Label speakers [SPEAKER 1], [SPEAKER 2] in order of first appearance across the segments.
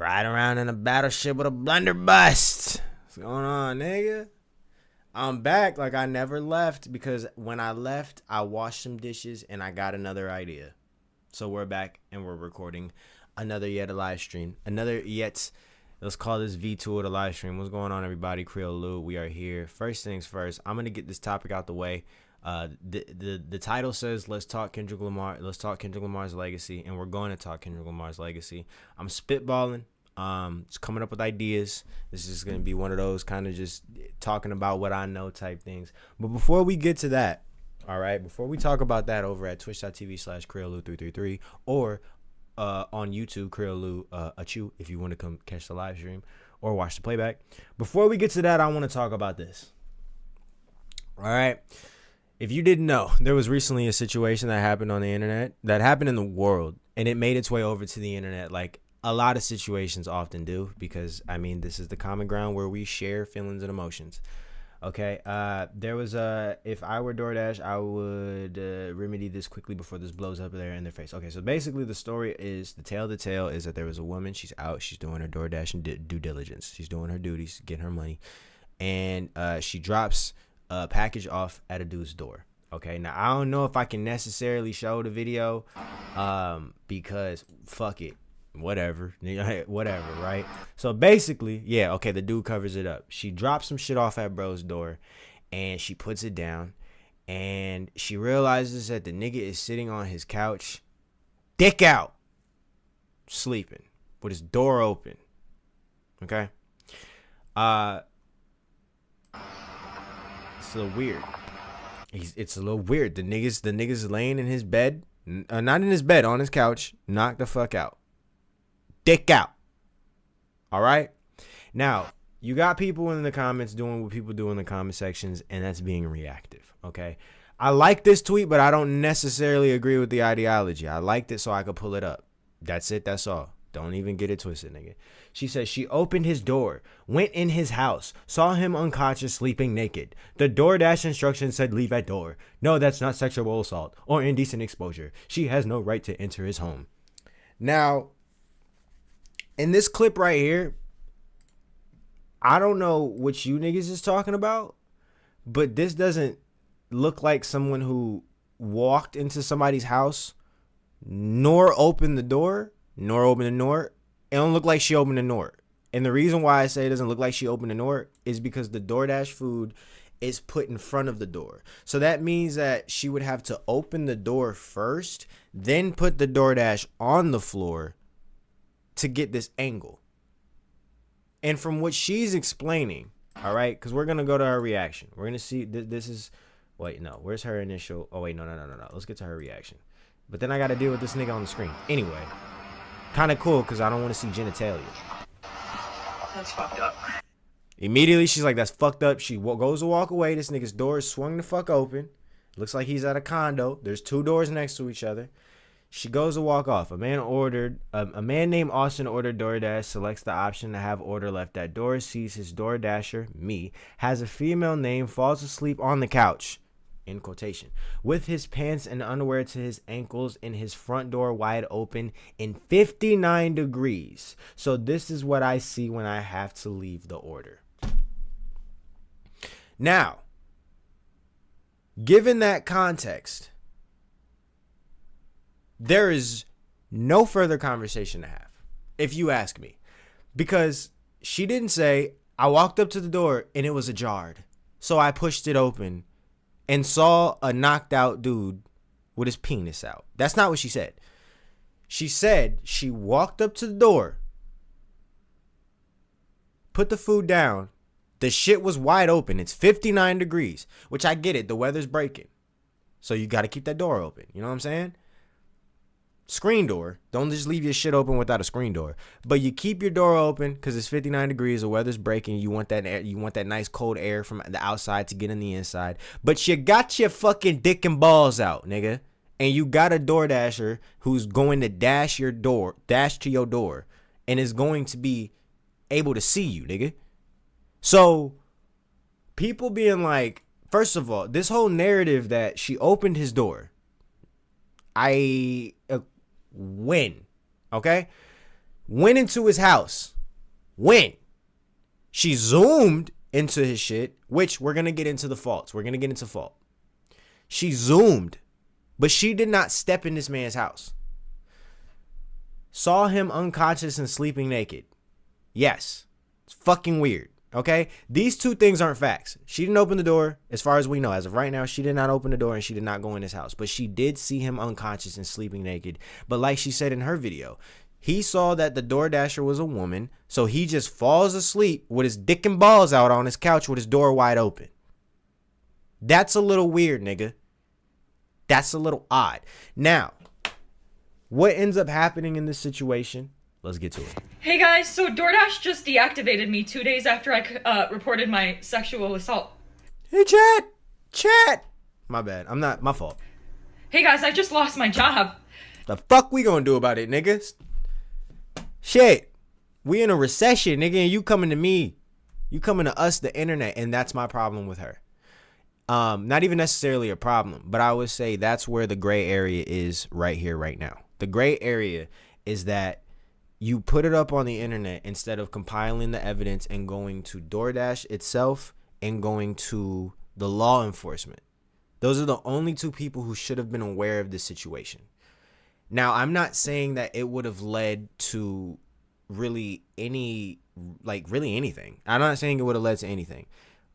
[SPEAKER 1] Ride around in a battleship with a blunderbuss. What's going on, nigga? I'm back like I never left because when I left, I washed some dishes and I got another idea. So we're back and we're recording another yet a live stream. Let's call this V2 of the live stream. What's going on, everybody? Creo, we are here. First things first, I'm going to get this topic out the way. The title says, let's talk Kendrick Lamar. Let's talk Kendrick Lamar's legacy, and we're going to talk Kendrick Lamar's legacy. I'm spitballing. Just coming up with ideas. This is going to be one of those kind of just talking about what I know type things. But before we get to that, all right, before we talk about that over at twitch.tv/Creo333 or on YouTube, Creo Achoo, if you want to come catch the live stream or watch the playback. Before we get to that, I want to talk about this. All right. If you didn't know, there was recently a situation that happened on the internet, that happened in the world, and it made its way over to the internet like a lot of situations often do, because, I mean, this is the common ground where we share feelings and emotions. Okay, there was if I were DoorDash, I would remedy this quickly before this blows up there in their face. Okay, so basically the story is, the tale of the tale is that there was a woman, she's out, she's doing her DoorDash and due diligence. She's doing her duties, getting her money, and she drops a package off at a dude's door. Okay, now I don't know if I can necessarily show the video because fuck it. Whatever, right? So basically, yeah, okay, the dude covers it up. She drops some shit off at bro's door and she puts it down and she realizes that the nigga is sitting on his couch, dick out, sleeping with his door open. Okay? It's a little weird. It's a little weird. The nigga's laying in his bed, not in his bed, on his couch, knocked the fuck out. Dick out. All right. Now, you got people in the comments doing what people do in the comment sections, and that's being reactive. Okay. I like this tweet, but I don't necessarily agree with the ideology. I liked it so I could pull it up. That's it. That's all. Don't even get it twisted, nigga. She says she opened his door, went in his house, saw him unconscious, sleeping naked. The DoorDash instructions said leave at door. No, that's not sexual assault or indecent exposure. She has no right to enter his home. Now, in this clip right here, I don't know what you niggas is talking about, but this doesn't look like someone who walked into somebody's house, nor opened the door, It don't look like she opened the door. And the reason why I say it doesn't look like she opened the door is because the DoorDash food is put in front of the door. So that means that she would have to open the door first, then put the DoorDash on the floor to get this angle. And from what she's explaining, all right, because we're going to go to her reaction. We're going to see, this is, wait, no, where's her initial, oh, wait, no. Let's get to her reaction. But then I got to deal with this nigga on the screen. Anyway, kind of cool because I don't want to see genitalia.
[SPEAKER 2] That's fucked up.
[SPEAKER 1] Immediately, she's like, that's fucked up. She goes to walk away. This nigga's door is swung the fuck open. Looks like he's at a condo. There's two doors next to each other. She goes to walk off. A man named Austin ordered DoorDash, selects the option to have order left at door, sees his DoorDasher, me, has a female name, falls asleep on the couch, in quotation, with his pants and underwear to his ankles and his front door wide open in 59 degrees. So this is what I see when I have to leave the order. Now, given that context, there is no further conversation to have, if you ask me, because she didn't say, I walked up to the door and it was ajar, so I pushed it open and saw a knocked out dude with his penis out. That's not what she said. She said she walked up to the door, put the food down, the shit was wide open. It's 59 degrees, which I get it. The weather's breaking. So you got to keep that door open. You know what I'm saying? Screen door. Don't just leave your shit open without a screen door. But you keep your door open because it's 59 degrees. The weather's breaking. You want that air. You want that nice cold air from the outside to get in the inside. But you got your fucking dick and balls out, nigga. And you got a DoorDasher who's going to dash to your door, and is going to be able to see you, nigga. So people being like, first of all, this whole narrative that she opened his door, I win. Okay? went into his house. When she zoomed into his shit, which we're going to get into the faults. We're going to get into fault. She zoomed, but she did not step in this man's house. Saw him unconscious and sleeping naked. Yes. It's fucking weird. Okay? These two things aren't facts. She didn't open the door. As far as we know, as of right now, she did not open the door and she did not go in his house. But she did see him unconscious and sleeping naked. But like she said in her video, he saw that the DoorDasher was a woman, so he just falls asleep with his dick and balls out on his couch with his door wide open. That's a little weird, nigga. That's a little odd. Now, what ends up happening in this situation? Let's get to it.
[SPEAKER 2] Hey guys, so DoorDash just deactivated me 2 days after I reported my sexual assault.
[SPEAKER 1] Hey, chat. My bad. My fault.
[SPEAKER 2] Hey guys, I just lost my job.
[SPEAKER 1] The fuck we gonna do about it, niggas? Shit. We in a recession, nigga, and you coming to me. You coming to us, the internet, and that's my problem with her. Not even necessarily a problem, but I would say that's where the gray area is right here, right now. The gray area is that you put it up on the internet instead of compiling the evidence and going to DoorDash itself and going to the law enforcement. Those are the only two people who should have been aware of this situation. Now, I'm not saying that it would have led to really anything. I'm not saying it would have led to anything,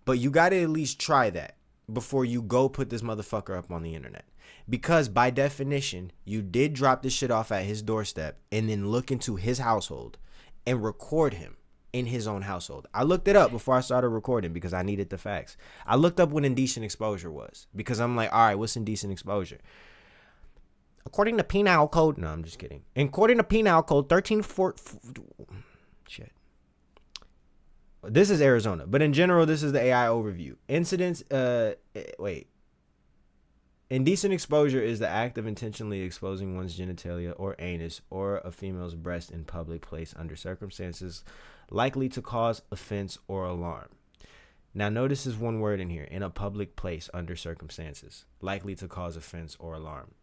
[SPEAKER 1] but you got to at least try that before you go put this motherfucker up on the internet. Because by definition, you did drop this shit off at his doorstep and then look into his household and record him in his own household. I looked it up before I started recording because I needed the facts. I looked up what indecent exposure was because I'm like, all right, what's indecent exposure? According to penal code, no, I'm just kidding. According to penal code 13.4, shit. This is Arizona, but in general, this is the AI overview. Indecent exposure is the act of intentionally exposing one's genitalia or anus or a female's breast in public place under circumstances likely to cause offense or alarm. Now, notice this one word in here: in a public place under circumstances likely to cause offense or alarm.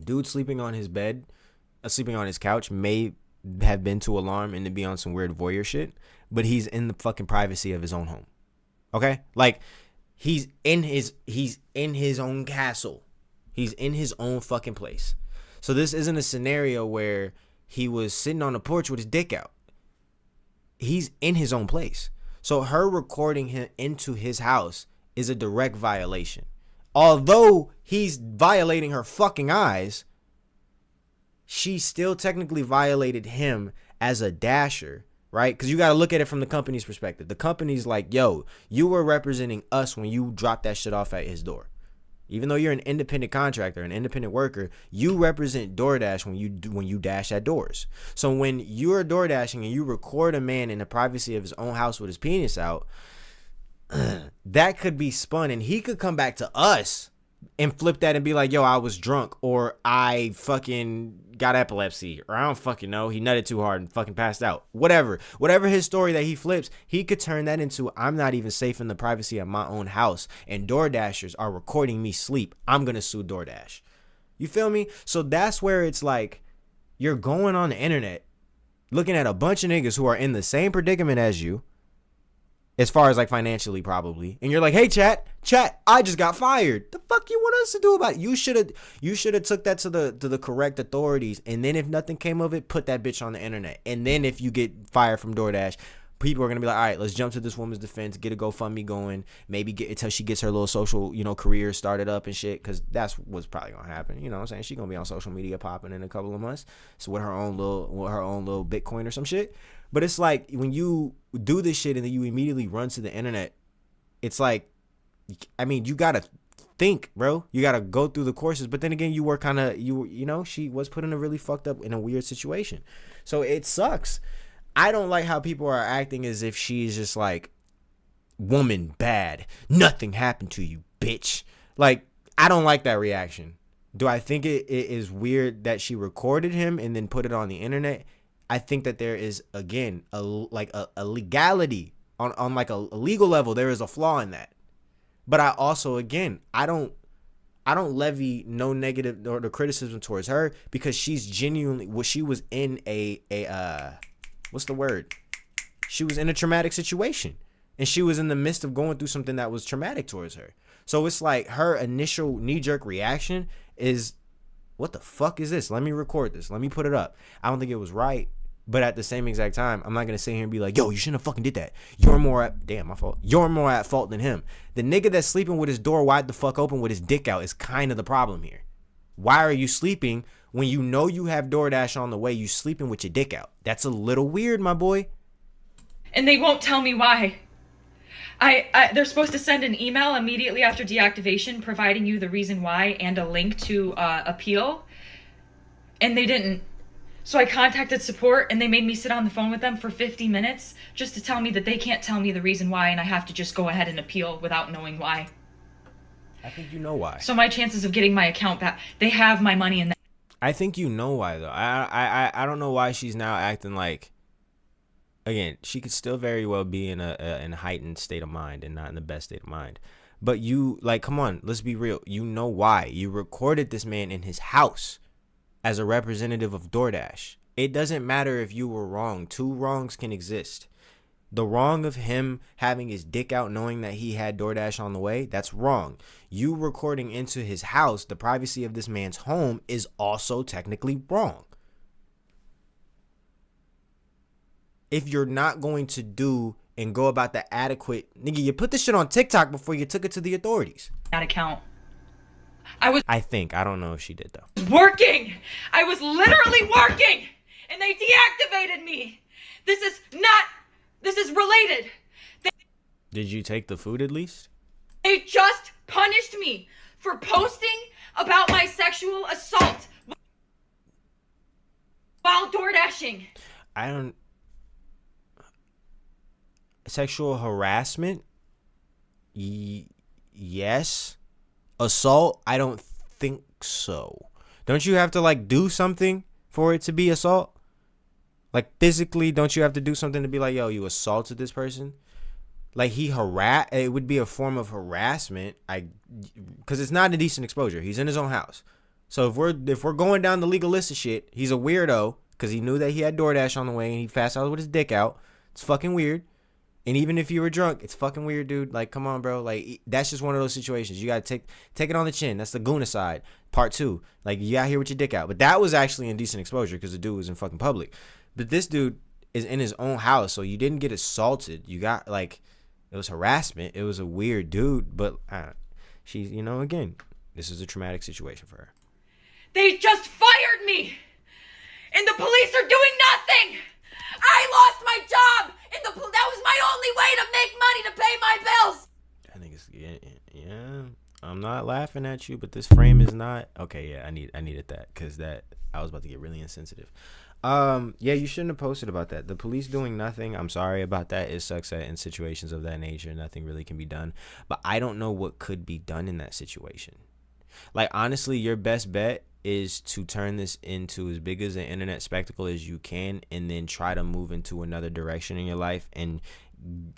[SPEAKER 1] Dude sleeping on his bed, sleeping on his couch may have been to alarm and to be on some weird voyeur shit, but he's in the fucking privacy of his own home. Okay? Like, he's in his own castle. He's in his own fucking place. So this isn't a scenario where he was sitting on the porch with his dick out. He's in his own place. So her recording him into his house is a direct violation. Although he's violating her fucking eyes, she still technically violated him as a dasher, right? Because you got to look at it from the company's perspective. The company's like, yo, you were representing us when you dropped that shit off at his door. Even though you're an independent contractor, an independent worker, you represent DoorDash when you dash at doors. So when you're door dashing and you record a man in the privacy of his own house with his penis out, that could be spun and he could come back to us and flip that and be like, yo, I was drunk, or I fucking got epilepsy, or I don't fucking know, he nutted too hard and fucking passed out. Whatever his story that he flips, he could turn that into, I'm not even safe in the privacy of my own house and DoorDashers are recording me sleep. I'm gonna sue DoorDash. You feel me? So that's where it's like, you're going on the internet looking at a bunch of niggas who are in the same predicament as you, as far as like financially probably, and you're like, hey chat, I just got fired. The fuck you want us to do about it? You should have took that to the correct authorities, and then if nothing came of it, put that bitch on the internet. And then if you get fired from DoorDash, people are gonna be like, all right, let's jump to this woman's defense, get a GoFundMe going, maybe get until she gets her little social, career started up and shit, because that's what's probably gonna happen. You know what I'm saying? She's gonna be on social media popping in a couple of months, so with her own little Bitcoin or some shit. But it's like, when you do this shit and then you immediately run to the internet, it's like, I mean, you gotta think, bro. You gotta go through the courses. But then again, you were kind of, she was put in a really fucked up, in a weird situation. So it sucks. I don't like how people are acting as if she's just like, woman bad, nothing happened to you, bitch. Like, I don't like that reaction. Do I think it is weird that she recorded him and then put it on the internet? I think that there is, again, a legality on like a legal level. There is a flaw in that. But I also, again, I don't I don't levy no negative or the criticism towards her because she's genuinely she was in a what's the word? She was in a traumatic situation, and she was in the midst of going through something that was traumatic towards her. So it's like her initial knee-jerk reaction is, what the fuck is this? Let me record this. Let me put it up. I don't think it was right. But at the same exact time, I'm not going to sit here and be like, yo, you shouldn't have fucking did that. You're more at fault than him. The nigga that's sleeping with his door wide the fuck open with his dick out is kind of the problem here. Why are you sleeping when you know you have DoorDash on the way? You sleeping with your dick out. That's a little weird, my boy.
[SPEAKER 2] And they won't tell me why. They're supposed to send an email immediately after deactivation providing you the reason why and a link to appeal. And they didn't. So I contacted support, and they made me sit on the phone with them for 50 minutes just to tell me that they can't tell me the reason why, and I have to just go ahead and appeal without knowing why.
[SPEAKER 1] I think you know why.
[SPEAKER 2] So my chances of getting my account back, they have my money in that.
[SPEAKER 1] I think you know why, though. I don't know why she's now acting like, again, she could still very well be in a heightened state of mind and not in the best state of mind. But you, like, come on, let's be real. You know why. You recorded this man in his house as a representative of DoorDash. It doesn't matter if you were wrong. Two wrongs can exist. The wrong of him having his dick out knowing that he had DoorDash on the way, that's wrong. You recording into his house, the privacy of this man's home, is also technically wrong. If you're not going to do and go about the adequate, nigga, you put this shit on TikTok before you took it to the authorities.
[SPEAKER 2] That account. I
[SPEAKER 1] don't know if she did though.
[SPEAKER 2] Working. I was literally working, and they deactivated me. This is related.
[SPEAKER 1] Did you take the food at least?
[SPEAKER 2] They just punished me for posting about my sexual assault while DoorDashing.
[SPEAKER 1] Sexual harassment? Yes. Assault? I don't think so. Don't you have to like do something for it to be assault? Like physically, don't you have to do something to be like, yo, you assaulted this person? Like it would be a form of harassment. Because it's not indecent exposure. He's in his own house. So if we're going down the legalistic shit, he's a weirdo because he knew that he had DoorDash on the way and he fast out with his dick out. It's fucking weird. And even if you were drunk, it's fucking weird, dude. Like, come on, bro. Like, that's just one of those situations. You got to take it on the chin. That's the Guna side. Part 2. Like, you out here with your dick out. But that was actually indecent exposure because the dude was in fucking public. But this dude is in his own house, so you didn't get assaulted. You got, like, it was harassment. It was a weird dude. But she's, again, this is a traumatic situation for her.
[SPEAKER 2] They just fired me. And the police are doing nothing. I lost my job. That was my only way to make money to pay my bills. I think it's yeah. I'm not laughing at you, but this frame is not okay. Yeah, I needed that because I was about to get really insensitive. Yeah, you shouldn't have posted about that. The police doing nothing. I'm sorry about that. It sucks that in situations of that nature, nothing really can be done. But I don't know what could be done in that situation. Like honestly, your best bet is to turn this into as big as an internet spectacle as you can and then try to move into another direction in your life and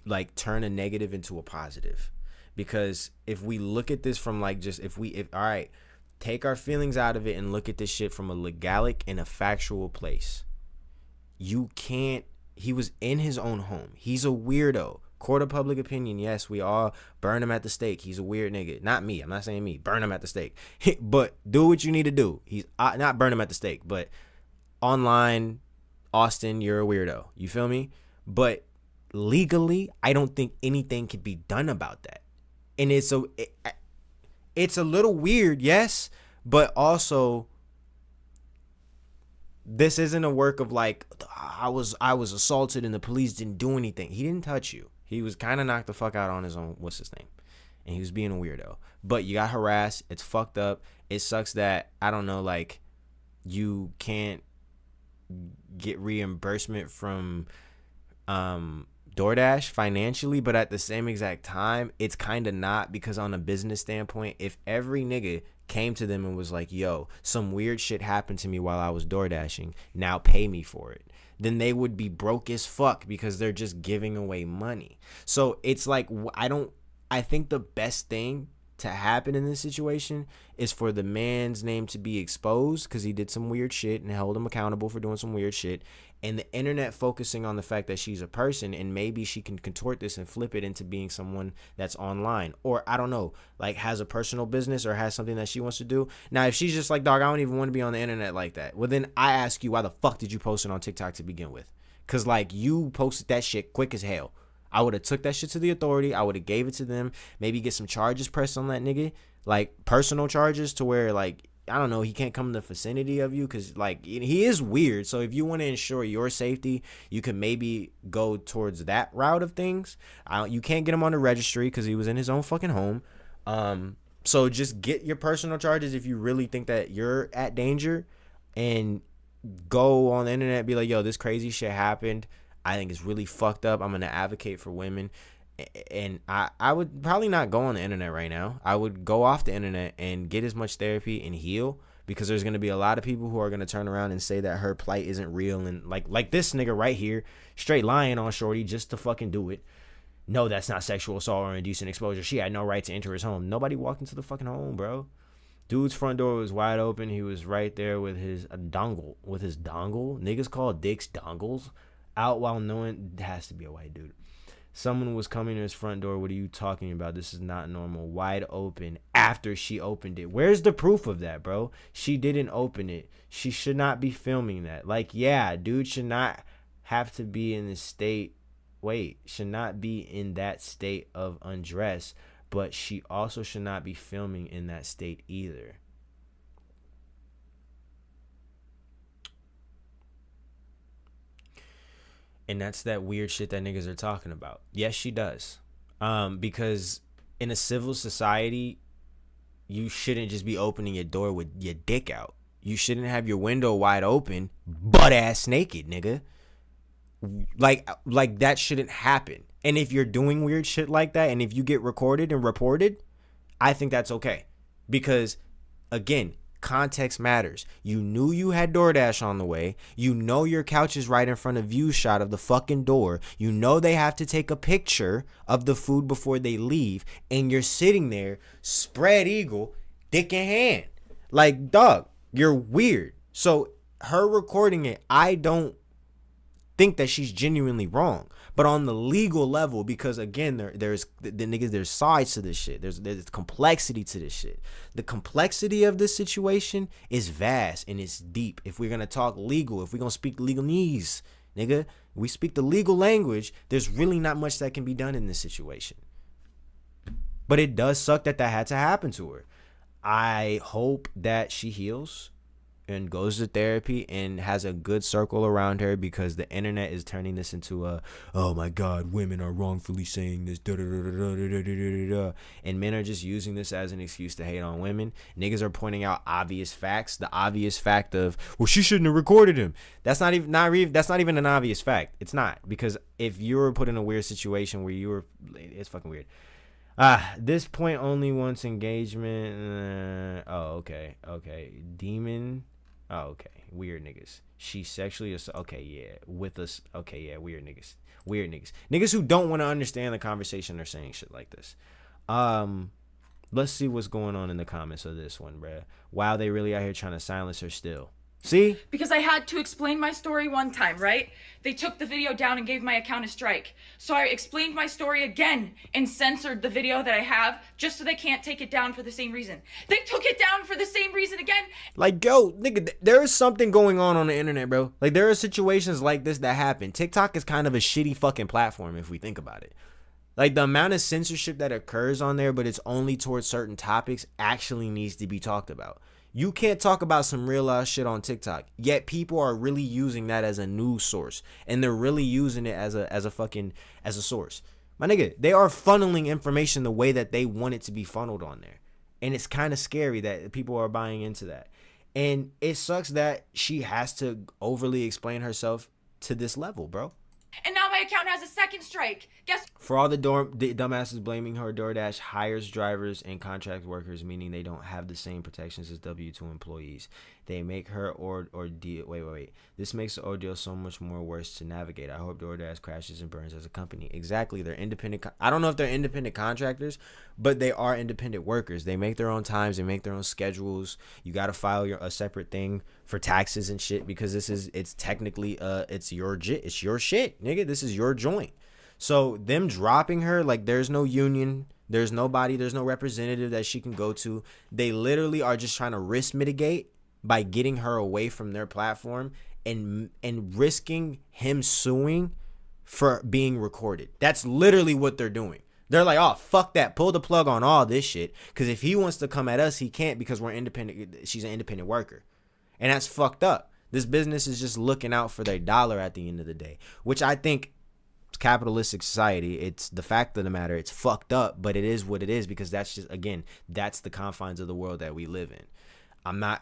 [SPEAKER 2] like turn a negative into a positive. Because if we look at this from like just if all right, take our feelings out of it and look at this shit from a legalic and a factual place. He was in his own home. He's a weirdo. Court of public opinion, yes, we all burn him at the stake. He's a weird nigga. Not me. I'm not saying me. Burn him at the stake. But do what you need to do. He's not burn him at the stake, but online, Austin, you're a weirdo. You feel me? But legally, I don't think anything can be done about that. And it's a little weird, yes, but also this isn't a work of like I was assaulted and the police didn't do anything. He didn't touch you. He was kind of knocked the fuck out on his own. What's his name? And he was being a weirdo. But you got harassed. It's fucked up. It sucks that, I don't know, like, you can't get reimbursement from DoorDash financially. But at the same exact time, it's kind of not, because on a business standpoint, if every nigga came to them and was like, yo, some weird shit happened to me while I was DoorDashing, now pay me for it, then they would be broke as fuck because they're just giving away money. So it's like, I think the best thing
[SPEAKER 1] to happen in this situation is for the man's name to be exposed because he did some weird shit and held him accountable for doing some weird shit, and the internet focusing on the fact that she's a person and maybe she can contort this and flip it into being someone that's online, or I don't know, like has a personal business or has something that she wants to do. Now if she's just like, dog, I don't even want to be on the internet like that, well then I ask you, why the fuck did you post it on TikTok to begin with? Because like, you posted that shit quick as hell. I would have took that shit to the authority. I would have gave it to them. Maybe get some charges pressed on that nigga, like personal charges, to where like, I don't know, he can't come in the vicinity of you because like he is weird. So if you want to ensure your safety, you can maybe go towards that route of things. You can't get him on the registry because he was in his own fucking home. So just get your personal charges if you really think that you're at danger, and go on the internet and be like, yo, this crazy shit happened. I think it's really fucked up. I'm going to advocate for women. And I would probably not go on the internet right now. I would go off the internet and get as much therapy and heal, because there's going to be a lot of people who are going to turn around and say that her plight isn't real. And like this nigga right here, straight lying on shorty just to fucking do it. No, that's not sexual assault or indecent exposure. She had no right to enter his home. Nobody walked into the fucking home, bro. Dude's front door was wide open. He was right there with his dongle. Niggas call dicks dongles. Out while knowing it has to be a white dude. Someone was coming to his front door. What are you talking about? This is not normal. Wide open after she opened it. Where's the proof of that, bro? She didn't open it. She should not be filming that. Like, yeah, dude should not have to be in this state. Should not be in that state of undress. But she also should not be filming in that state either. And that's that weird shit that niggas are talking about. Yes, she does. Because in a civil society, you shouldn't just be opening your door with your dick out. You shouldn't have your window wide open, butt ass naked, nigga. Like that shouldn't happen. And if you're doing weird shit like that, and if you get recorded and reported, I think that's okay. Because, again, context matters. You knew you had DoorDash on the way. You know your couch is right in front of you shot of the fucking door. You know they have to take a picture of the food before they leave. And you're sitting there, spread eagle, dick in hand. Like, dog, you're weird. So her recording it, I don't think that she's genuinely wrong. But on the legal level, because again, there's sides to this shit. There's complexity to this shit. The complexity of this situation is vast and it's deep. If we're gonna talk legal, if we're gonna speak legalese, nigga, we speak the legal language. There's really not much that can be done in this situation. But it does suck that had to happen to her. I hope that she heals and goes to therapy and has a good circle around her, because the internet is turning this into a, oh my God, women are wrongfully saying this, and men are just using this as an excuse to hate on women. Niggas are pointing out obvious facts. The obvious fact of, well, she shouldn't have recorded him. That's not even an obvious fact. It's not, because if you were put in a weird situation where it's fucking weird. This point only wants engagement. Okay. Demon. Oh, okay. Weird niggas. She sexually okay, yeah. With us. Okay, yeah. Weird niggas. Niggas who don't want to understand the conversation are saying shit like this. Let's see what's going on in the comments of this one, bruh. Wow, they really out here trying to silence her still. See?
[SPEAKER 2] Because I had to explain my story one time, right? They took the video down and gave my account a strike. So I explained my story again and censored the video that I have just so they can't take it down for the same reason. They took it down for the same reason again.
[SPEAKER 1] Like, yo, nigga, there is something going on the internet, bro. Like, there are situations like this that happen. TikTok is kind of a shitty fucking platform if we think about it. Like, the amount of censorship that occurs on there, but it's only towards certain topics, actually needs to be talked about. You can't talk about some real ass shit on TikTok, yet people are really using that as a news source, and they're really using it as a source. My nigga, they are funneling information the way that they want it to be funneled on there, and it's kind of scary that people are buying into that. And it sucks that she has to overly explain herself to this level, bro.
[SPEAKER 2] And now my account has a second strike. Guess
[SPEAKER 1] for all the dumbasses blaming her, DoorDash hires drivers and contract workers, meaning they don't have the same protections as W-2 employees. They make her ordeal. Wait. This makes the ordeal so much more worse to navigate. I hope DoorDash crashes and burns as a company. Exactly. They're independent. I don't know if they're independent contractors, but they are independent workers. They make their own times. They make their own schedules. You got to file a separate thing for taxes and shit because it's technically it's your shit, nigga. This is your joint. So them dropping her, like, there's no union, there's nobody, there's no representative that she can go to. They literally are just trying to risk mitigate by getting her away from their platform and risking him suing for being recorded. That's literally what they're doing. They're like, oh, fuck that. Pull the plug on all this shit. Because if he wants to come at us, he can't because we're independent. She's an independent worker. And that's fucked up. This business is just looking out for their dollar at the end of the day, which I think capitalistic society, it's the fact of the matter, it's fucked up, but it is what it is because that's just, again, that's the confines of the world that we live in.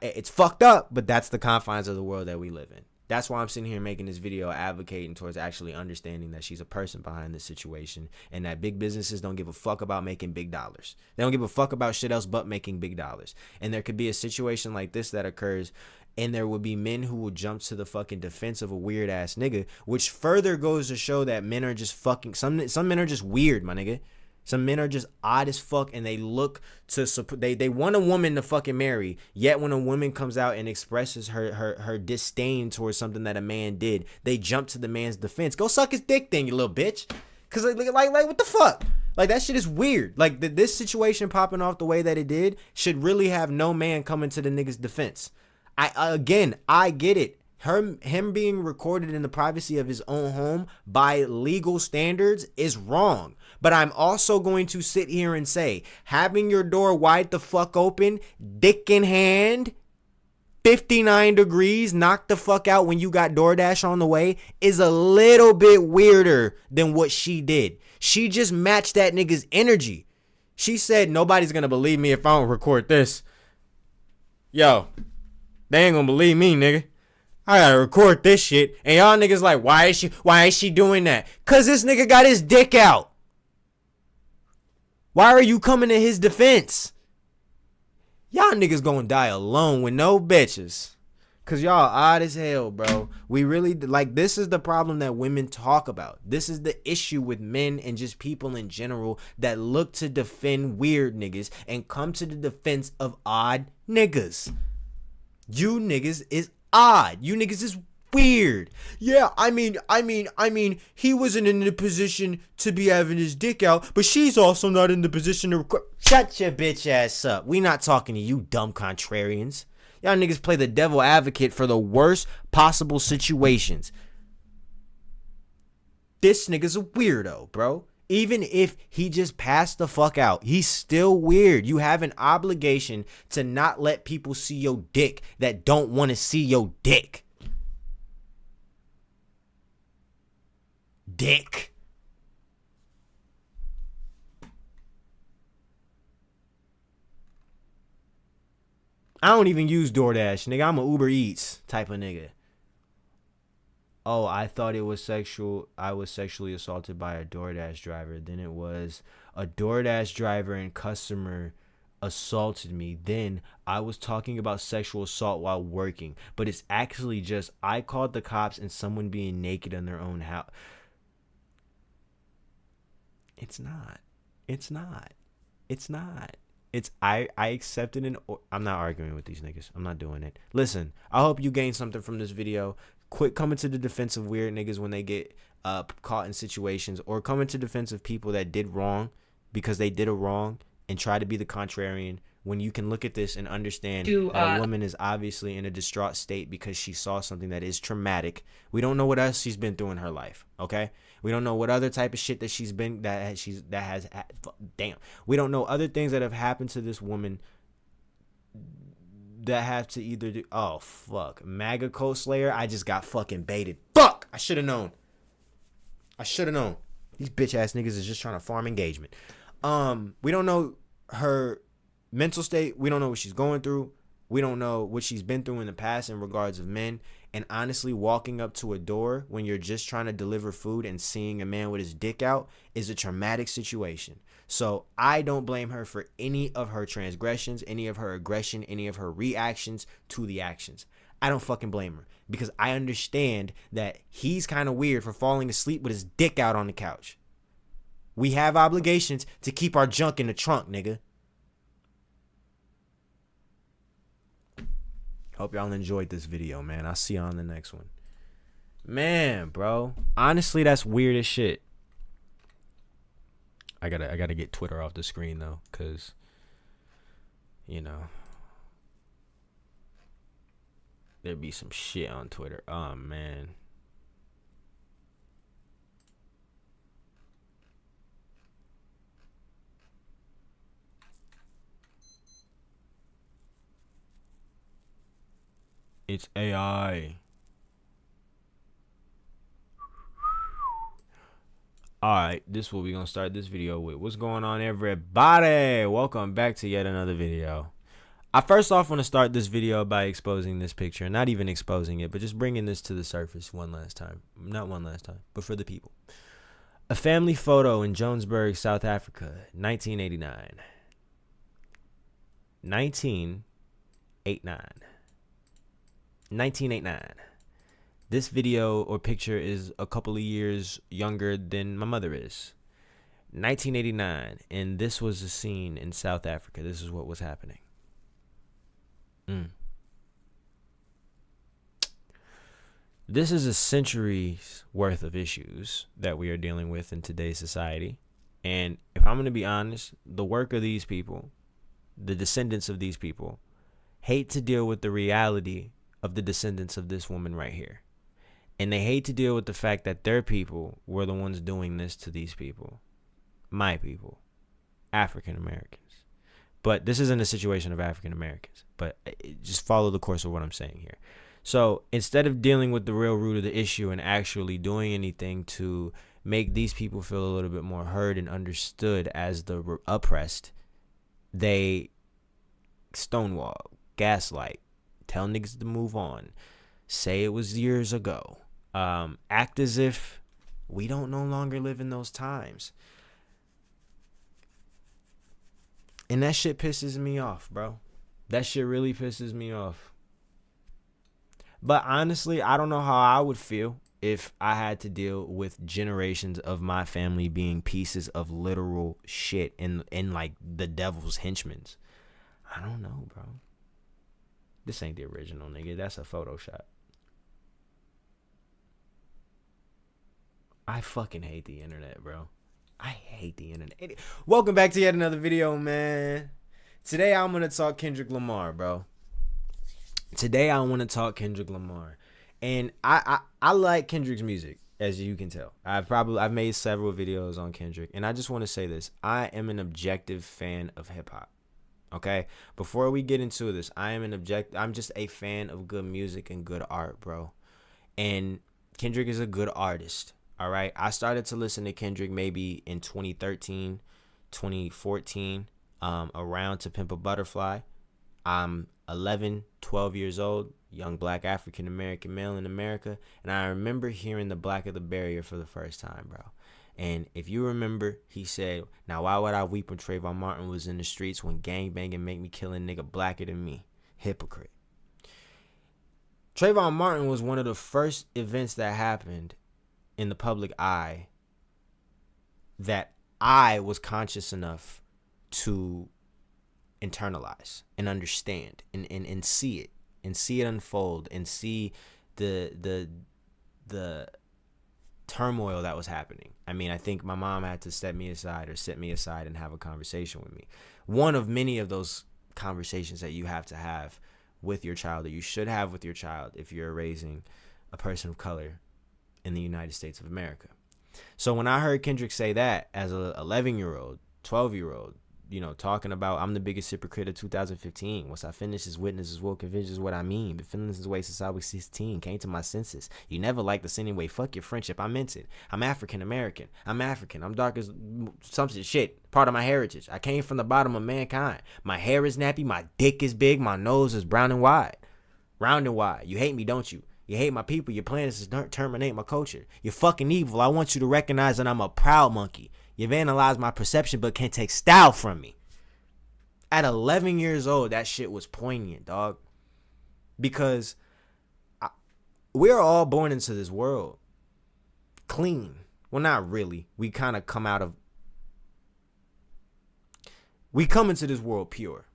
[SPEAKER 1] It's fucked up, but that's the confines of the world that we live in. That's why I'm sitting here making this video advocating towards actually understanding that she's a person behind this situation and that big businesses don't give a fuck about making big dollars. They don't give a fuck about shit else but making big dollars. And there could be a situation like this that occurs and there would be men who will jump to the fucking defense of a weird ass nigga, which further goes to show that men are just fucking, some men are just weird, my nigga. Some men are just odd as fuck and they look to support, they want a woman to fucking marry, yet when a woman comes out and expresses her disdain towards something that a man did, they jump to the man's defense. Go suck his dick then, you little bitch. Cause like what the fuck? Like that shit is weird. Like this situation popping off the way that it did should really have no man coming to the nigga's defense. I get it. Him being recorded in the privacy of his own home by legal standards is wrong. But I'm also going to sit here and say, having your door wide the fuck open, dick in hand, 59 degrees, knock the fuck out when you got DoorDash on the way is a little bit weirder than what she did. She just matched that nigga's energy. She said, nobody's going to believe me if I don't record this. Yo, they ain't going to believe me, nigga. I gotta record this shit. And y'all niggas like, why is she doing that? Cause this nigga got his dick out. Why are you coming to his defense? Y'all niggas gonna die alone with no bitches. Cause y'all odd as hell, bro. We really, like, this is the problem that women talk about. This is the issue with men and just people in general that look to defend weird niggas and come to the defense of odd niggas. You niggas is odd. You niggas is weird. Yeah, I mean, he wasn't in the position to be having his dick out, but she's also not in the position to record. Shut your bitch ass up. We not talking to you, dumb contrarians. Y'all niggas play the devil advocate for the worst possible situations. This nigga's a weirdo, bro. Even if he just passed the fuck out, he's still weird. You have an obligation to not let people see your dick that don't want to see your dick. Dick. I don't even use DoorDash, nigga. I'm a Uber Eats type of nigga. Oh, I thought it was sexual. I was sexually assaulted by a DoorDash driver. Then it was a DoorDash driver and customer assaulted me. Then I was talking about sexual assault while working. But it's actually just I called the cops and someone being naked in their own house. It's not. It's not. It's not. It's I accepted an. I'm not arguing with these niggas. I'm not doing it. Listen, I hope you gained something from this video. Quit coming to the defense of weird niggas when they get caught in situations, or coming to defense of people that did wrong because they did a wrong and try to be the contrarian when you can look at this and understand that a woman is obviously in a distraught state because she saw something that is traumatic. We don't know what else she's been through in her life, okay? We don't know what other type of shit that she's been, damn. We don't know other things that have happened to this woman that have to either do, oh, fuck. MAGA co-slayer, I just got fucking baited. Fuck! I should have known. These bitch-ass niggas is just trying to farm engagement. We don't know her mental state. We don't know what she's going through. We don't know what she's been through in the past in regards of men. And honestly, walking up to a door when you're just trying to deliver food and seeing a man with his dick out is a traumatic situation. So I don't blame her for any of her transgressions, any of her aggression, any of her reactions to the actions. I don't fucking blame her, because I understand that he's kind of weird for falling asleep with his dick out on the couch. We have obligations to keep our junk in the trunk, nigga. Hope y'all enjoyed this video, man. I'll see y'all on the next one. Man, bro. Honestly, that's weird as shit. I gotta get Twitter off the screen, though, because, you know, there'd be some shit on Twitter. Oh, man. It's AI. Alright, this is what we're going to start this video with. What's going on, everybody? Welcome back to yet another video. I first off want to start this video by exposing this picture. Not even exposing it, but just bringing this to the surface one last time. Not one last time, but for the people. A family photo in Johannesburg, South Africa, 1989. 1989. This video or picture is a couple of years younger than my mother is. 1989, and this was a scene in South Africa. This is what was happening. This is a century's worth of issues that we are dealing with in today's society. And if I'm going to be honest, the work of these people, the descendants of these people, hate to deal with the reality of the descendants of this woman right here. And they hate to deal with the fact that their people were the ones doing this to these people. My people. African Americans. But this isn't a situation of African Americans. But just follow the course of what I'm saying here. So instead of dealing with the real root of the issue and actually doing anything to make these people feel a little bit more heard and understood as the oppressed, they stonewall, gaslight, tell niggas to move on, say it was years ago, act as if we don't no longer live in those times. And that shit pisses me off, bro. That shit really pisses me off. But honestly, I don't know how I would feel if I had to deal with generations of my family being pieces of literal shit in like the devil's henchmen. I don't know, bro. This ain't the original, nigga. That's a Photoshop. I fucking hate the internet, bro. I hate the internet. Welcome back to yet another video, man. Today I'm gonna talk Kendrick Lamar, bro. Today I want to talk Kendrick Lamar, and I like Kendrick's music, as you can tell. I've made several videos on Kendrick, and I just want to say this: I am an objective fan of hip hop. Okay, before we get into this, I'm just a fan of good music and good art, bro. And Kendrick is a good artist. All right, I started to listen to Kendrick maybe in 2013, 2014, around To Pimp a Butterfly. I'm 11, 12 years old, young black African American male in America, and I remember hearing The Black of the Barrier for the first time, bro. And if you remember, he said, "Now why would I weep when Trayvon Martin was in the streets when gangbanging make me kill a nigga blacker than me? Hypocrite." Trayvon Martin was one of the first events that happened in the public eye that I was conscious enough to internalize and understand and see it unfold and see the turmoil that was happening. I mean, I think my mom had to set me aside and have a conversation with me. One of many of those conversations that you have to have with your child, or you should have with your child if you're raising a person of color in the United States of America. So when I heard Kendrick say that as a 11-year-old, 12-year-old, you know, talking about I'm the biggest hypocrite of 2015. Once I finish as witnesses will convince is what I mean. Been feeling this way since I was 16. Came to my senses. You never liked us anyway. Fuck your friendship. I meant it. I'm African American. I'm African. I'm dark as some shit. Part of my heritage. I came from the bottom of mankind. My hair is nappy. My dick is big. My nose is brown and wide. Round and wide. You hate me, don't you? You hate my people. Your plan is to terminate my culture. You're fucking evil. I want you to recognize that I'm a proud monkey. You vandalize my perception but can't take style from me. At 11 years old, that shit was poignant, dog. Because we're all born into this world clean. Well, not really. We kind of come into this world pure.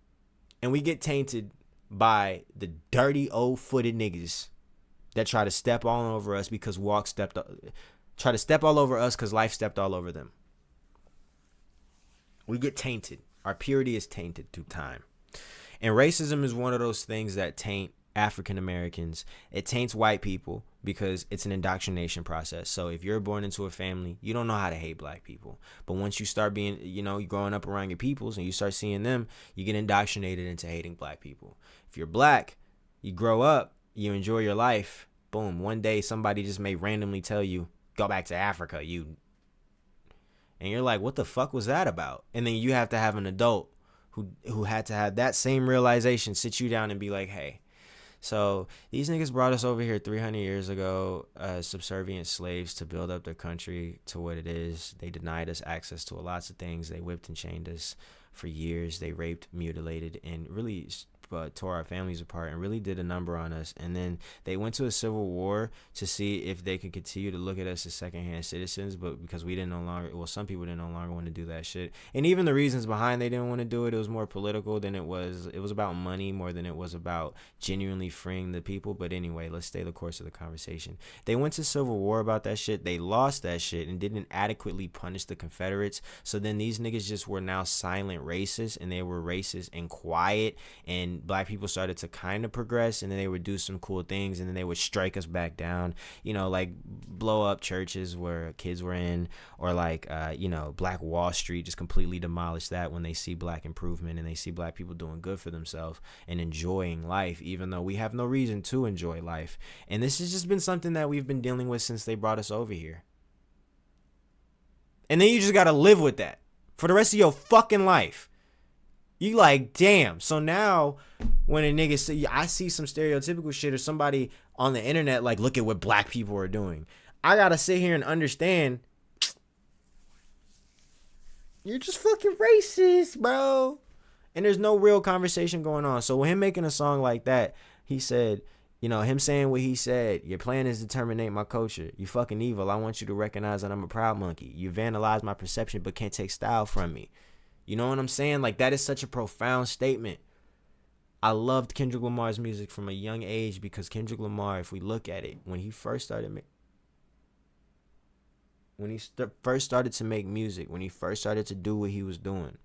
[SPEAKER 1] And we get tainted by the dirty old footed niggas that try to step all over us because try to step all over us because life stepped all over them. We get tainted. Our purity is tainted through time. And racism is one of those things that taint African Americans. It taints white people because it's an indoctrination process. So if you're born into a family, you don't know how to hate black people. But once you start being, you're growing up around your peoples and you start seeing them, you get indoctrinated into hating black people. If you're black, you grow up, you enjoy your life. Boom. One day somebody just may randomly tell you, go back to Africa. And you're like, what the fuck was that about? And then you have to have an adult who had to have that same realization, sit you down and be like, hey, so these niggas brought us over here 300 years ago as subservient slaves to build up their country to what it is. They denied us access to lots of things. They whipped and chained us for years. They raped, mutilated, and really tore our families apart and really did a number on us. And then they went to a civil war to see if they could continue to look at us as secondhand citizens, but because some people didn't no longer want to do that shit. And even the reasons behind they didn't want to do it, it was more political than it was about money more than it was about genuinely freeing the people. But anyway, let's stay the course of the conversation. They went to civil war about that shit. They lost that shit and didn't adequately punish the Confederates. So then these niggas just were now silent racists, and they were racist and quiet, and black people started to kind of progress, and then they would do some cool things, and then they would strike us back down, like blow up churches where kids were in, or like Black Wall Street, just completely demolish that when they see black improvement and they see black people doing good for themselves and enjoying life, even though we have no reason to enjoy life. And this has just been something that we've been dealing with since they brought us over here. And then you just gotta live with that for the rest of your fucking life. You like, damn. So now when a nigga I see some stereotypical shit or somebody on the internet, like, look at what black people are doing. I gotta sit here and understand you're just fucking racist, bro. And there's no real conversation going on. So with him making a song like that, he said, him saying what he said, your plan is to terminate my culture. You fucking evil. I want you to recognize that I'm a proud monkey. You vandalize my perception but can't take style from me. You know what I'm saying? Like, that is such a profound statement. I loved Kendrick Lamar's music from a young age because Kendrick Lamar, if we look at it, when he first started to make music, when he first started to do what he was doing,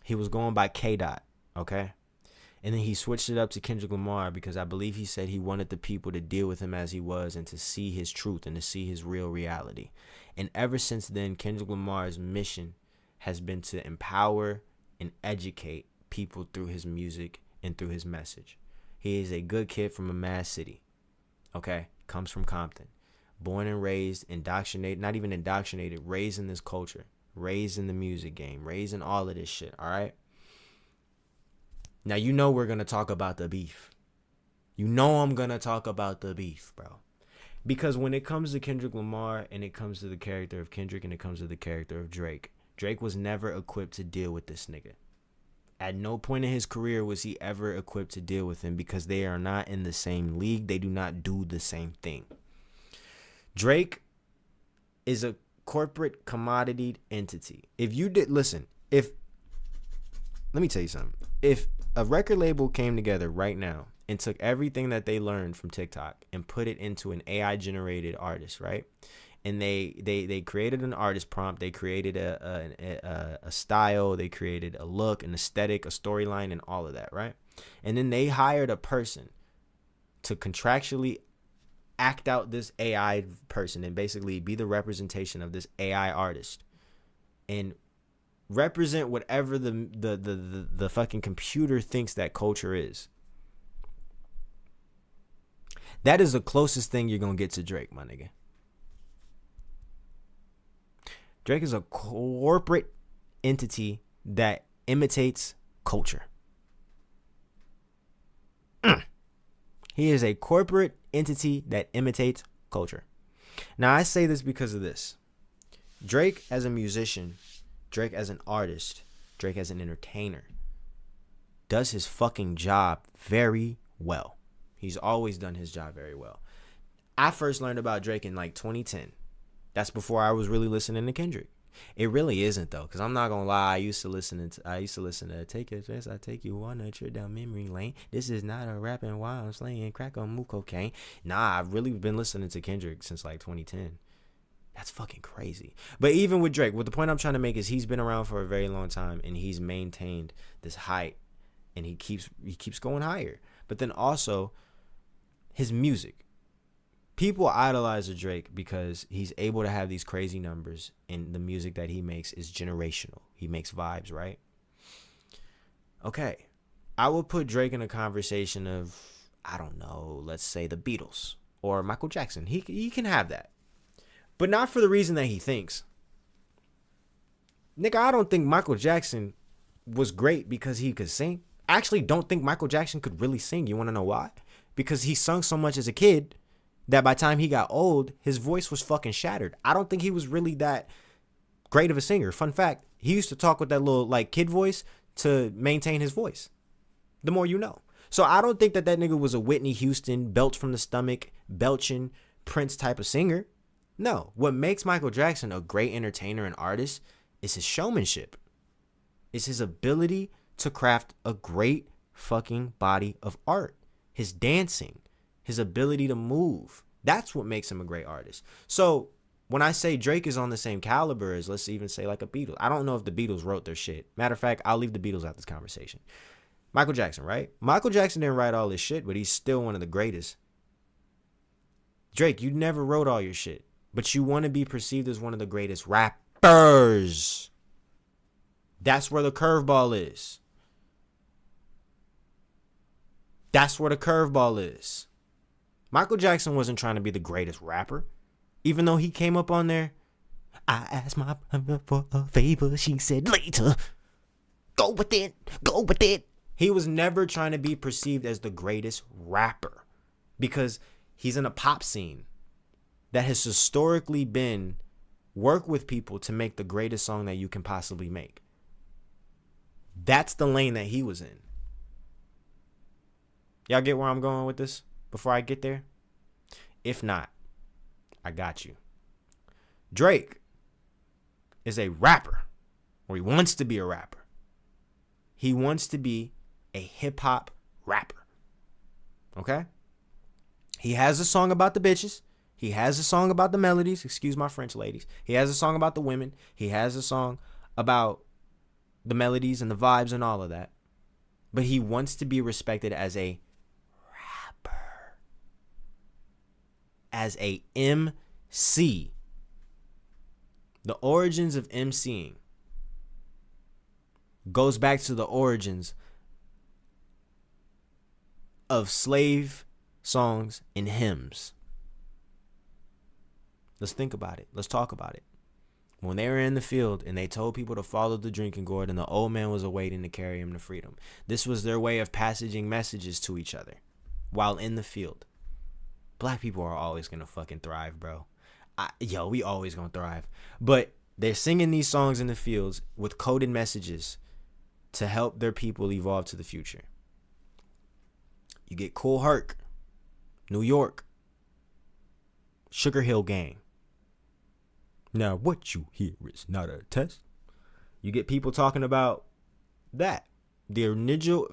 [SPEAKER 1] he was going by K-Dot, okay? And then he switched it up to Kendrick Lamar because I believe he said he wanted the people to deal with him as he was and to see his truth and to see his real reality. And ever since then, Kendrick Lamar's mission has been to empower and educate people through his music and through his message. He is a good kid from a mad city, okay? Comes from Compton. Born and raised, indoctrinated, not even indoctrinated, raised in this culture, raised in the music game, raised in all of this shit, all right? Now, we're going to talk about the beef. I'm going to talk about the beef, bro. Because when it comes to Kendrick Lamar and it comes to the character of Kendrick and it comes to the character of Drake was never equipped to deal with this nigga. At no point in his career was he ever equipped to deal with him because they are not in the same league. They do not do the same thing. Drake is a corporate commodity entity. Let me tell you something. If a record label came together right now and took everything that they learned from TikTok and put it into an AI generated artist, right? And they created an artist prompt. They created a style. They created a look, an aesthetic, a storyline, and all of that, right? And then they hired a person to contractually act out this AI person and basically be the representation of this AI artist and represent whatever the fucking computer thinks that culture is. That is the closest thing you're gonna get to Drake, my nigga. Drake is a corporate entity that imitates culture. He is a corporate entity that imitates culture. Now, I say this because of this. Drake as a musician, Drake as an artist, Drake as an entertainer does his fucking job very well. He's always done his job very well. I first learned about Drake in like 2010. That's before I was really listening to Kendrick. It really isn't though, because I'm not gonna lie. I used to listen to Take It Fast, I Take You on a Trip Down Memory Lane. This is not a rapping while I'm slaying crack on move cocaine. Nah, I've really been listening to Kendrick since like 2010. That's fucking crazy. But even with Drake, what the point I'm trying to make is he's been around for a very long time and he's maintained this height and he keeps going higher. But then also his music. People idolize Drake because he's able to have these crazy numbers and the music that he makes is generational. He makes vibes, right? Okay. I would put Drake in a conversation of, I don't know, let's say the Beatles or Michael Jackson. He can have that. But not for the reason that he thinks. Nigga, I don't think Michael Jackson was great because he could sing. I actually don't think Michael Jackson could really sing. You want to know why? Because he sung so much as a kid that by the time he got old, his voice was fucking shattered. I don't think he was really that great of a singer. Fun fact, he used to talk with that little like kid voice to maintain his voice. The more you know. So I don't think that nigga was a Whitney Houston, belch from the stomach, belching Prince type of singer. No, what makes Michael Jackson a great entertainer and artist is his showmanship. It's his ability to craft a great fucking body of art. His dancing. His ability to move. That's what makes him a great artist. So when I say Drake is on the same caliber as, let's even say like a Beatles. I don't know if the Beatles wrote their shit. Matter of fact, I'll leave the Beatles out this conversation. Michael Jackson, right? Michael Jackson didn't write all this shit, but he's still one of the greatest. Drake, you never wrote all your shit, but you want to be perceived as one of the greatest rappers. That's where the curveball is. That's where the curveball is. Michael Jackson wasn't trying to be the greatest rapper, even though he came up on there. I asked my mother for a favor. She said later. Go with it. Go with it. He was never trying to be perceived as the greatest rapper because he's in a pop scene that has historically been work with people to make the greatest song that you can possibly make. That's the lane that he was in. Y'all get where I'm going with this before I get there? If not, I got you. Drake is a rapper, or he wants to be a rapper. He wants to be a hip-hop rapper. Okay? He has a song about the bitches. He has a song about the melodies. Excuse my French, ladies. He has a song about the women. He has a song about the melodies and the vibes and all of that. But he wants to be respected as a rapper. As a MC. The origins of MCing goes back to the origins of slave songs and hymns. Let's think about it. Let's talk about it. When they were in the field and they told people to follow the drinking gourd and the old man was awaiting to carry him to freedom. This was their way of passaging messages to each other while in the field. Black people are always going to fucking thrive, bro. We always going to thrive. But they're singing these songs in the fields with coded messages to help their people evolve to the future. You get Kool Herc, New York, Sugar Hill Gang. Now, what you hear is not a test. You get people talking about that. The initial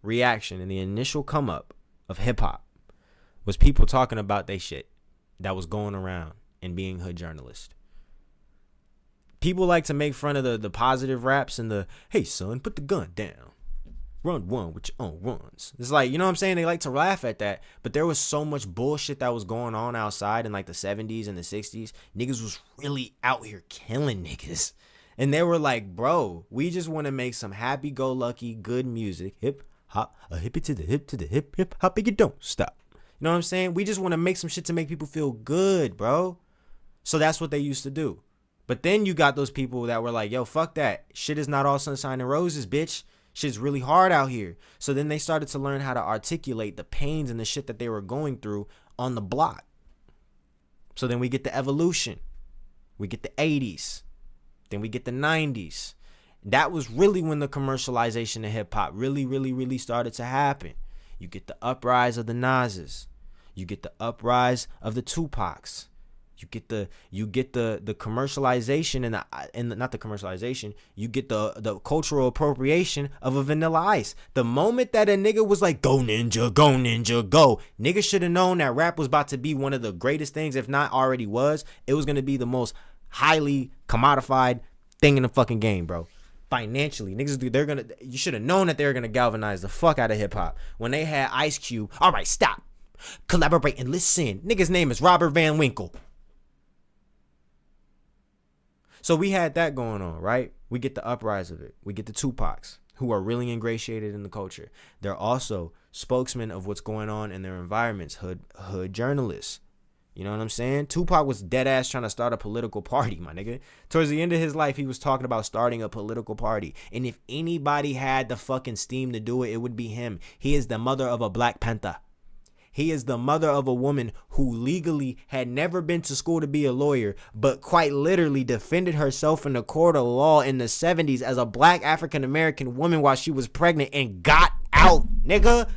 [SPEAKER 1] reaction and the initial come up of hip hop was people talking about they shit that was going around and being hood journalists. People like to make fun of the positive raps and the, hey son, put the gun down. Run one with your own runs. It's like, you know what I'm saying? They like to laugh at that. But there was so much bullshit that was going on outside in like the 70s and the 60s. Niggas was really out here killing niggas. And they were like, bro, we just want to make some happy-go-lucky, good music. Hip hop, a hippie to the hip, hip hop, and you don't stop. You know what I'm saying? We just want to make some shit to make people feel good, bro. So that's what they used to do. But then you got those people that were like, yo, fuck that. Shit is not all sunshine and roses, bitch. Shit's really hard out here. So then they started to learn how to articulate the pains and the shit that they were going through on the block. So then we get the evolution. We get the 80s. Then we get the 90s. That was really when the commercialization of hip hop really started to happen. You get the uprise of the Nas's. You get the uprise of the Tupacs. You get the commercialization and not the commercialization. You get the cultural appropriation of a Vanilla Ice. The moment that a nigga was like, go ninja, go. Nigga should have known that rap was about to be one of the greatest things, if not already was. It was going to be the most highly commodified thing in the fucking game, bro. Financially, niggas, you should have known that they were gonna galvanize the fuck out of hip hop when they had Ice Cube. All right, stop, collaborate and listen. Nigga's name is Robert Van Winkle. So we had that going on, right? We get the uprise of it. We get the Tupacs, who are really ingratiated in the culture. They're also spokesmen of what's going on in their environments, hood journalists. You know what I'm saying? Tupac was dead ass trying to start a political party, my nigga. Towards the end of his life, he was talking about starting a political party. And if anybody had the fucking steam to do it, it would be him. He is the mother of a Black Panther. He is the mother of a woman who legally had never been to school to be a lawyer, but quite literally defended herself in the court of law in the 70s as a Black African-American woman while she was pregnant and got out, nigga.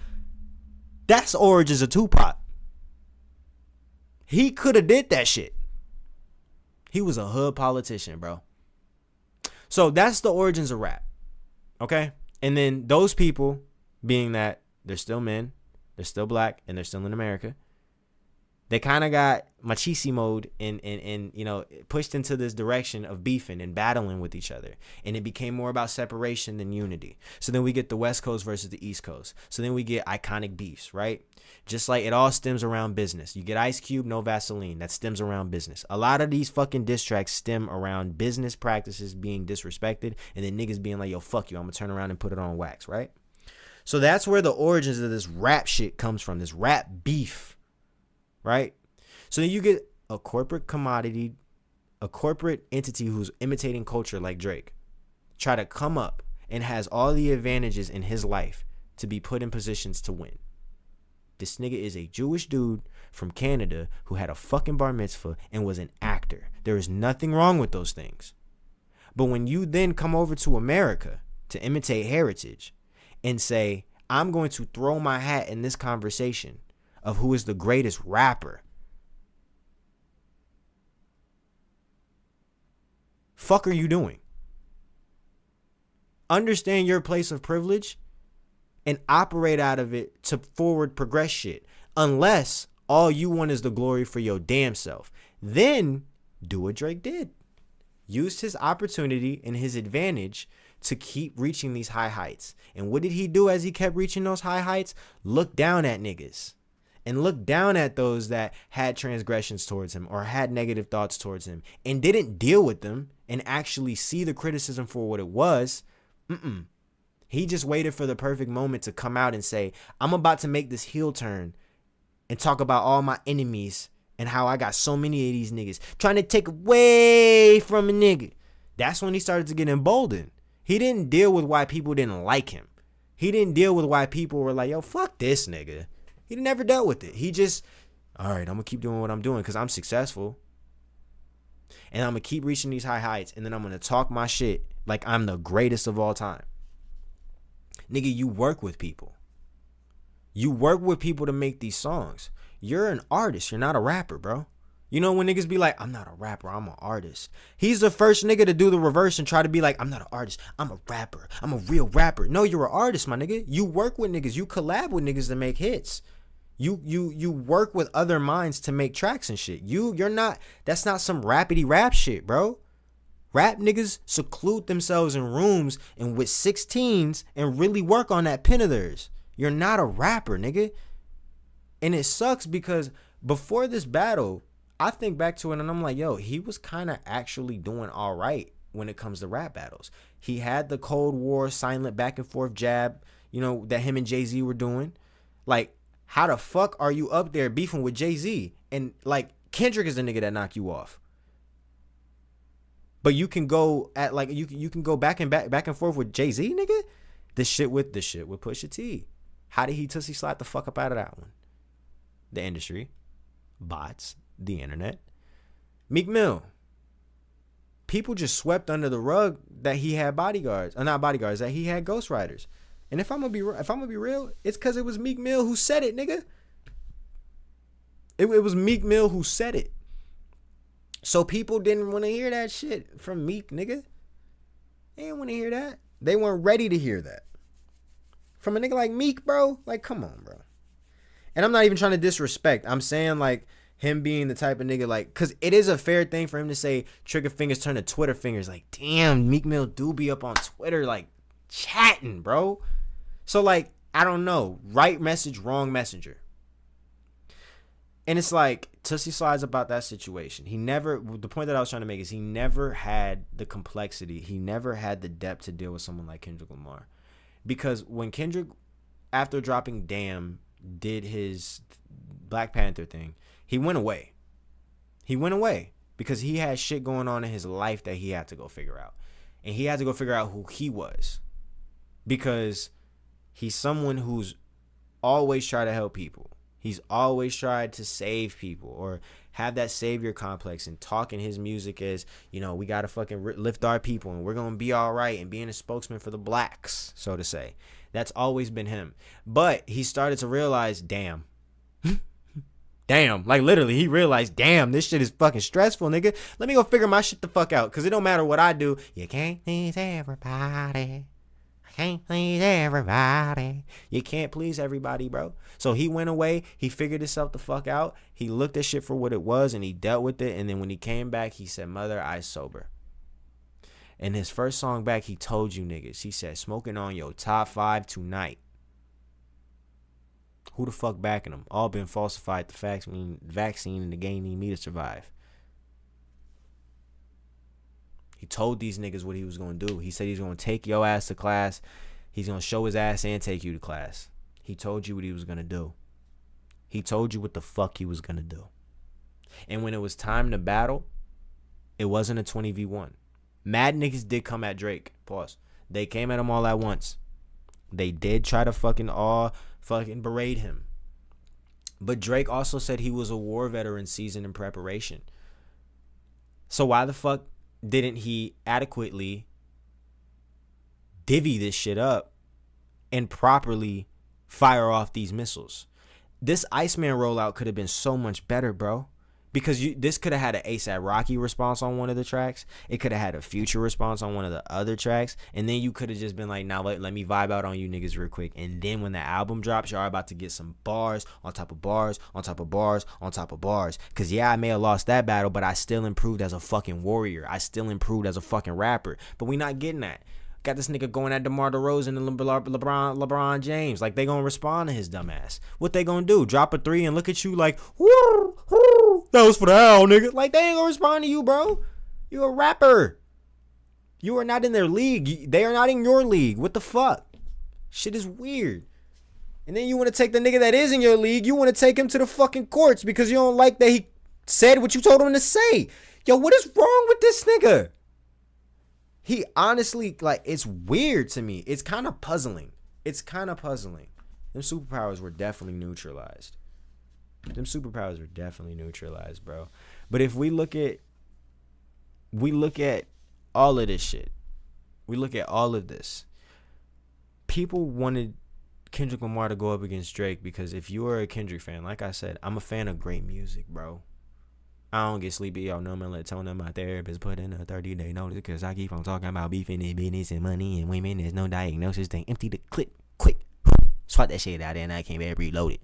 [SPEAKER 1] That's origins of Tupac. He could have did that shit. He was a hood politician, bro. So that's the origins of rap. Okay? And then those people, being that they're still men, they're still Black, and they're still in America, they kind of got machismo and you know, pushed into this direction of beefing and battling with each other. And it became more about separation than unity. So then we get the West Coast versus the East Coast. So then we get iconic beefs, right? Just like it all stems around business. You get Ice Cube, no Vaseline. That stems around business. A lot of these fucking diss tracks stem around business practices being disrespected and then niggas being like, yo, fuck you, I'm gonna turn around and put it on wax, right? So that's where the origins of this rap shit comes from, this rap beef, right? So then you get a corporate commodity, a corporate entity who's imitating culture like Drake, try to come up and has all the advantages in his life to be put in positions to win. This nigga is a Jewish dude from Canada who had a fucking bar mitzvah and was an actor. There is nothing wrong with those things. But when you then come over to America to imitate heritage and say, I'm going to throw my hat in this conversation of who is the greatest rapper, fuck are you doing? Understand your place of privilege and operate out of it to forward progress shit. Unless all you want is the glory for your damn self. Then do what Drake did. Used his opportunity and his advantage to keep reaching these high heights. And what did he do as he kept reaching those high heights? Look down at niggas. And look down at those that had transgressions towards him or had negative thoughts towards him and didn't deal with them and actually see the criticism for what it was. He just waited for the perfect moment to come out and say, I'm about to make this heel turn and talk about all my enemies and how I got so many of these niggas trying to take away from a nigga. That's when he started to get emboldened. He didn't deal with why people didn't like him. He didn't deal with why people were like, yo, fuck this nigga. He never dealt with it. He just, all right, I'm going to keep doing what I'm doing because I'm successful. And I'm going to keep reaching these high heights. And then I'm going to talk my shit like I'm the greatest of all time. Nigga, you work with people. You work with people to make these songs. You're an artist. You're not a rapper, bro. You know when niggas be like, I'm not a rapper, I'm an artist. He's the first nigga to do the reverse and try to be like, I'm not an artist, I'm a rapper. I'm a real rapper. No, you're an artist, my nigga. You work with niggas. You collab with niggas to make hits. You work with other minds to make tracks and shit. You're not, that's not some rapidy rap shit, bro. Rap niggas seclude themselves in rooms and with 16s and really work on that pen of theirs. You're not a rapper, nigga. And it sucks because before this battle, I think back to it and I'm like, yo, he was kind of actually doing all right when it comes to rap battles. He had the Cold War silent back and forth jab, you know, that him and Jay-Z were doing. Like, how the fuck are you up there beefing with Jay-Z? And like, Kendrick is the nigga that knocked you off. But you can go at like you can go back and forth with Jay-Z, nigga. The shit with Pusha T. How did he Tootsie slide the fuck up out of that one? The industry, bots, the internet. Meek Mill. People just swept under the rug that he had bodyguards, or not bodyguards, that he had ghostwriters. And if I'm gonna be real, it's because it was Meek Mill who said it, nigga. It was Meek Mill who said it. So people didn't want to hear that shit from Meek, nigga. They didn't want to hear that. They weren't ready to hear that. From a nigga like Meek, bro. Like, come on, bro. And I'm not even trying to disrespect. I'm saying, like, him being the type of nigga, like, because it is a fair thing for him to say trigger fingers turn to Twitter fingers. Like, damn, Meek Mill do be up on Twitter, like, chatting, bro. So, like, I don't know. Right message, wrong messenger. And it's like, Tootsie Slide's about that situation. The point that I was trying to make is he never had the complexity. He never had the depth to deal with someone like Kendrick Lamar. Because when Kendrick, after dropping Damn, did his Black Panther thing, he went away. He went away because he had shit going on in his life that he had to go figure out. And he had to go figure out who he was. Because he's someone who's always tried to help people. He's always tried to save people or have that savior complex and talking his music as, you know, we got to fucking lift our people and we're going to be all right, and being a spokesman for the blacks, so to say. That's always been him. But he started to realize, damn. Damn. Like, literally, he realized, damn, this shit is fucking stressful, nigga. Let me go figure my shit the fuck out, because it don't matter what I do. You can't please everybody. Can't please everybody. You can't please everybody, bro. So he went away. He figured himself the fuck out. He looked at shit for what it was, and he dealt with it. And then when he came back, he said, "Mother, I sober." And his first song back, he told you niggas. He said, "Smoking on your top 5 tonight." Who the fuck backing him? All been falsified. The vaccine and the game need me to survive. He told these niggas what he was going to do. He said he's going to take your ass to class. He's going to show his ass and take you to class. He told you what he was going to do. He told you what the fuck he was going to do. And when it was time to battle, it wasn't a 20v1. Mad niggas did come at Drake. Pause. They came at him all at once. They did try to fucking berate him. But Drake also said he was a war veteran seasoned in preparation. So why the fuck didn't he adequately divvy this shit up and properly fire off these missiles? This Iceman rollout could have been so much better, bro. Because this could have had an ASAP Rocky response on one of the tracks. It could have had a Future response on one of the other tracks. And then you could have just been like, now let me vibe out on you niggas real quick. And then when the album drops, y'all are about to get some bars on top of bars on top of bars on top of bars. Because yeah, I may have lost that battle, but I still improved as a fucking warrior. I still improved as a fucking rapper. But we not getting that. Got this nigga going at DeMar DeRozan and LeBron James. Like, they gonna respond to his dumb ass. What they gonna do? Drop a 3 and look at you like, woo, woo, that was for the owl, nigga. Like, they ain't gonna respond to you, bro. You a rapper. You are not in their league. They are not in your league. What the fuck? Shit is weird. And then you want to take the nigga that is in your league, you want to take him to the fucking courts because you don't like that he said what you told him to say. Yo, what is wrong with this nigga? He honestly, like, it's weird to me. It's kind of puzzling. Them superpowers were definitely neutralized. Bro. But if we look at all of this shit. We look at all of this. People wanted Kendrick Lamar to go up against Drake because if you are a Kendrick fan, like I said, I'm a fan of great music, bro. I don't get sleepy. Y'all know me. Melatonin, my therapist put in a 30-day notice because I keep on talking about beefing and business and money and women. There's no diagnosis. They empty the clip quick. Swat that shit out there and I can't be reloaded.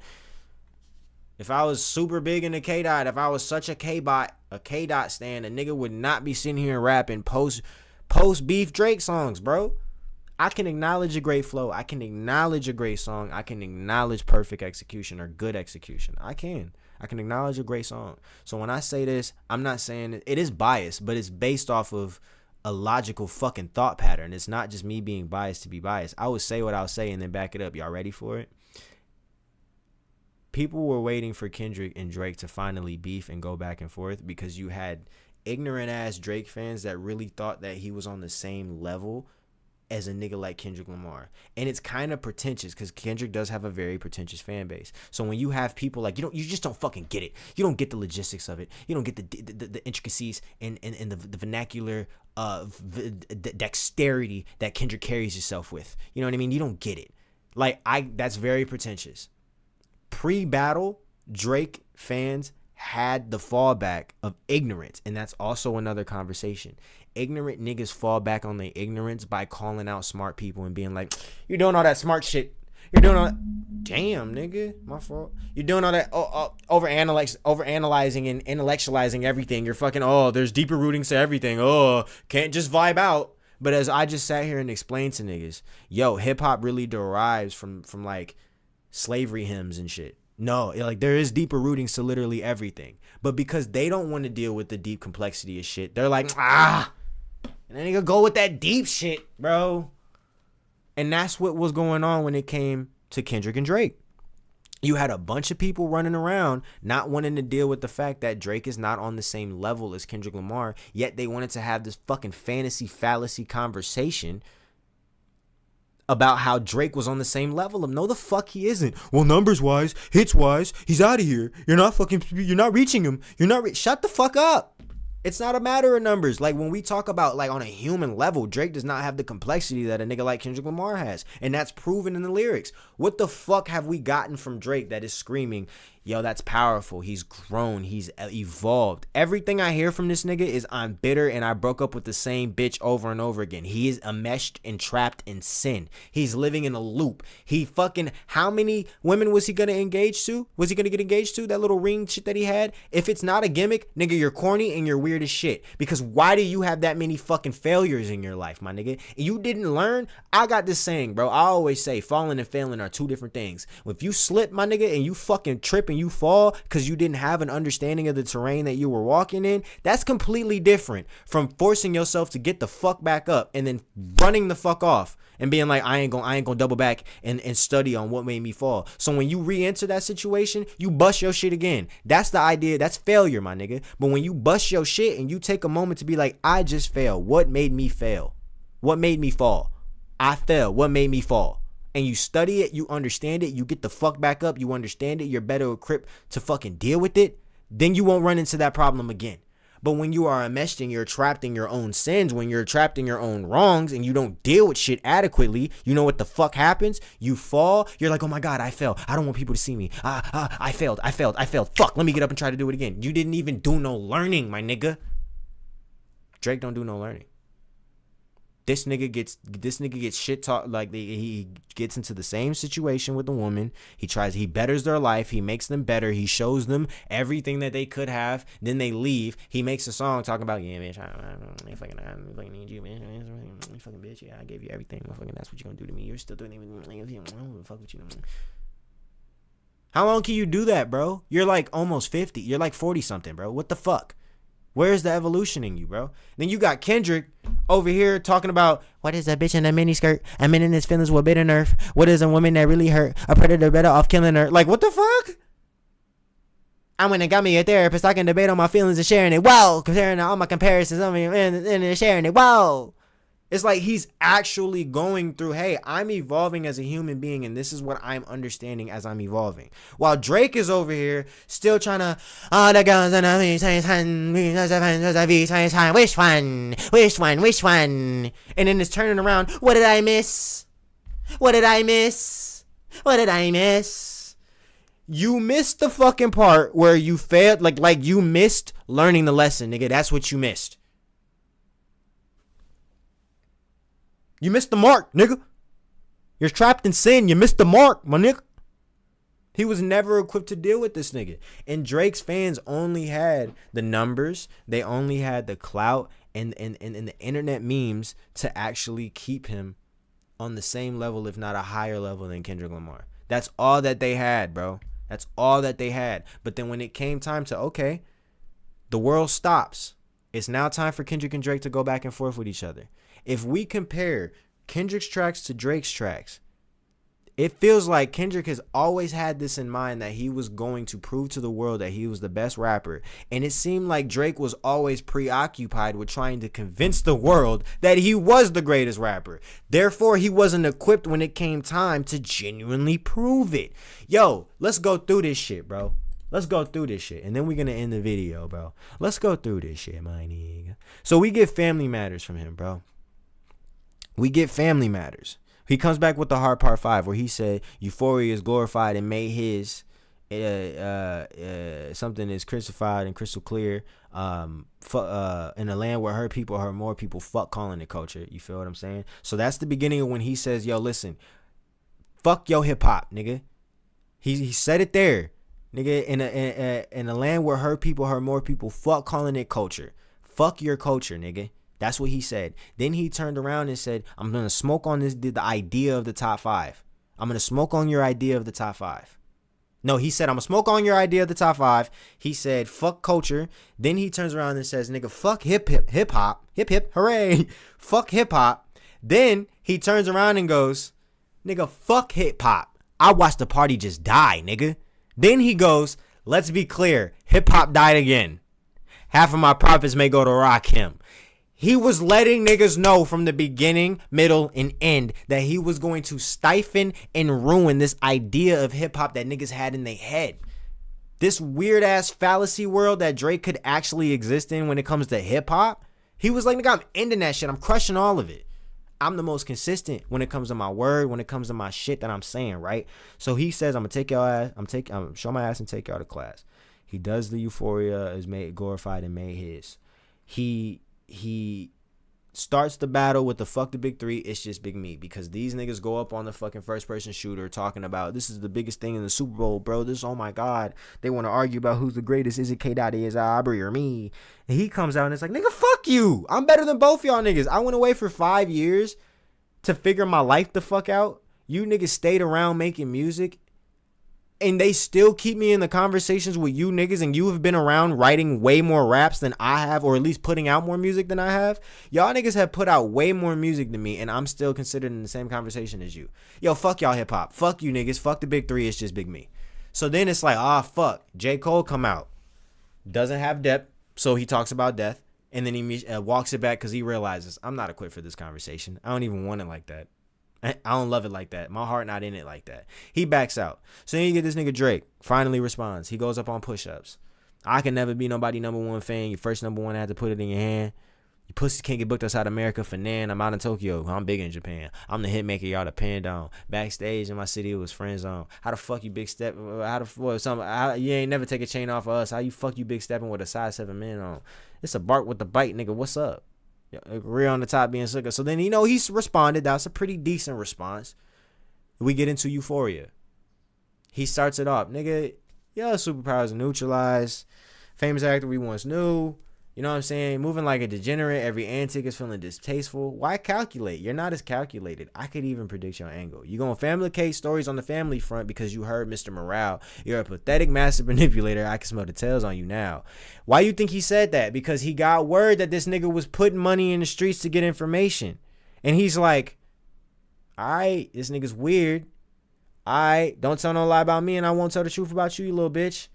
[SPEAKER 1] If I was super big into K-Dot, if I was such a K-Dot stan, a nigga would not be sitting here rapping post-beef Drake songs, bro. I can acknowledge a great flow. I can acknowledge a great song. I can acknowledge perfect execution or good execution. I can acknowledge a great song. So when I say this, I'm not saying it is biased, but it's based off of a logical fucking thought pattern. It's not just me being biased to be biased. I would say what I'll say and then back it up. Y'all ready for it? People were waiting for Kendrick and Drake to finally beef and go back and forth because you had ignorant ass Drake fans that really thought that he was on the same level as a nigga like Kendrick Lamar. And it's kind of pretentious because Kendrick does have a very pretentious fan base. So when you have people like, you just don't fucking get it. You don't get the logistics of it. You don't get the intricacies and the vernacular dexterity that Kendrick carries himself with. You know what I mean? You don't get it. Like, that's very pretentious. Pre-battle, Drake fans had the fallback of ignorance, and that's also another conversation. Ignorant niggas fall back on their ignorance by calling out smart people and being like, you're doing all that smart shit. You're doing all that. Damn, nigga, my fault. You're doing all that overanalyzing and intellectualizing everything. You're fucking, there's deeper rootings to everything. Can't just vibe out. But as I just sat here and explained to niggas, hip hop really derives from like slavery hymns and shit. No, like there is deeper rootings to literally everything. But because they don't want to deal with the deep complexity of shit, they're like, and then they gonna go with that deep shit, bro. And that's what was going on when it came to Kendrick and Drake. You had a bunch of people running around not wanting to deal with the fact that Drake is not on the same level as Kendrick Lamar, yet they wanted to have this fucking fantasy fallacy conversation about how Drake was on the same level of no the fuck he isn't. Well, numbers wise, hits wise, he's out of here. You're not reaching him. Shut the fuck up. It's not a matter of numbers. Like when we talk about like on a human level, Drake does not have the complexity that a nigga like Kendrick Lamar has. And that's proven in the lyrics. What the fuck have we gotten from Drake that is screaming, yo, that's powerful. He's grown. He's evolved. Everything I hear from this nigga is I'm bitter and I broke up with the same bitch over and over again. He is enmeshed and trapped in sin. He's living in a loop. He fucking, how many women was he going to engage to? Was he going to get engaged to? That little ring shit that he had? If it's not a gimmick, nigga, you're corny and you're weird as shit. Because why do you have that many fucking failures in your life, my nigga? You didn't learn? I got this saying, bro. I always say falling and failing are two different things. If you slip, my nigga, and you fucking trip and you fall because you didn't have an understanding of the terrain that you were walking in, that's completely different from forcing yourself to get the fuck back up and then running the fuck off and being like, I ain't gonna double back and study on what made me fall. So when you re-enter that situation, you bust your shit again. That's the idea. That's failure, my nigga. But when you bust your shit and you take a moment to be like, I just failed. What made me fail? What made me fall? I fell. What made me fall? And you study it, you understand it, you get the fuck back up, you understand it, you're better equipped to fucking deal with it, then you won't run into that problem again. But when you are enmeshed and you're trapped in your own sins, when you're trapped in your own wrongs and you don't deal with shit adequately, you know what the fuck happens? You fall, you're like, oh my God, I fell. I don't want people to see me. I failed. Fuck, let me get up and try to do it again. You didn't even do no learning, my nigga. Drake don't do no learning. This nigga gets shit talk, like he gets into the same situation with the woman. He betters their life. He makes them better. He shows them everything that they could have. Then they leave. He makes a song talking about, yeah, bitch, I fucking need you, man. Fucking bitch, yeah, I gave you everything. Fucking that's what you're gonna do to me. You're still doing it. Fuck with you. How long can you do that, bro? You're like almost 50. You're like 40 something, bro. What the fuck? Where's the evolution in you, bro? Then you got Kendrick over here talking about, what is a bitch in a miniskirt? A man in his feelings with bitter nerve. What is a woman that really hurt? A predator better off killing her. Like, what the fuck? I went and got me a therapist. I can debate on my feelings and sharing it. Whoa! Comparing all my comparisons and sharing it. Whoa! It's like he's actually going through, hey, I'm evolving as a human being, and this is what I'm understanding as I'm evolving. While Drake is over here still trying to, which one? And then it's turning around, what did I miss? You missed the fucking part where you failed, like you missed learning the lesson, nigga. That's what you missed. You missed the mark, nigga. You're trapped in sin. You missed the mark, my nigga. He was never equipped to deal with this nigga. And Drake's fans only had the numbers. They only had the clout and the internet memes to actually keep him on the same level, if not a higher level than Kendrick Lamar. That's all that they had, bro. That's all that they had. But then when it came time to, okay, the world stops. It's now time for Kendrick and Drake to go back and forth with each other. If we compare Kendrick's tracks to Drake's tracks, It feels like Kendrick has always had this in mind that he was going to prove to the world that he was the best rapper. And it seemed like Drake was always preoccupied with trying to convince the world that he was the greatest rapper. Therefore, he wasn't equipped when it came time to genuinely prove it. Yo, let's go through this shit, bro. Let's go through this shit. And then we're going to end the video, bro. Let's go through this shit, my nigga. So we get Family Matters from him, bro. We get Family Matters. He comes back with the hard part 5 where he said Euphoria is glorified and made his something is crucified and crystal clear in a land where her people hurt more people, fuck calling it culture. You feel what I'm saying? So that's the beginning of when he says, yo, listen, fuck your hip hop, nigga. He said it there, nigga, in a land where her people hurt more people, fuck calling it culture. Fuck your culture, nigga. That's what he said. Then he turned around and said, I'm going to smoke on the idea of the top 5. I'm going to smoke on your idea of the top 5. No, he said, I'm going to smoke on your idea of the top 5. He said, fuck culture. Then he turns around and says, nigga, fuck hip hop. Hip hip, hooray. Fuck hip hop. Then he turns around and goes, nigga, fuck hip hop. I watched the party just die, nigga. Then he goes, let's be clear. Hip hop died again. Half of my profits may go to Rakim. He was letting niggas know from the beginning, middle, and end that he was going to stifle and ruin this idea of hip-hop that niggas had in their head. This weird-ass fallacy world that Drake could actually exist in when it comes to hip-hop. He was like, nigga, I'm ending that shit. I'm crushing all of it. I'm the most consistent when it comes to my word, when it comes to my shit that I'm saying, right? So he says, I'm going to take y'all ass, I'm show my ass and take y'all to class. He does the Euphoria is made glorified and made his. He starts the battle with the fuck the big 3, it's just big me, because these niggas go up on the fucking first person shooter talking about this is the biggest thing in the Super Bowl, bro. This, oh my God, they want to argue about who's the greatest. Is it K Dotty, is it Aubrey or me? And he comes out and it's like, nigga, fuck you. I'm better than both y'all niggas. I went away for 5 years to figure my life the fuck out. You niggas stayed around making music and they still keep me in the conversations with you niggas, and you have been around writing way more raps than I have, or at least putting out more music than I have. Y'all niggas have put out way more music than me, and I'm still considered in the same conversation as you. Yo, fuck y'all hip hop. Fuck you niggas. Fuck the big 3. It's just big me. So then it's like, fuck. J. Cole come out. Doesn't have depth, so he talks about death, and then he walks it back because he realizes, I'm not equipped for this conversation. I don't even want it like that. I don't love it like that. My heart not in it like that. He backs out. So then you get this nigga Drake. Finally responds. He goes up on push-ups. I can never be nobody #1 fan. Your first #1 had to put it in your hand. You pussies can't get booked outside America for nan. I'm out in Tokyo. I'm big in Japan. I'm the hit maker y'all depend on. Backstage in my city, it was friend zone. How the fuck you big step? You ain't never take a chain off of us. How you fuck you big stepping with a size 7 man on? It's a bark with the bite, nigga. What's up? Rear on the top being sucker. So then, he's responded. That's a pretty decent response. We get into Euphoria. He starts it off. Nigga, your superpowers are neutralized. Famous actor we once knew. You know what I'm saying? Moving like a degenerate. Every antic is feeling distasteful. Why calculate? You're not as calculated. I could even predict your angle. You're going to fabricate stories on the family front because you heard Mr. Morale. You're a pathetic master manipulator. I can smell the tails on you now. Why you think he said that? Because he got word that this nigga was putting money in the streets to get information. And he's like, all right, this nigga's weird. All right, don't tell no lie about me and I won't tell the truth about you, you little bitch.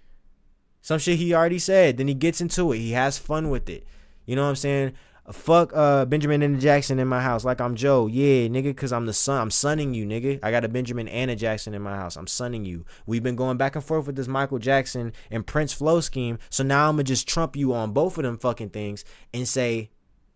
[SPEAKER 1] Some shit he already said. Then he gets into it. He has fun with it. You know what I'm saying? Fuck Benjamin and Jackson in my house like I'm Joe. Yeah, nigga, because I'm the son. I'm sunning you, nigga. I got a Benjamin and a Jackson in my house. I'm sunning you. We've been going back and forth with this Michael Jackson and Prince flow scheme. So now I'm going to just trump you on both of them fucking things and say,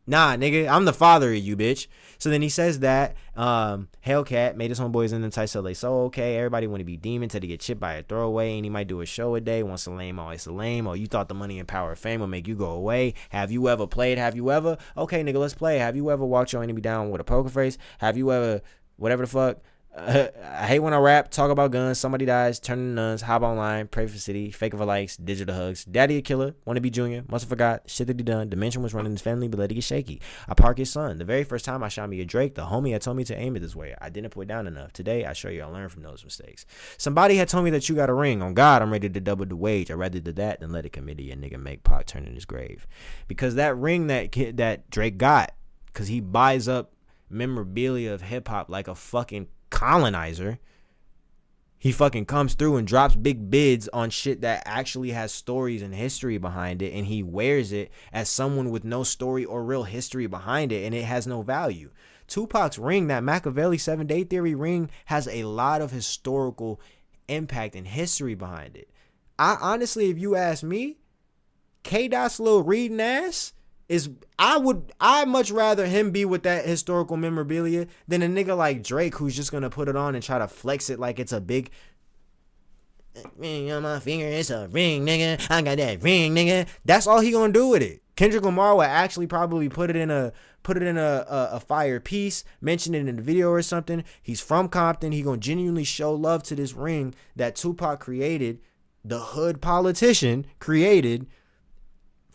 [SPEAKER 1] nah, nigga, I'm the father of you, bitch. So then he says that Hellcat made his homeboys in the tight, so they so okay. Everybody want to be demon till they get chipped by a throwaway, and he might do a show a day. Once a lame, always a lame. Oh, you thought the money and power of fame will make you go away? Have you ever played? Have you ever? Okay, nigga, let's play. Have you ever walked your enemy down with a poker face? Have you ever, whatever the fuck? I hate when I rap, talk about guns, somebody dies, turn to nuns, hop online, pray for city, fake for likes, digital hugs, daddy a killer, wanna be junior, must have forgot, shit that he done, dimension was running his family, but let it get shaky. I park his son. The very first time I shot me a Drake, the homie had told me to aim it this way. I didn't put it down enough. Today, I show you I learned from those mistakes. Somebody had told me that you got a ring. On God, I'm ready to double the wage. I'd rather do that than let a committee a nigga make Pac turn in his grave. Because that ring that Drake got, because he buys up memorabilia of hip-hop like a fucking colonizer, He fucking comes through and drops big bids on shit that actually has stories and history behind it, and he wears it as someone with no story or real history behind it, and it has no value. Tupac's ring, that Machiavelli 7-Day Theory ring, has a lot of historical impact and history behind it. I honestly, if you ask me, K-Dot's little reading ass is, I'd much rather him be with that historical memorabilia than a nigga like Drake who's just gonna put it on and try to flex it like it's a big ring on my finger. It's a ring, nigga. I got that ring, nigga. That's all he gonna do with it. Kendrick Lamar would actually probably put it in a fire piece, mention it in the video or something. He's from Compton. He gonna genuinely show love to this ring that Tupac created, the hood politician created,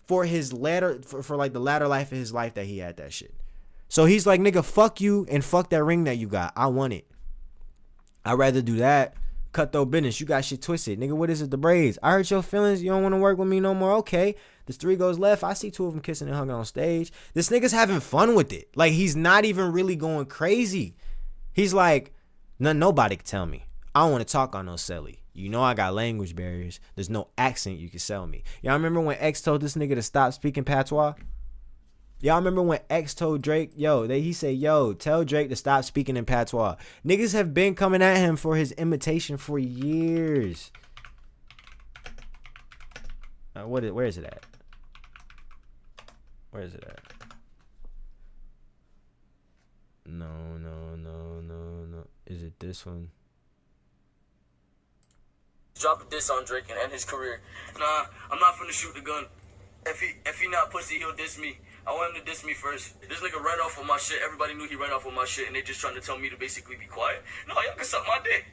[SPEAKER 1] for his latter, for like the latter life of his life that he had that shit. So he's like, nigga, fuck you and fuck that ring that you got. I want it. I'd rather do that. Cutthroat business. You got shit twisted. Nigga, what is it? The braids. I hurt your feelings. You don't want to work with me no more. Okay. There's 3 goes left. I see 2 of them kissing and hugging on stage. This nigga's having fun with it. Like, he's not even really going crazy. He's like, nobody can tell me. I don't want to talk on no celly. You know I got language barriers. There's no accent you can sell me. Y'all remember when X told this nigga to stop speaking patois? Y'all remember when X told Drake, he said, tell Drake to stop speaking in patois. Niggas have been coming at him for his imitation for years. Where is it at? Where is it at? No. Is it this one?
[SPEAKER 3] Drop a diss on Drake and end his career. Nah, I'm not finna shoot the gun. If he not pussy, he'll diss me. I want him to diss me first. This nigga ran off with my shit. Everybody knew he ran off with my shit, and they just trying to tell me to basically be quiet. No, y'all can suck my dick.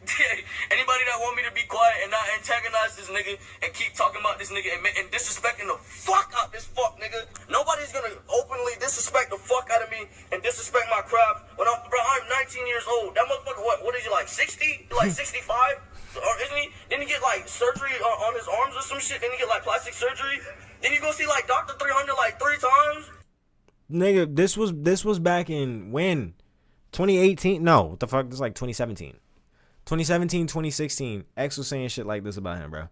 [SPEAKER 3] Anybody that want me to be quiet and not antagonize this nigga and keep talking about this nigga and disrespecting the fuck out this fuck nigga. Nobody's gonna openly disrespect the fuck out of me and disrespect my craft. When I'm 19 years old. That motherfucker, what is he, like 60? Like 65? Or isn't he? Didn't he get like surgery on his arms or some shit? Didn't he get like plastic surgery? Didn't you go see like Dr. 300 like 3 times?
[SPEAKER 1] Nigga, this was back in when? 2018? No, what the fuck? This is like 2017. 2017, 2016. X was saying shit like this about him, bro.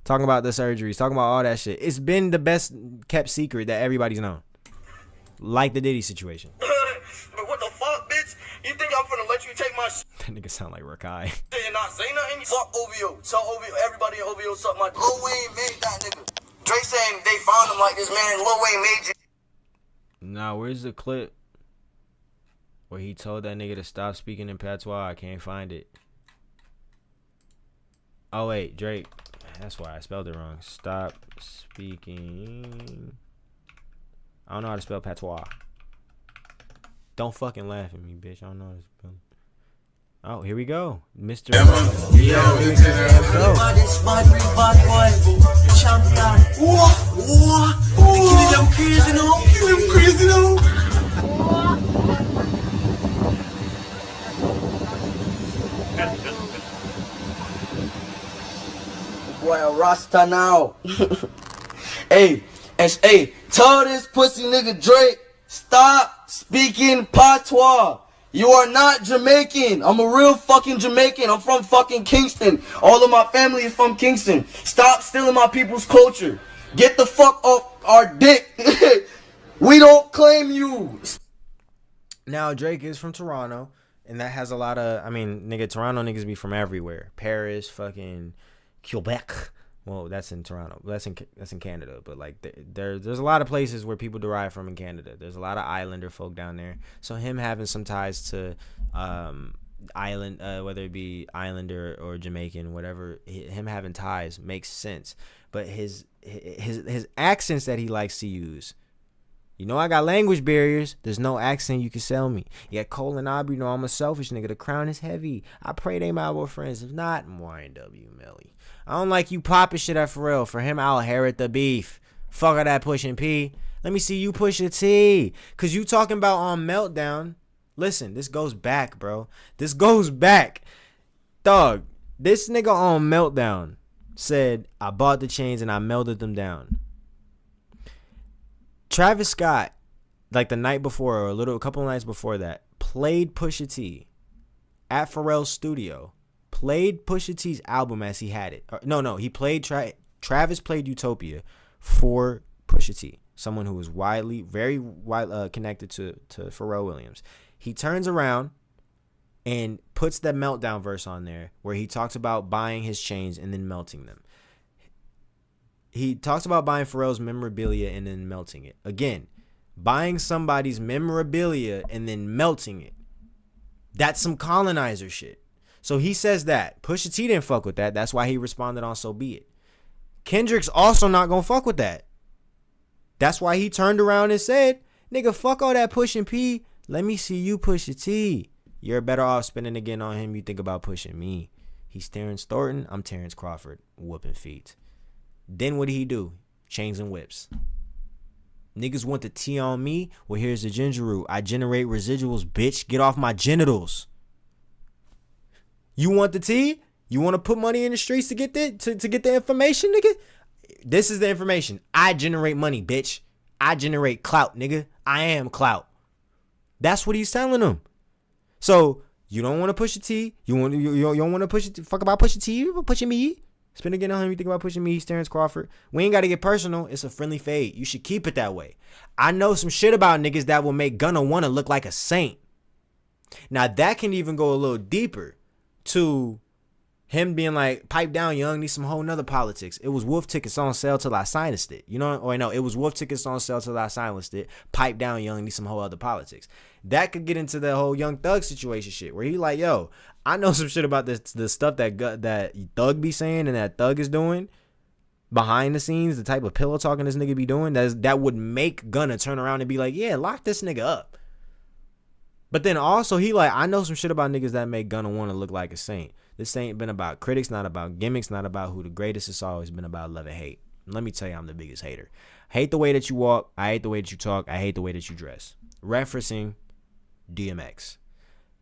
[SPEAKER 1] Talking about the surgeries, talking about all that shit. It's been the best kept secret that everybody's known. Like the Diddy situation.
[SPEAKER 3] But what the fuck, bitch? You think I'm finna let you take my shit?
[SPEAKER 1] That nigga sound like Rakai.
[SPEAKER 3] And not say nothing? Fuck OVO. Tell OVO, everybody in OVO suck my dick. Lil Wayne made that nigga. Drake saying they found him like this, man. Lil Wayne made you.
[SPEAKER 1] Nah, where's the clip where he told that nigga to stop speaking in patois? I can't find it. Oh, wait, Drake. That's why I spelled it wrong. Stop speaking. I don't know how to spell patois. Don't fucking laugh at me, bitch. I don't know how to spell it. Oh, here we go. Mr.
[SPEAKER 3] Boy, a Rasta now. Hey, tell this pussy nigga Drake, stop speaking patois. You are not Jamaican. I'm a real fucking Jamaican. I'm from fucking Kingston. All of my family is from Kingston. Stop stealing my people's culture. Get the fuck off our dick. We don't claim you.
[SPEAKER 1] Now, Drake is from Toronto, and that has a lot of, nigga, Toronto niggas be from everywhere. Paris, fucking Quebec. Well, that's in Toronto. That's in Canada. But like, there's a lot of places where people derive from in Canada. There's a lot of islander folk down there. So him having some ties to island, whether it be islander or Jamaican, whatever, him having ties makes sense. But his accents that he likes to use. You know I got language barriers. There's no accent you can sell me. Yeah, Cole and Aubrey know I'm a selfish nigga. The crown is heavy. I pray they my old friends. If not, I'm YNW Melly. I don't like you popping shit at Pharrell. For him, I'll inherit the beef. Fuck all that pushing P. Let me see you push a T. Cause you talking about on Meltdown. Listen, this goes back, bro. This goes back. Dog, this nigga on Meltdown said, I bought the chains and I melted them down. Travis Scott, like the night before or a couple of nights before that, played Pusha T at Pharrell's studio. played Pusha T's album as he had it. He played Travis played Utopia for Pusha T, someone who was very wide connected to Pharrell Williams. He turns around and puts that meltdown verse on there where he talks about buying his chains and then melting them. He talks about buying Pharrell's memorabilia and then melting it. Again, buying somebody's memorabilia and then melting it. That's some colonizer shit. So he says that. Pusha T didn't fuck with that. That's why he responded on So Be It. Kendrick's also not gonna fuck with that. That's why he turned around and said, nigga, fuck all that pushing P. Let me see you push a T. You're better off spending again on him. You think about pushing me. He's Terrence Thornton. I'm Terrence Crawford. Whooping feet. Then what did he do? Chains and whips. Niggas want the T on me. Well, here's the ginger root. I generate residuals, bitch. Get off my genitals. You want the T? You want to put money in the streets to get the information, nigga? This is the information. I generate money, bitch. I generate clout, nigga. I am clout. That's what he's telling them. So you don't want to push a T. You don't want to push it. Fuck about push a T. You pushing me. Spend again on him. You think about pushing me. He's Terrence Crawford. We ain't got to get personal. It's a friendly fade. You should keep it that way. I know some shit about niggas that will make Gunna wanna look like a saint. Now that can even go a little deeper to him being like, pipe down, young, need some whole nother politics. It was wolf tickets on sale till I silenced it. You know, or no, it was wolf tickets on sale till I silenced it. Pipe down, young, need some whole other politics. That could get into the whole Young Thug situation shit where he like, yo, I know some shit about the stuff that Thug be saying and that Thug is doing behind the scenes, the type of pillow talking this nigga be doing, that would make Gunna turn around and be like, yeah, lock this nigga up. But then also he like, I know some shit about niggas that make Gunna want to look like a saint. This ain't been about critics, not about gimmicks, not about who the greatest. It's always been about love and hate. Let me tell you, I'm the biggest hater. I hate the way that you walk. I hate the way that you talk. I hate the way that you dress. Referencing DMX,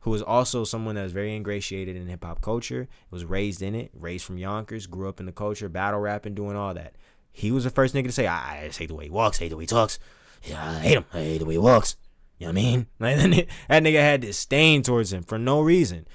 [SPEAKER 1] who is also someone that is very ingratiated in hip hop culture, was raised in it, raised from Yonkers, grew up in the culture, battle rapping, doing all that. He was the first nigga to say, I just hate the way he walks, hate the way he talks. Yeah, I hate him. I hate the way he walks. You know what I mean? Like, that nigga had disdain towards him for no reason.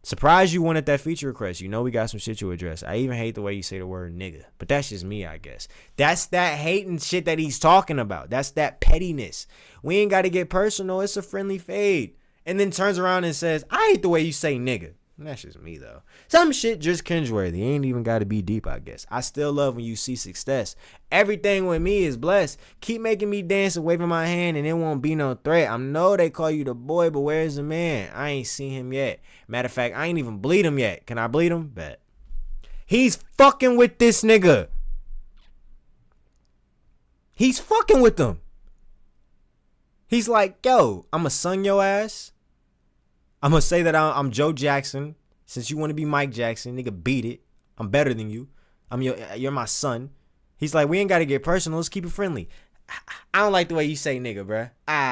[SPEAKER 1] Surprised you wanted that feature request. You know we got some shit to address. I even hate the way you say the word nigga. But that's just me, I guess. That's that hating shit that he's talking about. That's that pettiness. We ain't got to get personal. It's a friendly fade. And then turns around and says, I hate the way you say nigga. And that's just me, though. Some shit just cringeworthy. Ain't even got to be deep, I guess. I still love when you see success. Everything with me is blessed. Keep making me dance and waving my hand and it won't be no threat. I know they call you the boy, but where's the man? I ain't seen him yet. Matter of fact, I ain't even bleed him yet. Can I bleed him? Bet. He's fucking with this nigga. He's fucking with them. He's like, yo, I'ma sung your ass. I'm going to say that I'm Joe Jackson. Since you want to be Mike Jackson, nigga, beat it. I'm better than you. You're my son. He's like, we ain't got to get personal. Let's keep it friendly. I don't like the way you say nigga, bruh.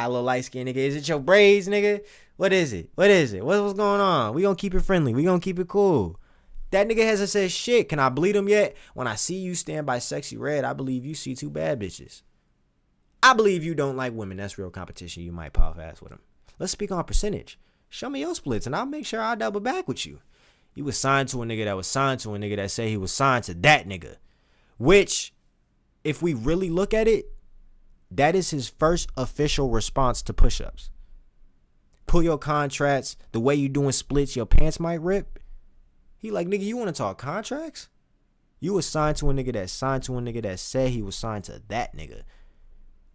[SPEAKER 1] Little light-skinned nigga. Is it your braids, nigga? What is it? What's going on? We going to keep it friendly. We going to keep it cool. That nigga hasn't said shit. Can I bleed him yet? When I see you stand by Sexy Red, I believe you see two bad bitches. I believe you don't like women. That's real competition. You might pop ass with them. Let's speak on percentage. Show me your splits and I'll make sure I double back with you. You was signed to a nigga that was signed to a nigga that said he was signed to that nigga. Which, if we really look at it, that is his first official response to push-ups. Pull your contracts, the way you doing splits, your pants might rip. He like, nigga, you want to talk contracts? You was signed to a nigga that signed to a nigga that said he was signed to that nigga.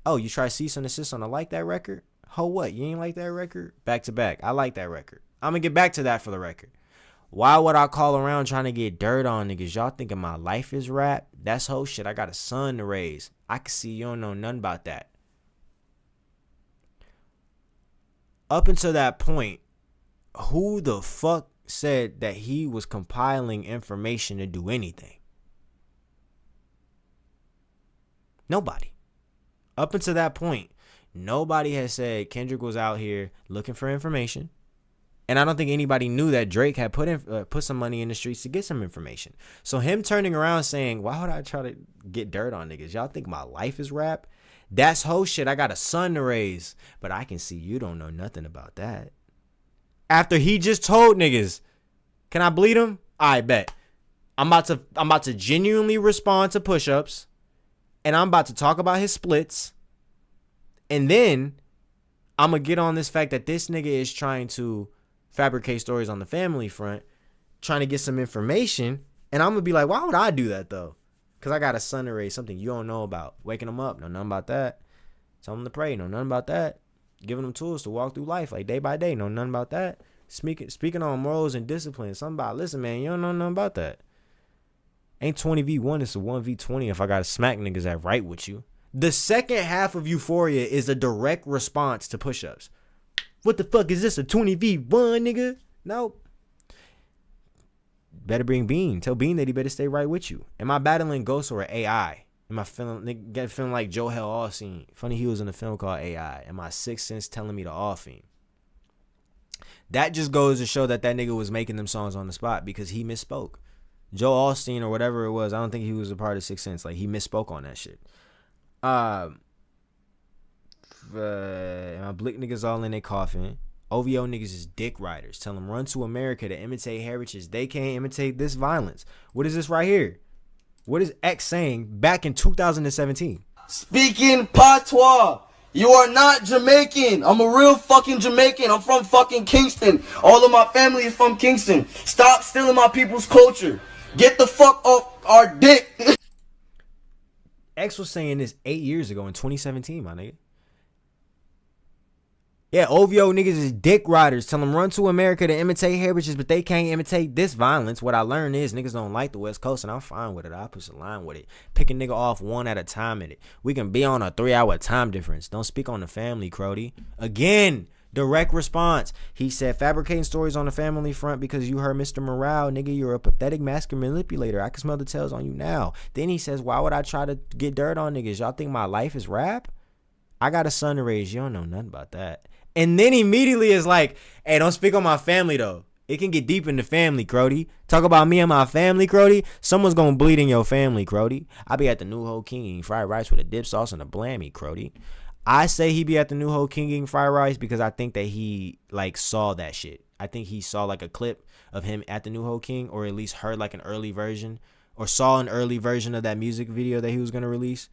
[SPEAKER 1] Oh, you try cease and desist on a like that record? Ho, what? You ain't like that record? Back to back. I like that record. I'm going to get back to that for the record. Why would I call around trying to get dirt on niggas? Y'all thinking my life is rap? That's whole shit. I got a son to raise. I can see you don't know nothing about that. Up until that point, who the fuck said that he was compiling information to do anything? Nobody. Up until that point, nobody has said Kendrick was out here looking for information. And I don't think anybody knew that Drake had put some money in the streets to get some information. So him turning around saying, why would I try to get dirt on niggas? Y'all think my life is rap? That's whole shit. I got a son to raise. But I can see you don't know nothing about that. After he just told niggas, can I bleed him? I bet. I'm about to genuinely respond to push-ups, and I'm about to talk about his splits, and then I'm gonna get on this fact that this nigga is trying to fabricate stories on the family front, trying to get some information, and I'm gonna be like, why would I do that though? Because I got a son to raise, something you don't know about. Waking him up, know nothing about that. Telling him to pray, know nothing about that. Giving him tools to walk through life, like day by day, know nothing about that. Speaking on morals and discipline, something about, listen, man, you don't know nothing about that. Ain't 20v1, it's a 1v20 if I gotta smack niggas that right with you. The second half of Euphoria is a direct response to push-ups. What the fuck is this, a 20v1, nigga? Nope. Better bring Bean. Tell Bean that he better stay right with you. Am I battling Ghost or AI? Am I feeling like Joel Osteen? Funny he was in a film called AI. Am I Sixth Sense telling me to off him? That just goes to show that nigga was making them songs on the spot because he misspoke. Joel Osteen or whatever it was, I don't think he was a part of Sixth Sense. Like, he misspoke on that shit. My blick niggas all in their coffin. OVO niggas is dick riders. Tell them run to America to imitate heritage. They can't imitate this violence. What is this right here? What is X saying back in 2017?
[SPEAKER 3] Speaking patois. You are not Jamaican. I'm a real fucking Jamaican. I'm from fucking Kingston. All of my family is from Kingston. Stop stealing my people's culture. Get the fuck off our dick.
[SPEAKER 1] X was saying this 8 years ago in 2017, my nigga. Yeah, OVO niggas is dick riders. Tell them run to America to imitate heritages, but they can't imitate this violence. What I learned is niggas don't like the West Coast, and I'm fine with it. I push a line with it. Pick a nigga off one at a time in it. We can be on a 3-hour time difference. Don't speak on the family, Crody. Again, direct response. He said, fabricating stories on the family front because you heard Mr. Morale. Nigga, you're a pathetic master manipulator. I can smell the tails on you now. Then he says, why would I try to get dirt on niggas? Y'all think my life is rap? I got a son to raise. You don't know nothing about that. And then immediately is like, hey, don't speak on my family, though. It can get deep in the family, Crody. Talk about me and my family, Crody. Someone's going to bleed in your family, Crody. I be at the New Ho King eating fried rice with a dip sauce and a blammy, Crody. I say he be at the New Ho King eating fried rice because I think that he, like, saw that shit. I think he saw, like, a clip of him at the New Ho King, or at least heard, like, an early version, or saw an early version of that music video that he was going to release,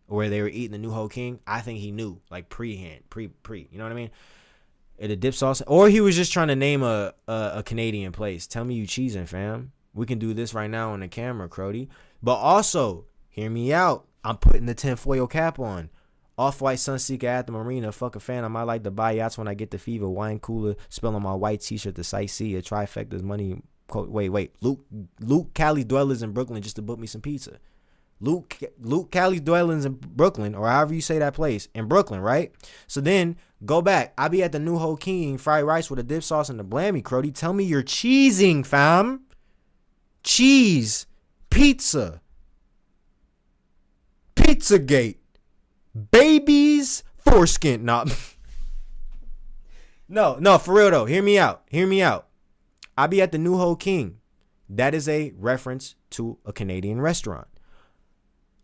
[SPEAKER 1] where they were eating the New Ho King. I think he knew, like, pre, you know what I mean? And a dip sauce. Or he was just trying to name a Canadian place. Tell me you cheesing, fam. We can do this right now on the camera, Crody. But also, hear me out. I'm putting the tinfoil cap on. Off-white Sunseeker at the marina. Fuck a fan. I might like to buy yachts when I get the fever. Wine cooler. Spill on my white t-shirt. The sightsee. A trifecta's money. Wait. Luke Cali dwellers in Brooklyn just to book me some pizza. Luke Cali's dwellings in Brooklyn, or however you say that place, in Brooklyn, right? So then, go back. I be at the New Ho King, fried rice with a dip sauce and the blammy, Crody. Tell me you're cheesing, fam. Cheese. Pizza. Pizzagate. Babies. Foreskin. No, for real though. Hear me out. I be at the New Ho King. That is a reference to a Canadian restaurant.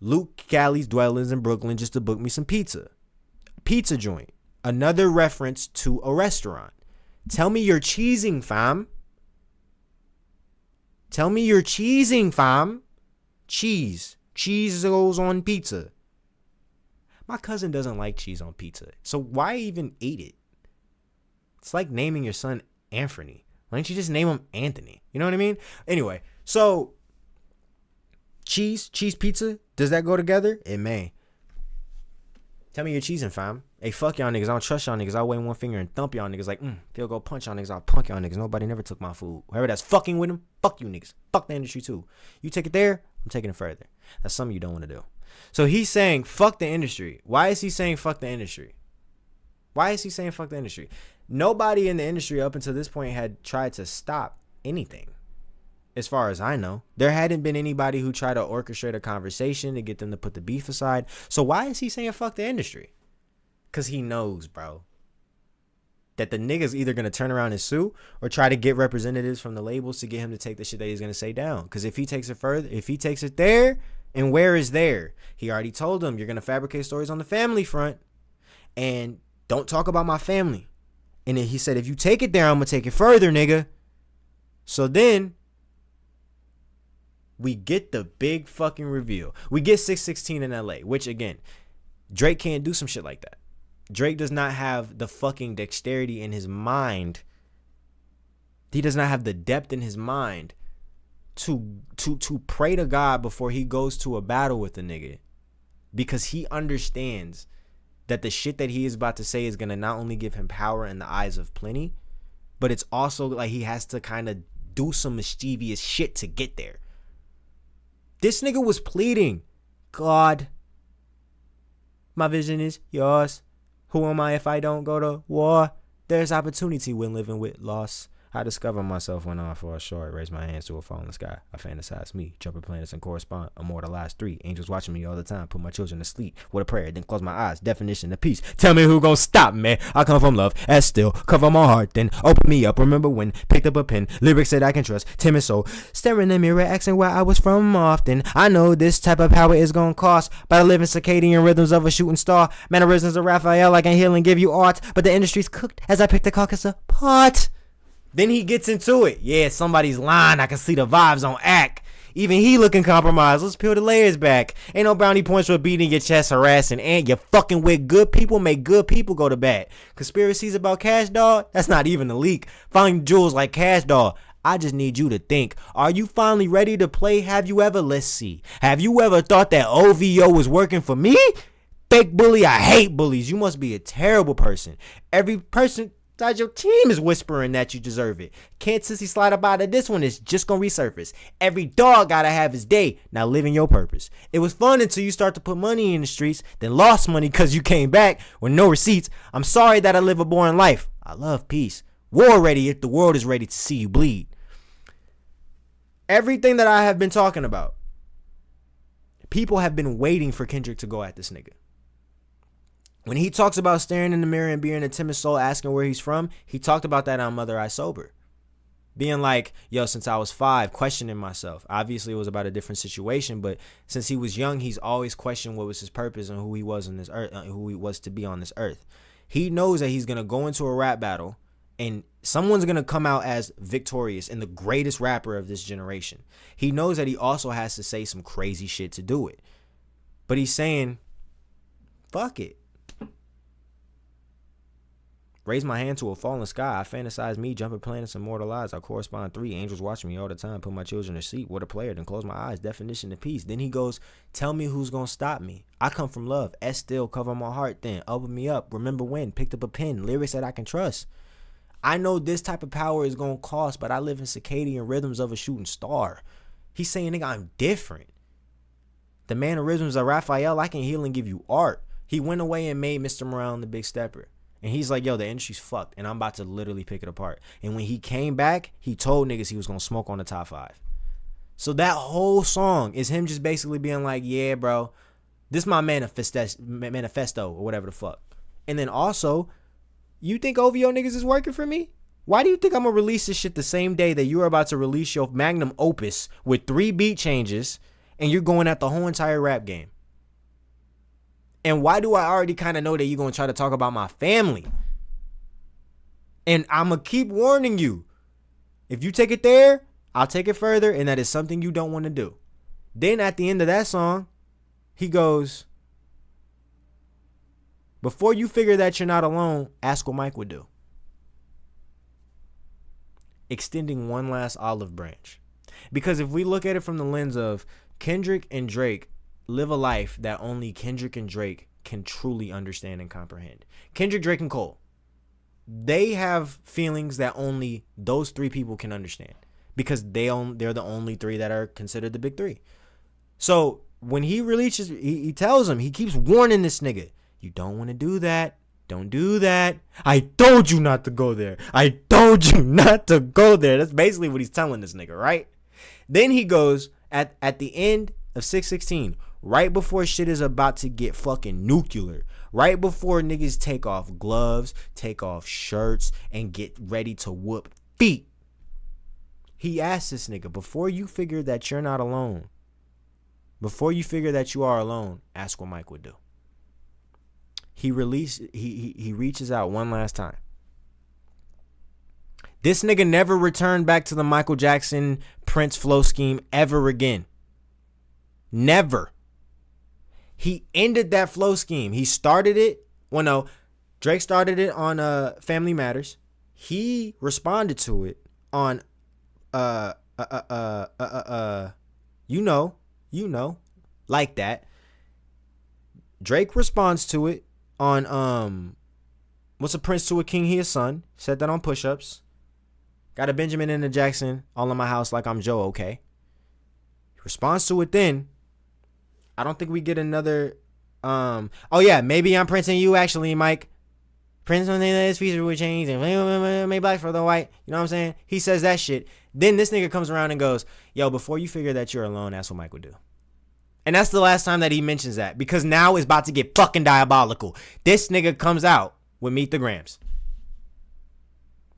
[SPEAKER 1] Luke Cali's dwellings in Brooklyn just to book me some pizza. Pizza joint. Another reference to a restaurant. Tell me you're cheesing, fam. Cheese. Cheese goes on pizza. My cousin doesn't like cheese on pizza. So why even eat it? It's like naming your son Anthony. Why don't you just name him Anthony? You know what I mean? Anyway, so cheese pizza, does that go together? It may. Tell me you're cheesing, fam. Hey, fuck y'all niggas. I don't trust y'all niggas. I'll wave one finger and thump y'all niggas like, field goal punch y'all niggas. I'll punk y'all niggas. Nobody never took my food. Whoever that's fucking with them, fuck you niggas. Fuck the industry too. You take it there, I'm taking it further. That's something you don't want to do. So he's saying fuck the industry. Why is he saying fuck the industry? Nobody in the industry up until this point had tried to stop anything. As far as I know, there hadn't been anybody who tried to orchestrate a conversation to get them to put the beef aside. So why is he saying fuck the industry? Because he knows, bro, that the nigga's either going to turn around and sue or try to get representatives from the labels to get him to take the shit that he's going to say down. Because if he takes it further, if he takes it there, and where is there? He already told them, you're going to fabricate stories on the family front and don't talk about my family. And then he said, if you take it there, I'm going to take it further, nigga. So then we get the big fucking reveal. We get 616 in LA, which again, Drake can't do some shit like that. Drake does not have the fucking dexterity in his mind. He does not have the depth in his mind to pray to God before he goes to a battle with a nigga, because he understands that the shit that he is about to say is going to not only give him power in the eyes of plenty, but it's also like he has to kind of do some mischievous shit to get there. This nigga was pleading, God, my vision is yours. Who am I if I don't go to war? There's opportunity when living with loss. I discover myself when I fall short. Raise my hands to a falling sky. I fantasize me, jumping planets and correspond. Immortalize 3. Angels watching me all the time. Put my children to sleep with a prayer. Then close my eyes. Definition of peace. Tell me who gon' stop me. I come from love. As still. Cover my heart. Then open me up. Remember when. Picked up a pen. Lyrics that I can trust. Timid soul. Staring in the mirror. Asking where I was from often. I know this type of power is gon' cost. But I live in circadian rhythms of a shooting star. Mannerisms of Raphael. I can heal and give you art. But the industry's cooked as I pick the carcass apart. Then he gets into it. Yeah, somebody's lying. I can see the vibes on act. Even he looking compromised. Let's peel the layers back. Ain't no brownie points for beating your chest, harassing, and you're fucking with good people. Make good people go to bat. Conspiracies about Cash Dog? That's not even a leak. Finding jewels like Cash Dog. I just need you to think. Are you finally ready to play? Have you ever? Let's see. Have you ever thought that OVO was working for me? Fake bully. I hate bullies. You must be a terrible person. Every person your team is whispering that you deserve it. Can't sissy slide up out of this one, is just gonna resurface. Every dog gotta have his day. Now living your purpose. It was fun until you start to put money in the streets, then lost money cause you came back with no receipts. I'm sorry that I live a boring life. I love peace. War ready if the world is ready to see you bleed. Everything that I have been talking about, people have been waiting for Kendrick to go at this nigga. When he talks about staring in the mirror and being a timid soul, asking where he's from, he talked about that on Mother I Sober. Being like, yo, since I was 5, questioning myself. Obviously, it was about a different situation, but since he was young, he's always questioned what was his purpose and who he was on this earth, who he was to be on this earth. He knows that he's going to go into a rap battle and someone's going to come out as victorious and the greatest rapper of this generation. He knows that he also has to say some crazy shit to do it. But he's saying, fuck it. Raise my hand to a falling sky. I fantasize me, jumping planets, immortalized. I correspond 3. Angels watching me all the time. Put my children to sleep. What a player. Then close my eyes. Definition of peace. Then he goes, tell me who's going to stop me. I come from love. S still. Cover my heart. Then open me up. Remember when. Picked up a pen. Lyrics that I can trust. I know this type of power is going to cost, but I live in circadian rhythms of a shooting star. He's saying, nigga, I'm different. The mannerisms of Raphael, I can heal and give you art. He went away and made Mr. Morale and the Big Stepper. And he's like, yo, the industry's fucked, and I'm about to literally pick it apart. And when he came back, he told niggas he was going to smoke on the top 5. So that whole song is him just basically being like, yeah, bro, this is my manifesto or whatever the fuck. And then also, you think OVO niggas is working for me? Why do you think I'm going to release this shit the same day that you're about to release your magnum opus with 3 beat changes and you're going at the whole entire rap game? And why do I already kind of know that you're going to try to talk about my family? And I'm going to keep warning you. If you take it there, I'll take it further. And that is something you don't want to do. Then at the end of that song, he goes, before you figure that you're not alone, ask what Mike would do. Extending one last olive branch. Because if we look at it from the lens of Kendrick and Drake, live a life that only Kendrick and Drake can truly understand and comprehend. Kendrick, Drake, and Cole. They have feelings that only those 3 people can understand. Because they're the only 3 that are considered the big 3. So when he releases, he tells him, he keeps warning this nigga, you don't want to do that. Don't do that. I told you not to go there. I told you not to go there. That's basically what he's telling this nigga, right? Then he goes, at the end of 616, right before shit is about to get fucking nuclear, right before niggas take off gloves, take off shirts, and get ready to whoop feet, he asked this nigga, before you figure that you're not alone, before you figure that you are alone, ask what Mike would do. He reaches out one last time. This nigga never returned back to the Michael Jackson Prince flow scheme ever again. Never. He ended that flow scheme. He started it. Well, no, Drake started it on Family Matters. He responded to it on you know, like that. Drake responds to it on what's a prince to a king, he a son. Said that on Push-Ups. Got a Benjamin and a Jackson all in my house like I'm Joe, okay. He responds to it then. I don't think we get another oh yeah, maybe I'm Prince and you actually, Mike. Prince on his feature with chains and make black for the white. You know what I'm saying? He says that shit. Then this nigga comes around and goes, yo, before you figure that you're alone, that's what Mike would do. And that's the last time that he mentions that, because now it's about to get fucking diabolical. This nigga comes out with Meet the Grams.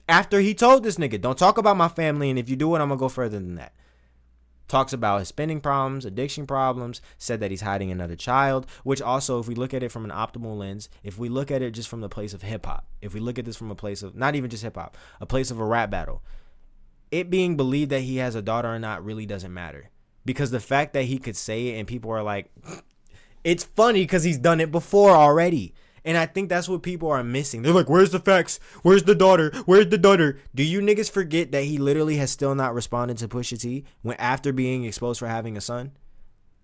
[SPEAKER 1] After he told this nigga, don't talk about my family, and if you do it, I'm going to go further than that. Talks about his spending problems, addiction problems, said that he's hiding another child, which also, if we look at it from an optimal lens, if we look at it just from the place of hip-hop, if we look at this from a place of, not even just hip-hop, a place of a rap battle, it being believed that he has a daughter or not really doesn't matter. Because the fact that he could say it and people are like, it's funny because he's done it before already. And I think that's what people are missing. They're like, where's the facts? Where's the daughter? Where's the daughter? Do you niggas forget that he literally has still not responded to Pusha T when after being exposed for having a son?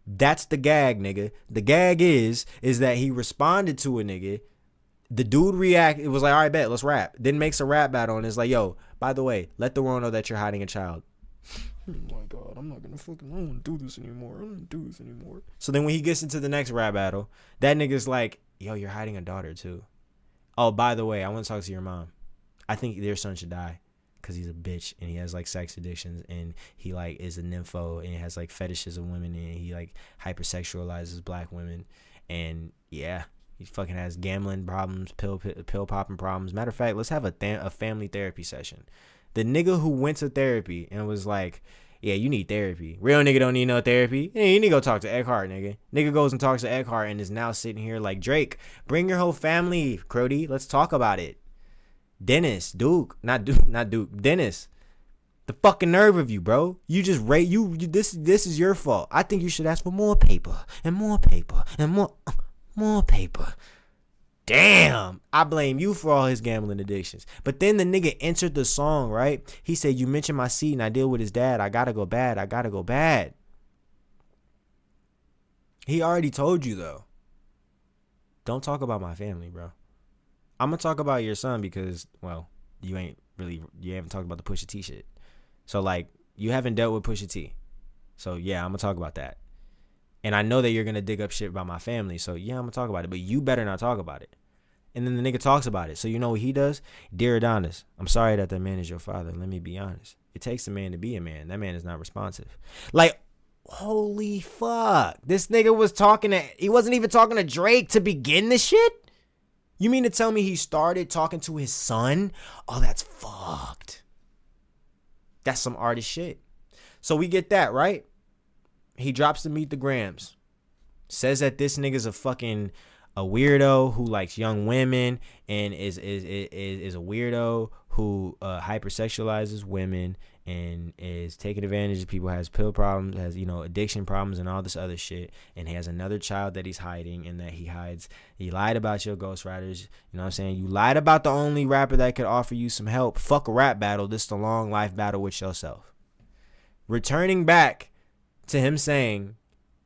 [SPEAKER 1] That's the gag, nigga. The gag is that he responded to a nigga. The dude reacted. It was like, all right, bet, let's rap. Then makes a rap battle and is like, yo, by the way, let the world know that you're hiding a child. Oh my God, I don't want to do this anymore. So then when he gets into the next rap battle, that nigga's like, yo, you're hiding a daughter too. Oh, by the way, I want to talk to your mom. I think their son should die because he's a bitch and he has like sex addictions and he like is a nympho and he has like fetishes of women and he like hypersexualizes black women. And yeah, he fucking has gambling problems, pill popping problems. Matter of fact, let's have a family therapy session. The nigga who went to therapy and was like, yeah, you need therapy. Real nigga don't need no therapy. Yeah, you need to go talk to Eckhart, nigga. Nigga goes and talks to Eckhart and is now sitting here like, Drake, bring your whole family, Crody. Let's talk about it. Dennis, Dennis. The fucking nerve of you, bro. You just rate you. This is your fault. I think you should ask for more paper and more paper and more paper. Damn, I blame you for all his gambling addictions. But then the nigga entered the song, right? He said, you mentioned my seed and I deal with his dad. I gotta go bad. He already told you, though. Don't talk about my family, bro. I'm gonna talk about your son because, well, you haven't talked about the Pusha T shit. So, like, you haven't dealt with Pusha T. So, yeah, I'm gonna talk about that. And I know that you're going to dig up shit about my family. So, yeah, I'm going to talk about it. But you better not talk about it. And then the nigga talks about it. So, you know what he does? Dear Adonis, I'm sorry that man is your father. Let me be honest. It takes a man to be a man. That man is not responsive. Like, holy fuck. This nigga he wasn't even talking to Drake to begin this shit? You mean to tell me he started talking to his son? Oh, that's fucked. That's some artist shit. So we get that, right? He drops to Meet the Grams. Says that this nigga's a weirdo who likes young women and is a weirdo who hypersexualizes women and is taking advantage of people, has pill problems, has, addiction problems and all this other shit, and he has another child that he's hiding and that he hides. He lied about your ghostwriters. You know what I'm saying? You lied about the only rapper that could offer you some help. Fuck a rap battle. This is the long life battle with yourself. Returning back to him saying,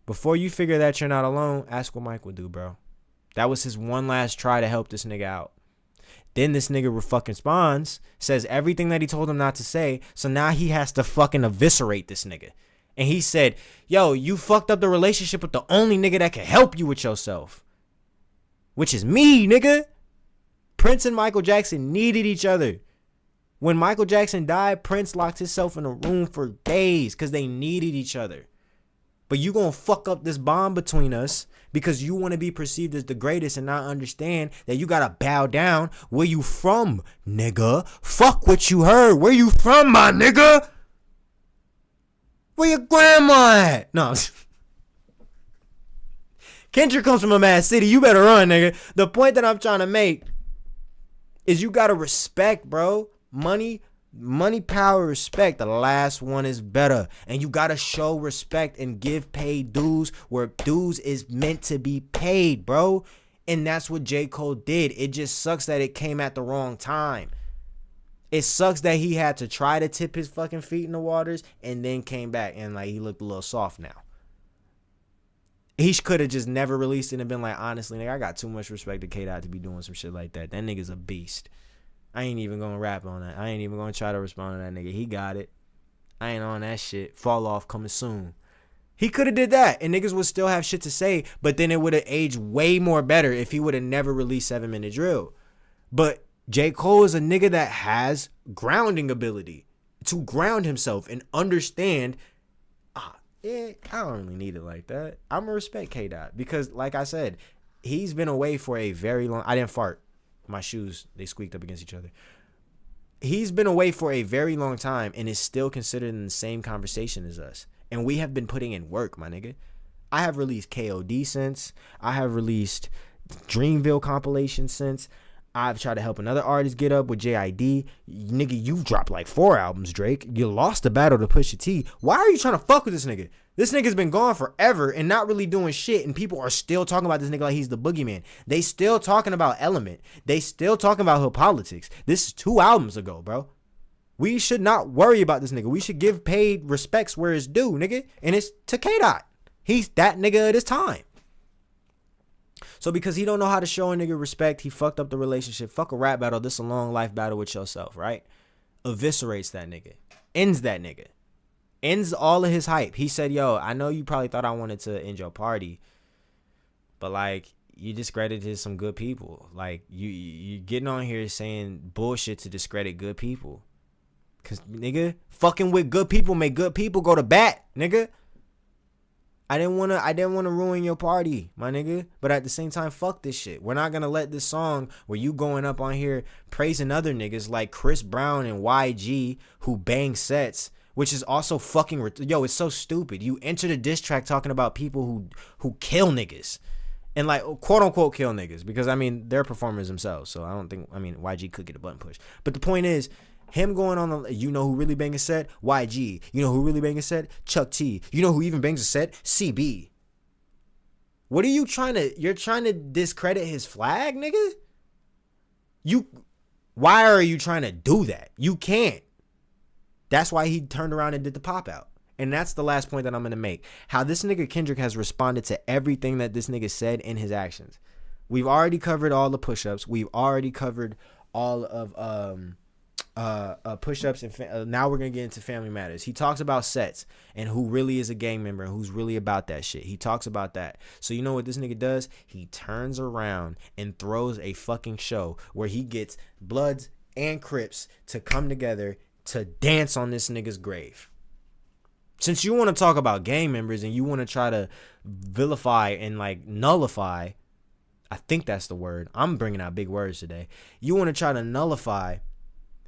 [SPEAKER 1] before you figure that you're not alone, ask what Mike would do, bro. That was his one last try to help this nigga out. Then this nigga fucking responds, says everything that he told him not to say, so now he has to fucking eviscerate this nigga. And he said, yo, you fucked up the relationship with the only nigga that can help you with yourself. Which is me, nigga. Prince and Michael Jackson needed each other. When Michael Jackson died, Prince locked himself in a room for days because they needed each other. But you gonna fuck up this bond between us because you want to be perceived as the greatest and not understand that you gotta bow down. Where you from, nigga? Fuck what you heard. Where you from, my nigga? Where your grandma at? No. Kendrick comes from a mad city. You better run, nigga. The point that I'm trying to make is you gotta respect, bro. Money Money, power, respect. The last one is better. And you gotta show respect and give paid dues where dues is meant to be paid, bro. And that's what J. Cole did. It just sucks that it came at the wrong time. It sucks that he had to try to tip his fucking feet in the waters and then came back and like he looked a little soft now. He could have just never released it and been like, honestly, nigga, I got too much respect to K-Dot to be doing some shit like that. That nigga's a beast. I ain't even gonna rap on that. I ain't even gonna try to respond to that nigga. He got it. I ain't on that shit. Fall off coming soon. He could have did that and niggas would still have shit to say, but then it would have aged way more better if he would have never released 7-Minute Drill. But J. Cole is a nigga that has grounding ability to ground himself and understand, I don't really need it like that. I'm gonna respect K-Dot because like I said, he's been away for a very long, I didn't fart. My shoes, they squeaked up against each other. He's been away for a very long time and is still considered in the same conversation as us. And we have been putting in work, my nigga. I have released KOD since. I have released Dreamville compilation since. I've tried to help another artist get up with JID. Nigga, you've dropped like 4 albums, Drake. You lost the battle to Pusha T. Why are you trying to fuck with this nigga? This nigga's been gone forever and not really doing shit, and people are still talking about this nigga like he's the boogeyman. They still talking about Element. They still talking about hood politics. This is 2 albums ago, bro. We should not worry about this nigga. We should give paid respects where it's due, nigga. And it's to K-Dot. He's that nigga at his time. So because he don't know how to show a nigga respect, he fucked up the relationship. Fuck a rap battle. This a long life battle with yourself, right? Eviscerates that nigga. Ends that nigga. Ends all of his hype. He said, yo, I know you probably thought I wanted to end your party, but like you discredited some good people. Like you getting on here saying bullshit to discredit good people. Cause nigga, fucking with good people make good people go to bat, nigga. I didn't wanna ruin your party, my nigga. But at the same time, fuck this shit. We're not gonna let this song where you going up on here praising other niggas like Chris Brown and YG who bang sets, which is also fucking yo, it's so stupid. You entered a diss track talking about people who kill niggas. And like quote unquote kill niggas. Because I mean they're performers themselves. So YG could get a button push. But the point is, him going on the, you know who really bang a set? YG. You know who really bang a set? Chuck T. You know who even bangs a set? CB. What are you you're trying to discredit his flag, nigga? Why are you trying to do that? You can't. That's why he turned around and did the pop out. And that's the last point that I'm going to make. How this nigga Kendrick has responded to everything that this nigga said in his actions. We've already covered all the push-ups. We've already covered all of, push-ups and now we're gonna get into family matters. He talks about sets and who really is a gang member and who's really about that shit. He talks about that. So you know what this nigga does? He turns around and throws a fucking show where he gets Bloods and Crips to come together to dance on this nigga's grave. Since you want to talk about gang members and you want to try to vilify and like nullify, I think that's the word. I'm bringing out big words today. You want to try to nullify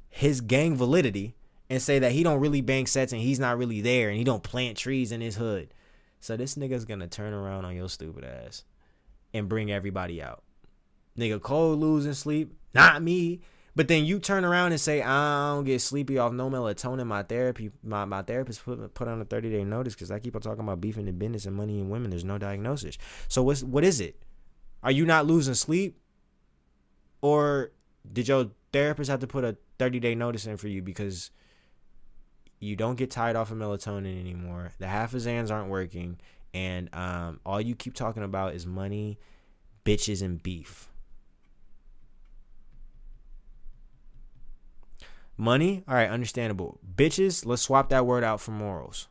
[SPEAKER 1] his gang validity and say that he don't really bang sets and he's not really there and he don't plant trees in his hood. So this nigga's gonna turn around on your stupid ass and bring everybody out. Nigga Cole losing sleep, not me. But then you turn around and say, I don't get sleepy off no melatonin. My therapist put on a 30-day notice because I keep on talking about beefing in business and money and women. There's no diagnosis. So what is it? Are you not losing sleep? Or did your therapist have to put a 30-day notice in for you because you don't get tired off of melatonin anymore? The Hafizans aren't working. And all you keep talking about is money, bitches, and beef. Money, all right, understandable. Bitches, let's swap that word out for morals.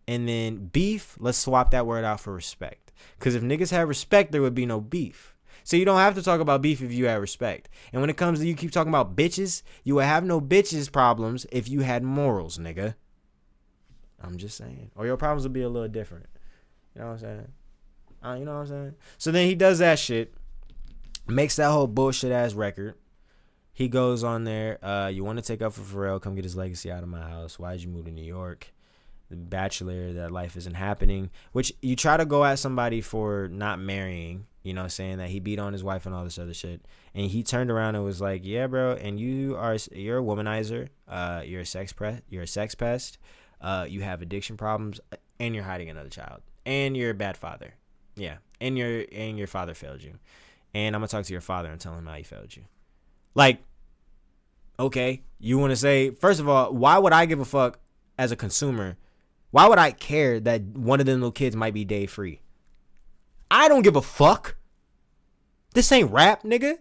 [SPEAKER 1] And then beef, let's swap that word out for respect. Because if niggas had respect, there would be no beef. So you don't have to talk about beef if you had respect. And when it comes to you keep talking about bitches, you would have no bitches problems if you had morals, nigga. I'm just saying. Or your problems would be a little different. You know what I'm saying? You know what I'm saying? So then he does that shit. Makes that whole bullshit ass record. He goes on there, you want to take up for Pharrell, come get his legacy out of my house. Why did you move to New York? The Bachelor, that life isn't happening. Which you try to go at somebody for not marrying, you know, saying that he beat on his wife and all this other shit. And he turned around and was like, yeah, bro, and you're a womanizer, you're a sex pest, you have addiction problems, and you're hiding another child, and you're a bad father. Yeah, and your father failed you. And I'm gonna talk to your father and tell him how he failed you. Like, okay, you want to say, first of all, why would I give a fuck as a consumer? Why would I care that one of them little kids might be day free? I don't give a fuck. This ain't rap, nigga.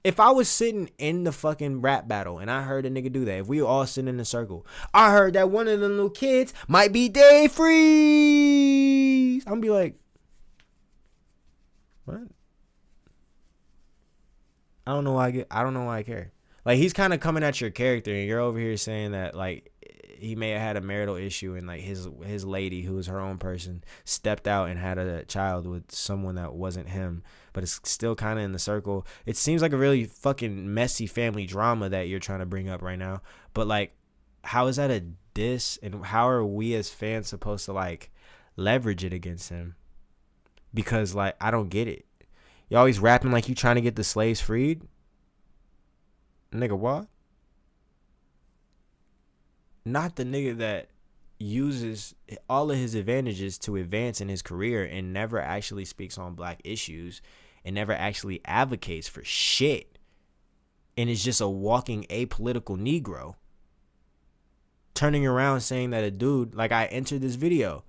[SPEAKER 1] If I was sitting in the fucking rap battle and I heard a nigga do that, if we were all sitting in a circle, I heard that one of them little kids might be day free, I'm gonna be like, what? I don't know why I care. Like, he's kind of coming at your character, and you're over here saying that, like, he may have had a marital issue, and like his lady, who was her own person, stepped out and had a child with someone that wasn't him, but it's still kind of in the circle. It seems like a really fucking messy family drama that you're trying to bring up right now. But like, how is that a diss, and how are we as fans supposed to like leverage it against him? Because like, I don't get it. You always rapping like you trying to get the slaves freed, nigga. What? Not the nigga that uses all of his advantages to advance in his career and never actually speaks on black issues and never actually advocates for shit, and is just a walking apolitical Negro, turning around saying that a dude, like, I entered this video.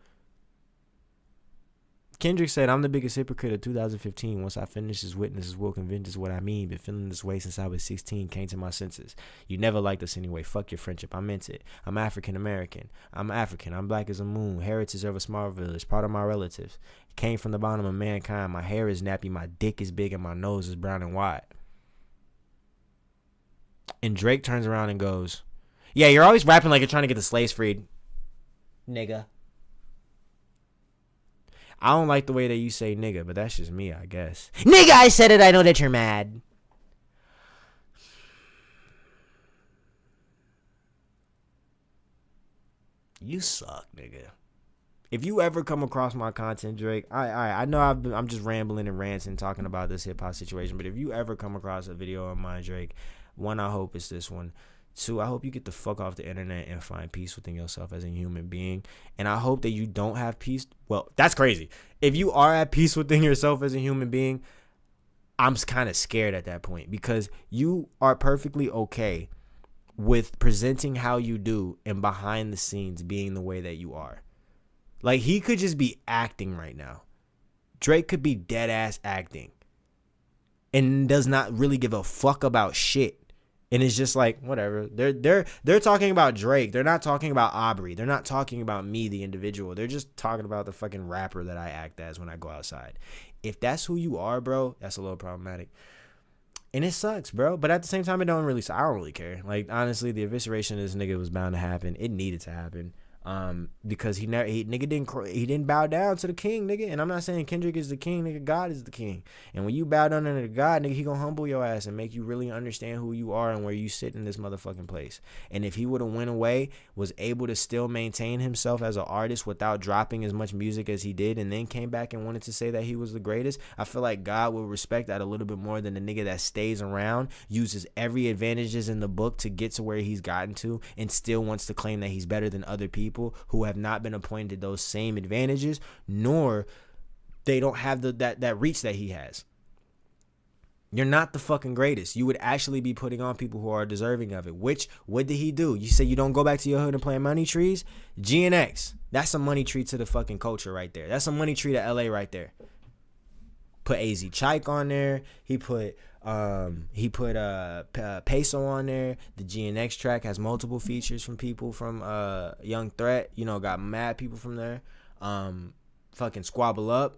[SPEAKER 1] Kendrick said, I'm the biggest hypocrite of 2015. Once I finish this witnesses will convince us what I mean. Been feeling this way since I was 16. Came to my senses. You never liked us anyway. Fuck your friendship. I meant it. I'm African American. I'm African. I'm black as a moon. Heritage of a small village. Part of my relatives. Came from the bottom of mankind. My hair is nappy. My dick is big. And my nose is brown and wide. And Drake turns around and goes, yeah, you're always rapping like you're trying to get the slaves freed, nigga. I don't like the way that you say nigga, but that's just me, I guess. Nigga, I said it. I know that you're mad. You suck, nigga. If you ever come across my content, Drake, I know I'm just rambling and ranting talking about this hip hop situation, but if you ever come across a video of mine, Drake, one, I hope it's this one. Two, I hope you get the fuck off the internet and find peace within yourself as a human being. And I hope that you don't have peace. Well, that's crazy. If you are at peace within yourself as a human being, I'm kind of scared at that point, because you are perfectly okay with presenting how you do and behind the scenes being the way that you are. Like, he could just be acting right now. Drake could be dead ass acting and does not really give a fuck about shit. And it's just like, whatever. They're talking about Drake. They're not talking about Aubrey. They're not talking about me, the individual. They're just talking about the fucking rapper that I act as when I go outside. If that's who you are, bro, that's a little problematic. And it sucks, bro. But at the same time, I don't really care. Like, honestly, the evisceration of this nigga was bound to happen. It needed to happen. Because he didn't bow down to the king, nigga. And I'm not saying Kendrick is the king, nigga. God is the king. And when you bow down under God, nigga, he gonna humble your ass and make you really understand who you are and where you sit in this motherfucking place. And if he would have went away, was able to still maintain himself as an artist without dropping as much music as he did, and then came back and wanted to say that he was the greatest, I feel like God will respect that a little bit more than the nigga that stays around, uses every advantages in the book to get to where he's gotten to, and still wants to claim that he's better than other people who have not been appointed those same advantages, nor they don't have that reach that he has. You're not the fucking greatest. You would actually be putting on people who are deserving of it. Which, what did he do? You say you don't go back to your hood and plant money trees? GNX, that's a money tree to the fucking culture right there. That's a money tree to LA right there. Put AZ Chike on there. He put Peso on there. The GNX track has multiple features from people from Young Threat. You know, got mad people from there. Fucking Squabble Up.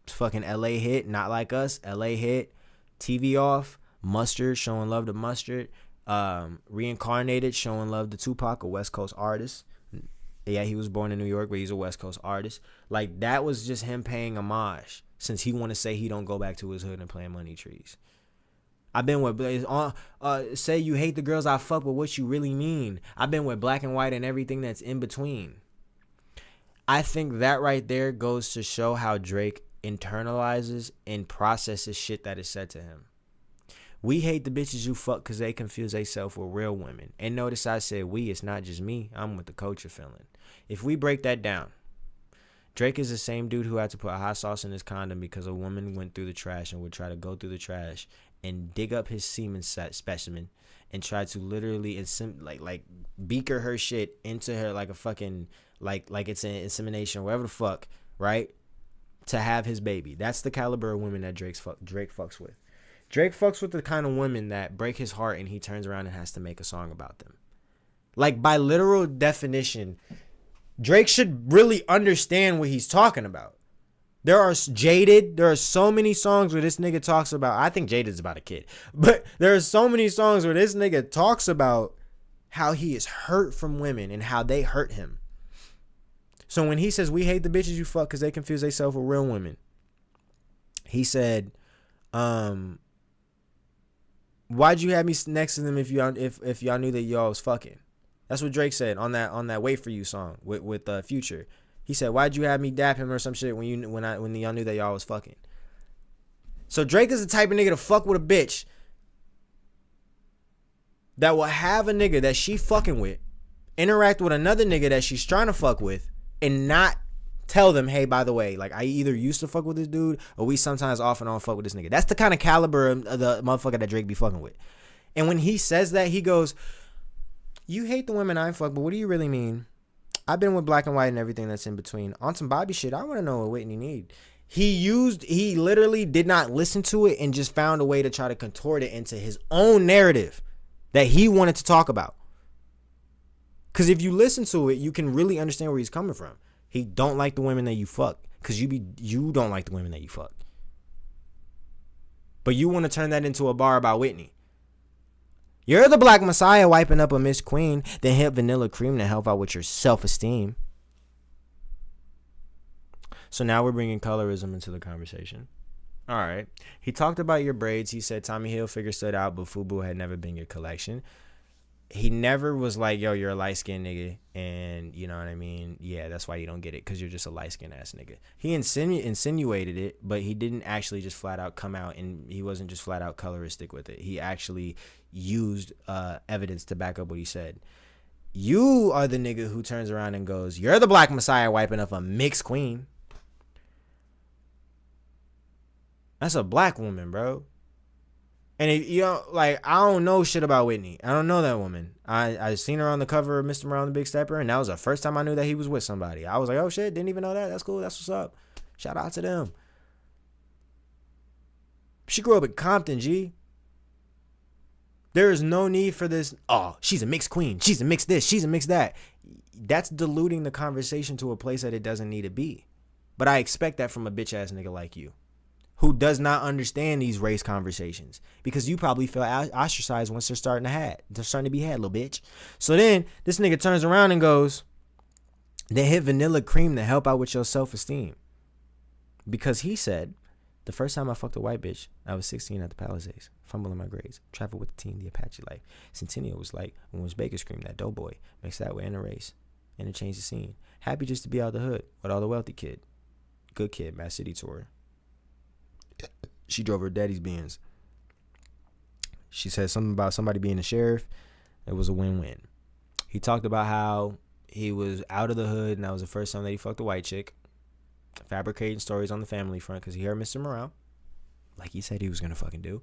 [SPEAKER 1] Fucking LA hit. Not Like Us. LA hit. TV Off. Mustard, showing love to Mustard. Reincarnated, showing love to Tupac, a West Coast artist. Yeah, he was born in New York, but he's a West Coast artist. Like, that was just him paying homage, since he want to say he don't go back to his hood and plant money trees. I've been with say you hate the girls I fuck, but what you really mean? I've been with black and white and everything that's in between. I think that right there goes to show how Drake internalizes and processes shit that is said to him. We hate the bitches you fuck because they confuse themselves with real women. And notice I said we, it's not just me. I'm with the culture feeling. If we break that down, Drake is the same dude who had to put hot sauce in his condom because a woman went through the trash and would try to go through the trash and dig up his semen specimen and try to literally like beaker her shit into her like a fucking like it's an insemination or whatever the fuck, right? To have his baby. That's the caliber of women that Drake fucks with. Drake fucks with the kind of women that break his heart and he turns around and has to make a song about them. Like, by literal definition, Drake should really understand what he's talking about. There are so many songs where this nigga talks about, I think Jaded's about a kid, but there are so many songs where this nigga talks about how he is hurt from women and how they hurt him. So when he says, we hate the bitches you fuck because they confuse themselves with real women, he said, why'd you have me next to them if y'all knew that y'all was fucking? That's what Drake said on that Wait For You song with Future. He said, why'd you have me dap him or some shit when y'all knew that y'all was fucking? So Drake is the type of nigga to fuck with a bitch that will have a nigga that she fucking with interact with another nigga that she's trying to fuck with and not tell them, hey, by the way, like, I either used to fuck with this dude or we sometimes off and on fuck with this nigga. That's the kind of caliber of the motherfucker that Drake be fucking with. And when he says that, he goes, you hate the women I fuck, but what do you really mean? I've been with black and white and everything that's in between. On some Bobby shit, I want to know what Whitney need. He literally did not listen to it and just found a way to try to contort it into his own narrative that he wanted to talk about. Because if you listen to it, you can really understand where he's coming from. He don't like the women that you fuck because you don't like the women that you fuck. But you want to turn that into a bar about Whitney. You're the black messiah wiping up a Miss Queen, then hit vanilla cream to help out with your self-esteem. So now we're bringing colorism into the conversation. All right. He talked about your braids. He said Tommy Hilfiger stood out, but FUBU had never been your collection. He never was like, yo, you're a light-skinned nigga, and you know what I mean? Yeah, that's why you don't get it, because you're just a light-skinned ass nigga. He insinuated it, but he didn't actually just flat out come out, and he wasn't just flat out coloristic with it. He actually used evidence to back up what he said. You are the nigga who turns around and goes, you're the black messiah wiping up a mixed queen. That's a black woman, bro. And I don't know shit about Whitney. I don't know that woman. I seen her on the cover of Mr. Morale and the Big Stepper, and that was the first time I knew that he was with somebody. I was like, oh shit, didn't even know that. That's cool. That's what's up. Shout out to them. She grew up in Compton, G. There is no need for this. Oh, she's a mixed queen. She's a mixed this. She's a mixed that. That's diluting the conversation to a place that it doesn't need to be. But I expect that from a bitch ass nigga like you, who does not understand these race conversations, because you probably feel ostracized once they're starting to be had, little bitch. So then this nigga turns around and goes, they hit vanilla cream to help out with your self-esteem. Because he said, the first time I fucked a white bitch, I was 16 at the Palisades, fumbling my grades, traveled with the team, the Apache life. Centennial was like when it was Baker's cream, that doughboy, mixed that way in a race, interchanged the scene. Happy just to be out the hood with all the wealthy kid. Good kid, Mad City tour. She drove her daddy's Benz. She said something about somebody being a sheriff. It was a win-win. He talked about how he was out of the hood, and that was the first time that he fucked a white chick. Fabricating stories on the family front because he heard Mr. Morale, like he said he was going to fucking do.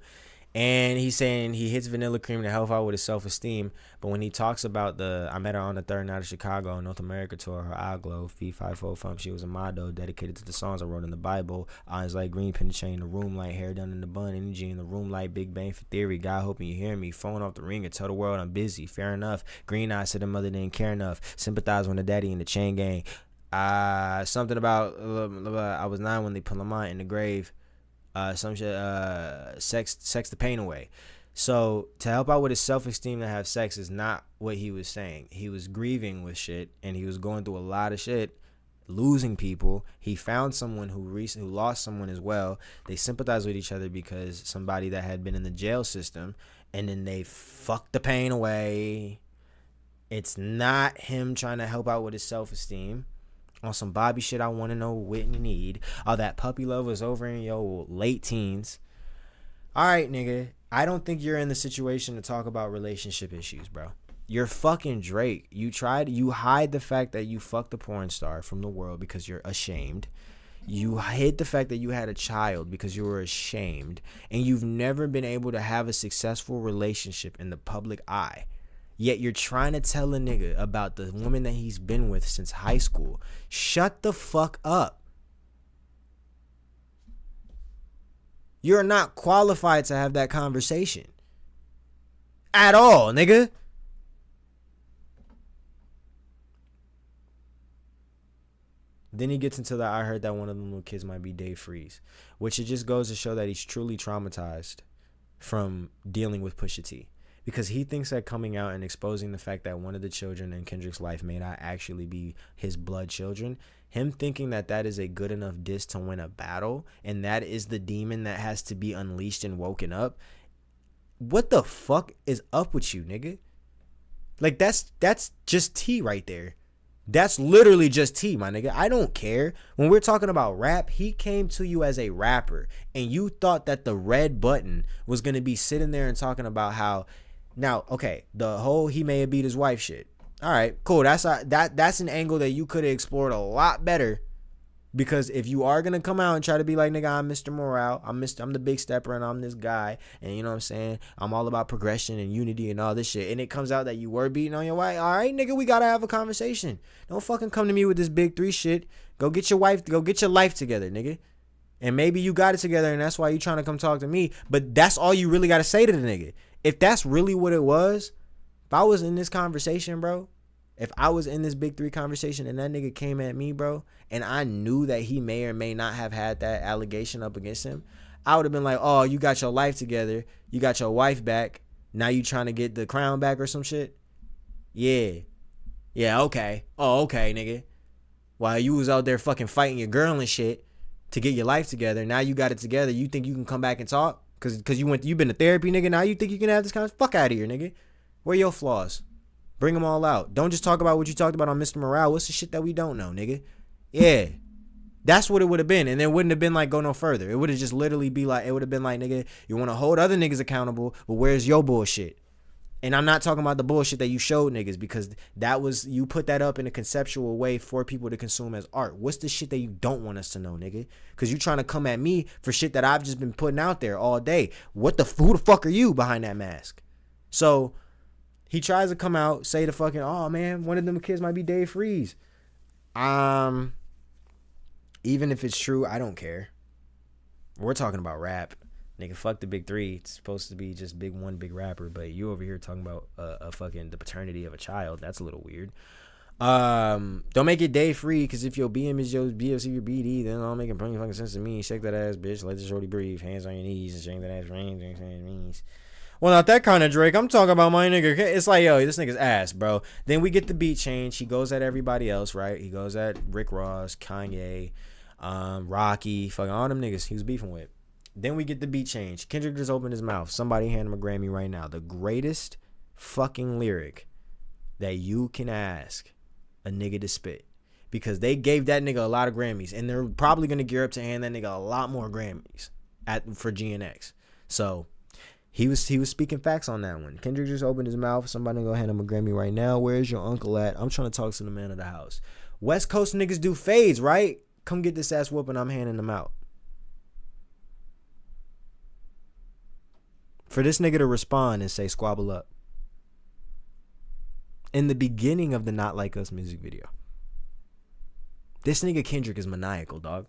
[SPEAKER 1] And he's saying he hits vanilla cream to help out with his self-esteem. But when he talks about I met her on the third night of Chicago, North America tour, her eye glow, fee, 5-4 fump. She was a motto dedicated to the songs I wrote in the Bible. Eyes like green, penetrating the room light, hair done in the bun, energy in the room light, Big Bang for theory. God hoping you hear me. Phone off the ringer, tell the world I'm busy. Fair enough. Green eyes to the mother didn't care enough. Sympathize when the daddy in the chain gang. Something about I was 9 when they put Lamar in the grave. Some shit, sex the pain away. So to help out with his self-esteem to have sex is not what he was saying. He was grieving with shit, and he was going through a lot of shit, losing people. He found someone who lost someone as well. They sympathized with each other because somebody that had been in the jail system, and then they fucked the pain away. It's not him trying to help out with his self-esteem. On some Bobby shit, I want to know Whitney need. All that puppy love was over in your late teens. All right, nigga. I don't think you're in the situation to talk about relationship issues, bro. You're fucking Drake. You hide the fact that you fucked a porn star from the world because you're ashamed. You hid the fact that you had a child because you were ashamed. And you've never been able to have a successful relationship in the public eye. Yet you're trying to tell a nigga about the woman that he's been with since high school. Shut the fuck up. You're not qualified to have that conversation. At all, nigga. Then he gets into that I heard that one of them little kids might be Dave Freeze. Which it just goes to show that he's truly traumatized from dealing with Pusha T. Because he thinks that coming out and exposing the fact that one of the children in Kendrick's life may not actually be his blood children, him thinking that that is a good enough diss to win a battle, and that is the demon that has to be unleashed and woken up. What the fuck is up with you, nigga? Like, that's just tea right there. That's literally just tea, my nigga. I don't care. When we're talking about rap, he came to you as a rapper, and you thought that the red button was going to be sitting there and talking about how... Now, okay, the whole he may have beat his wife shit. All right, cool. That's an angle that you could have explored a lot better, because if you are gonna come out and try to be like, nigga, I'm Mr. Morale, I'm the big stepper, and I'm this guy, and you know what I'm saying, I'm all about progression and unity and all this shit, and it comes out that you were beating on your wife. All right, nigga, we gotta have a conversation. Don't fucking come to me with this big 3 shit. Go get your life together, nigga. And maybe you got it together, and that's why you trying to come talk to me. But that's all you really gotta say to the nigga. If that's really what it was, if I was in this conversation, bro, if I was in this big 3 conversation and that nigga came at me, bro, and I knew that he may or may not have had that allegation up against him, I would have been like, oh, you got your life together. You got your wife back. Now you trying to get the crown back or some shit? Yeah. Yeah, okay. Oh, okay, nigga. While you was out there fucking fighting your girl and shit to get your life together, now you got it together. You think you can come back and talk? Cause you been to therapy, nigga. Now you think you can have this kind of fuck out of here, nigga. Where your flaws? Bring them all out. Don't just talk about what you talked about on Mr. Morale. What's the shit that we don't know, nigga? Yeah, that's what it would have been, and it wouldn't have been like go no further. It would have just literally be like, it would have been like, nigga, you want to hold other niggas accountable, but where's your bullshit? And I'm not talking about the bullshit that you showed niggas, because that was, you put that up in a conceptual way for people to consume as art. What's the shit that you don't want us to know, nigga? Because you trying to come at me for shit that I've just been putting out there all day. Who the fuck are you behind that mask? So he tries to come out, say the fucking, oh man, one of them kids might be Dave Freeze. Even if it's true, I don't care. We're talking about rap. Nigga, fuck the big 3. It's supposed to be just one big rapper, but you over here talking about a fucking the paternity of a child. That's a little weird. Don't make it day free, because if your BM is your BFC or BD, then I'll make it pretty fucking sense to me. Shake that ass, bitch. Let the shorty breathe. Hands on your knees and shake that ass. Range. Well, not that kind of Drake. I'm talking about my nigga. It's like, yo, this nigga's ass, bro. Then we get the beat change. He goes at everybody else, right? He goes at Rick Ross, Kanye, Rocky, fucking all them niggas he was beefing with. Then we get the beat change. Kendrick just opened his mouth. Somebody hand him a Grammy right now. The greatest fucking lyric that you can ask a nigga to spit. Because they gave that nigga a lot of Grammys. And they're probably going to gear up to hand that nigga a lot more Grammys for GNX. So he was speaking facts on that one. Kendrick just opened his mouth. Somebody go hand him a Grammy right now. Where's your uncle at? I'm trying to talk to the man of the house. West Coast niggas do fades, right? Come get this ass whooping. I'm handing them out. For this nigga to respond and say squabble up in the beginning of the Not Like Us music video. This nigga Kendrick is maniacal, dog.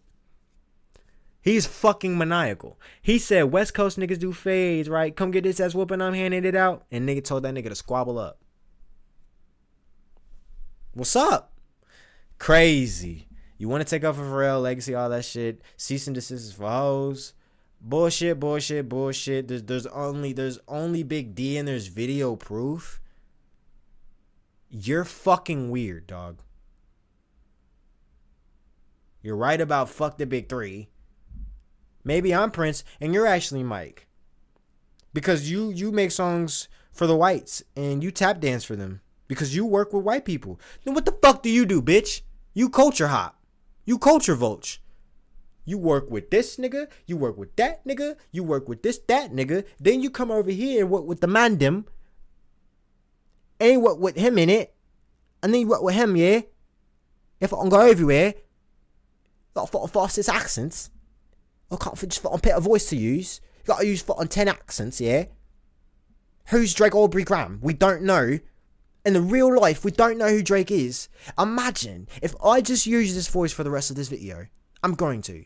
[SPEAKER 1] He's fucking maniacal. He said West Coast niggas do fades, right? Come get this ass whooping, I'm handing it out. And nigga told that nigga to squabble up. What's up? Crazy. You want to take off a Pharrell legacy, all that shit. Cease and desist for hoes. Bullshit. There's only Big D and there's video proof. You're fucking weird, dog. You're right about fuck the big 3. Maybe I'm Prince and you're actually Mike. Because you make songs for the whites and you tap dance for them. Because you work with white people. Then what the fuck do you do, bitch? You culture hop. You culture vulture. You work with this nigga. You work with that nigga. You work with this, that nigga. Then you come over here and work with the man them. And work with him in it. And then you work with him, yeah? If I can go everywhere. Got to put on 5-6 accents. I can't just put on better voice to use. You got to use put on 10 accents, yeah? Who's Drake Aubrey Graham? We don't know. In the real life, we don't know who Drake is. Imagine if I just use this voice for the rest of this video. I'm going to.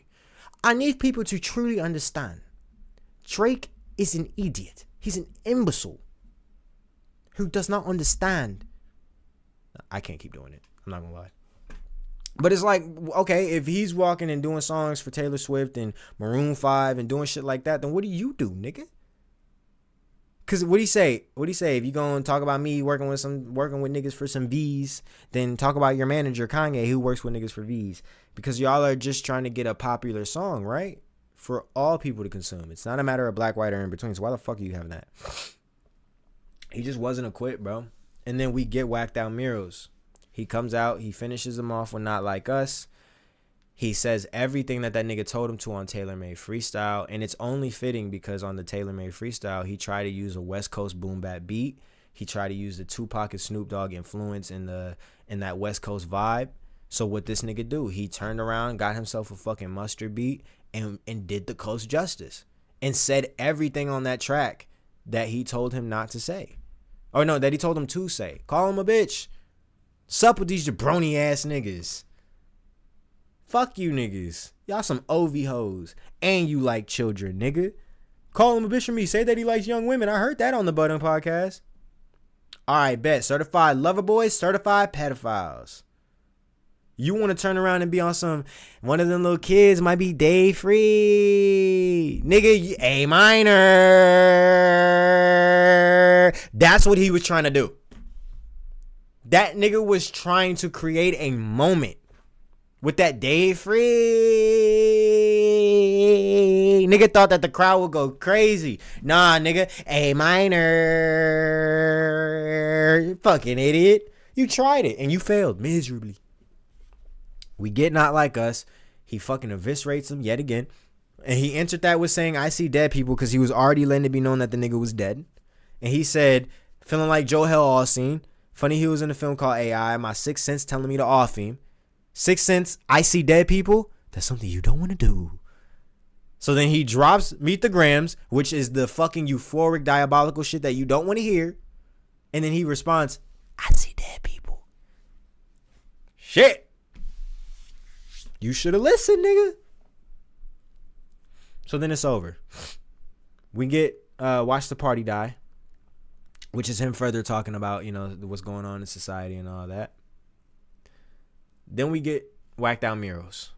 [SPEAKER 1] I need people to truly understand. Drake is an idiot. He's an imbecile. Who does not understand. I can't keep doing it. I'm not going to lie. But it's like, okay, if he's walking and doing songs for Taylor Swift and Maroon 5 and doing shit like that, then what do you do, nigga? Cause what do you say? If you gonna talk about me working with niggas for some V's, then talk about your manager Kanye who works with niggas for V's. Because y'all are just trying to get a popular song, right? For all people to consume. It's not a matter of black, white, or in between. So why the fuck are you having that? He just wasn't equipped, bro. And then we get whacked out Miros. He comes out, he finishes them off with Not Like Us. He says everything that nigga told him to on Taylor Made Freestyle. And it's only fitting because on the Taylor Made Freestyle, he tried to use a West Coast boom bap beat. He tried to use the Tupac and Snoop Dogg influence in that West Coast vibe. So what this nigga do? He turned around, got himself a fucking mustard beat, and did the coast justice. And said everything on that track that he told him not to say. Or no, that he told him to say. Call him a bitch. Sup with these jabroni ass niggas. Fuck you niggas. Y'all some OV hoes. And you like children, nigga. Call him a bitch for me. Say that he likes young women. I heard that on the Button podcast. Alright, bet. Certified lover boys, certified pedophiles. You want to turn around and be on some, one of them little kids might be day free. Nigga, A minor. That's what he was trying to do. That nigga was trying to create a moment. With that day free. Nigga thought that the crowd would go crazy. Nah, nigga. A minor. Fucking idiot. You tried it and you failed miserably. We get Not Like Us. He fucking eviscerates him yet again. And he entered that with saying, I see dead people, because he was already letting it be known that the nigga was dead. And he said, feeling like Joe Hell Allseen. Funny he was in a film called AI. My sixth sense telling me to off him. Sixth sense, I see dead people. That's something you don't want to do. So then he drops Meet the Grams, which is the fucking euphoric, diabolical shit that you don't want to hear. And then he responds, I see dead people. Shit. You should have listened, nigga. So then it's over. We get Watch the Party Die, which is him further talking about, you know, what's going on in society and all that. Then we get Whacked Out Miros,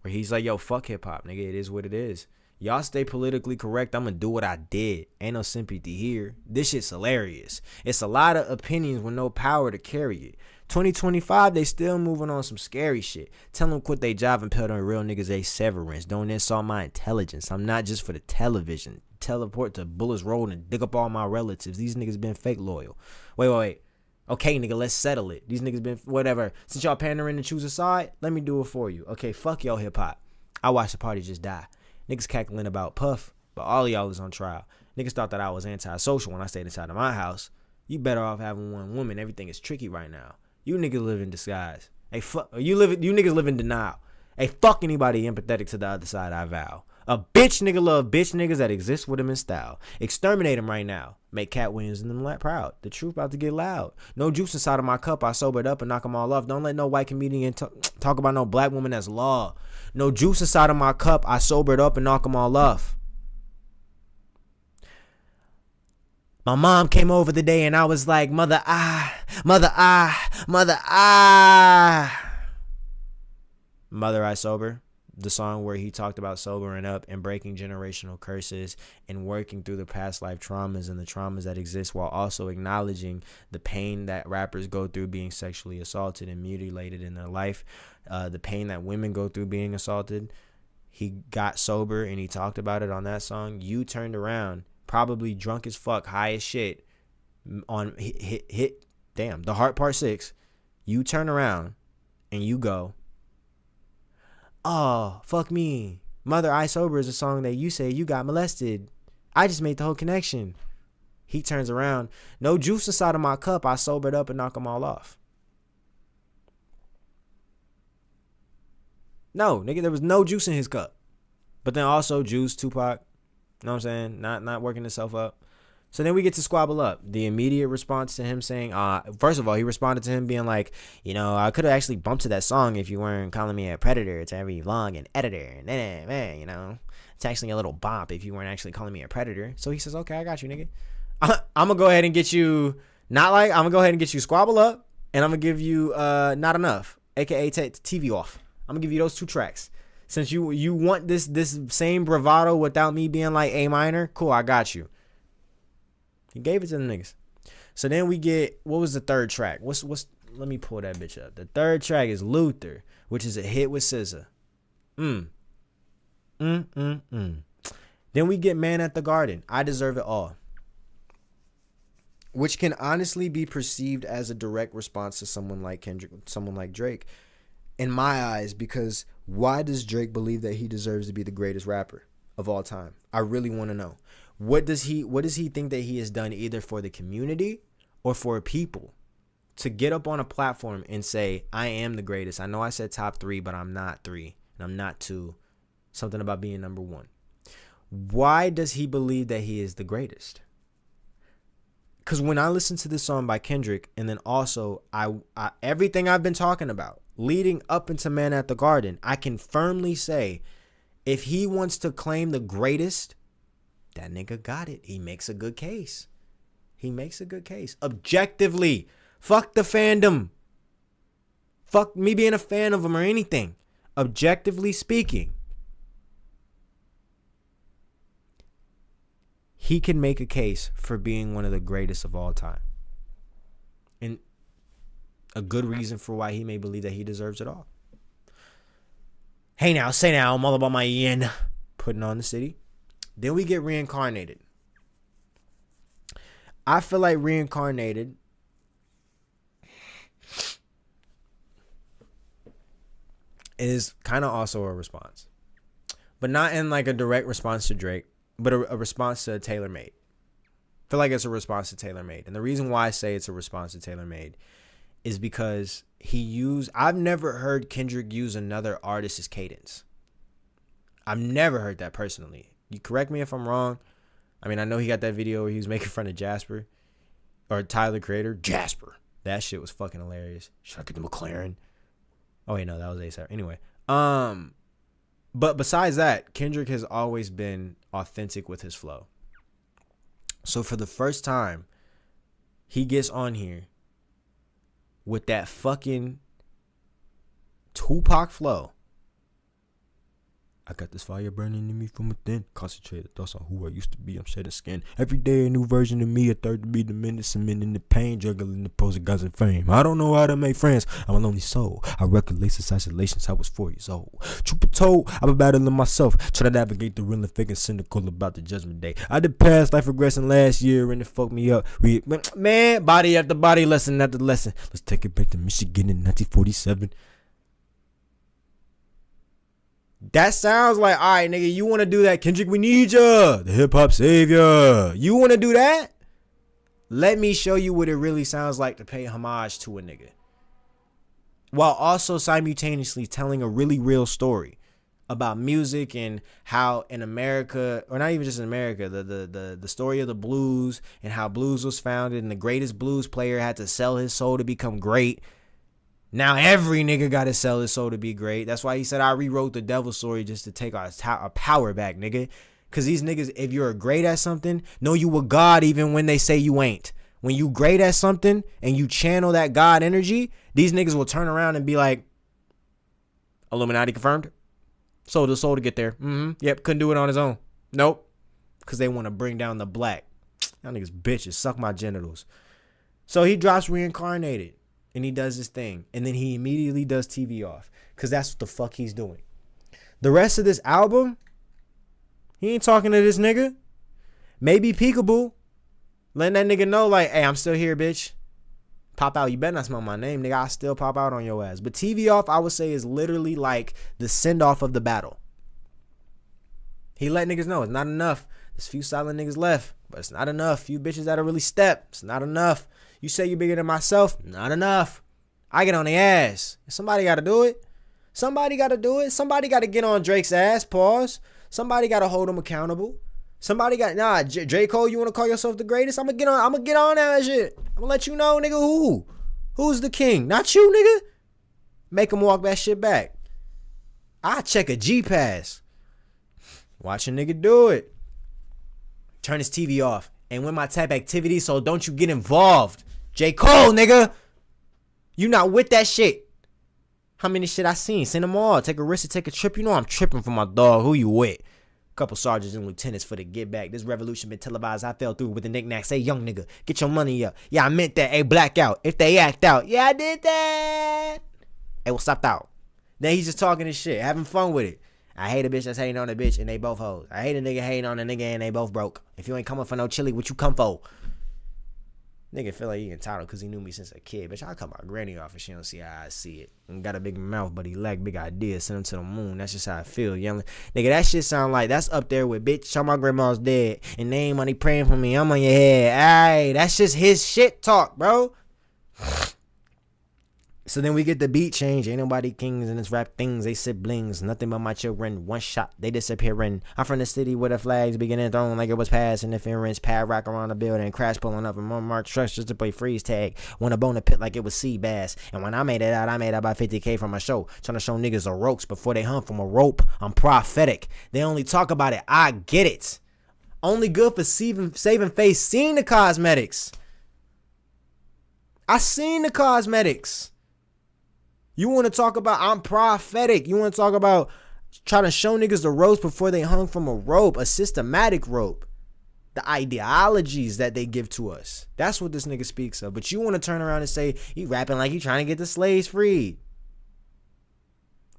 [SPEAKER 1] where he's like, yo, fuck hip-hop, nigga. It is what it is. Y'all stay politically correct. I'm going to do what I did. Ain't no sympathy here. This shit's hilarious. It's a lot of opinions with no power to carry it. 2025, they still moving on some scary shit. Tell them quit they job and put on real niggas a severance. Don't insult my intelligence. I'm not just for the television. Teleport to Bullets Road and dig up all my relatives. These niggas been fake loyal. Wait. Okay, nigga, let's settle it. These niggas been whatever. Since y'all pandering to choose a side, let me do it for you. Okay, fuck y'all hip hop. I watched the party just die. Niggas cackling about Puff, but all of y'all is on trial. Niggas thought that I was antisocial when I stayed inside of my house. You better off having one woman. Everything is tricky right now. You niggas live in disguise. Hey, you niggas live in denial. Hey, fuck anybody empathetic to the other side, I vow. A bitch nigga love bitch niggas that exist with him in style. Exterminate them right now. Make Cat Williams and them proud. The truth about to get loud. No juice inside of my cup. I sobered up and knock them all off. Don't let no white comedian talk about no black woman that's law. No juice inside of my cup. I sobered up and knock them all off. My mom came over the day and I was like, mother, Mother, I Sober. The song where he talked about sobering up and breaking generational curses and working through the past life traumas and the traumas that exist, while also acknowledging the pain that rappers go through being sexually assaulted and mutilated in their life, the pain that women go through being assaulted. He got sober and he talked about it on that song. You turned around, probably drunk as fuck, high as shit, on hit The Heart Part 6. You turn around and you go, oh, fuck me. Mother I Sober is a song that you say you got molested. I just made the whole connection. He turns around. No juice inside of my cup. I sobered up and knock them all off. No, nigga, there was no juice in his cup. But then also Juice, Tupac, you know what I'm saying? Not working himself up. So then we get to Squabble Up. The immediate response to him saying, first of all, he responded to him being like, you know, I could have actually bumped to that song if you weren't calling me a predator to every vlog and editor. And then, man, you know, it's actually a little bop if you weren't actually calling me a predator. So he says, okay, I got you, nigga. I'm going to go ahead and get you, I'm going to go ahead and get you Squabble Up, and I'm going to give you Not Enough, a.k.a. TV Off. I'm going to give you those 2 tracks. Since you want this same bravado without me being like A minor, cool, I got you. He gave it to the niggas. So then we get, what was the third track? What's let me pull that bitch up. The third track is Luther, which is a hit with SZA. Then we get Man at the Garden, I Deserve It All, which can honestly be perceived as a direct response to someone like Kendrick, someone like Drake, in my eyes, because why does Drake believe that he deserves to be the greatest rapper of all time? I really want to know. What does he think that he has done either for the community or for people to get up on a platform and say, I am the greatest? I know I said top 3, but I'm not 3 and I'm not 2. Something about being number 1. Why does he believe that he is the greatest? Because when I listen to this song by Kendrick, and then also I everything I've been talking about leading up into Man at the Garden, I can firmly say if he wants to claim the greatest, that nigga got it. He makes a good case. He makes a good case. Objectively. Fuck the fandom. Fuck me being a fan of him or anything. Objectively speaking, he can make a case for being one of the greatest of all time. And a good reason for why he may believe that he deserves it all. Hey now, say now, I'm all about my yen. Putting on the city. Then we get Reincarnated. I feel like Reincarnated is kind of also a response. But not in like a direct response to Drake, but a response to Taylor Made. I feel like it's a response to Taylor Made. And the reason why I say it's a response to Taylor Made is because I've never heard Kendrick use another artist's cadence. I've never heard that personally. You correct me if I'm wrong. I mean, I know he got that video where he was making fun of Jasper or Tyler, the Creator. Jasper. That shit was fucking hilarious. Should I get the McLaren? Oh, wait, no, that was ASAP. Anyway. But besides that, Kendrick has always been authentic with his flow. So for the first time, he gets on here with that fucking Tupac flow. I got this fire burning in me from within. Concentrated thoughts on who I used to be. I'm shedding skin. Every day a new version of me. A third to be the minute, cementing the pain, juggling the pros of God's and fame. I don't know how to make friends. I'm a lonely soul. I recollect assassinations. I was 4 years old. Truth be told, I've been battling myself. Try to navigate the real and fake and cynical about the judgment day. I did past life regressing last year and it fucked me up. Man, body after body, lesson after lesson. Let's take it back to Michigan in 1947. That sounds like, all right, nigga, you want to do that? Kendrick, we need ya. The hip-hop savior. You want to do that? Let me show you what it really sounds like to pay homage to a nigga. While also simultaneously telling a really real story about music and how in America, or not even just in America, the story of the blues and how blues was founded and the greatest blues player had to sell his soul to become great. Now every nigga got to sell his soul to be great. That's why he said I rewrote the devil story just to take our power back, nigga. Because these niggas, if you're great at something, know you a god even when they say you ain't. When you great at something and you channel that god energy, these niggas will turn around and be like, Illuminati confirmed. Sold the soul to get there. Yep, couldn't do it on his own. Nope. Because they want to bring down the black. Y'all niggas bitches, suck my genitals. So he drops Reincarnated. And he does his thing. And then he immediately does TV Off. Because that's what the fuck he's doing. The rest of this album, he ain't talking to this nigga. Maybe Peekaboo. Letting that nigga know like, hey, I'm still here, bitch. Pop out. You better not smell my name, nigga. I still pop out on your ass. But TV off, I would say, is literally like the send off of the battle. He let niggas know it's not enough. There's few silent niggas left, but it's not enough. Few bitches that'll really step. It's not enough. You say you bigger than myself? Not enough. I get on the ass. Somebody got to do it. Somebody got to do it. Somebody got to get on Drake's ass. Pause. Somebody got to hold him accountable. Somebody got J. Cole. You want to call yourself the greatest? I'm gonna get on that shit. I'm gonna let you know, nigga. Who's the king? Not you, nigga. Make him walk that shit back. I check a G pass. Watch a nigga do it. Turn his TV off. And with my type activity, so don't you get involved. J. Cole, nigga. You not with that shit. How many shit I seen? Send them all. Take a risk to take a trip. You know I'm tripping for my dog. Who you with? Couple sergeants and lieutenants for the get back. This revolution been televised. I fell through with the knickknacks. Say, young nigga, get your money up. Yeah, I meant that. Hey, blackout. If they act out. Yeah, I did that. Hey, well, stopped out. Then he's just talking his shit, having fun with it. I hate a bitch that's hating on a bitch and they both hoes. I hate a nigga hating on a nigga and they both broke. If you ain't coming for no chili, what you come for? Nigga feel like he entitled because he knew me since a kid. Bitch, I cut my granny off and she don't see how I see it. And got a big mouth, but he lack big ideas. Send him to the moon. That's just how I feel, young. Nigga, that shit sound like that's up there with bitch. Show my grandma's dead. And they ain't money praying for me. I'm on your head. Aight, that's just his shit talk, bro. So then we get the beat change. Ain't nobody kings in this rap things. They siblings. Nothing but my children. One shot. They disappearing. I'm from the city where the flags beginning thrown like it was past interference. Pad rock around the building. Crash pulling up and more march trucks just to play freeze tag. When a bone a pit like it was sea bass. And when I made it out about 50K from a show. Trying to show niggas the ropes before they hung from a rope. I'm prophetic. They only talk about it. I get it. Only good for saving face. Seen the cosmetics. I seen the cosmetics. You want to talk about I'm prophetic. You want to talk about trying to show niggas the ropes before they hung from a rope, a systematic rope. The ideologies that they give to us. That's what this nigga speaks of. But you want to turn around and say he rapping like he trying to get the slaves freed.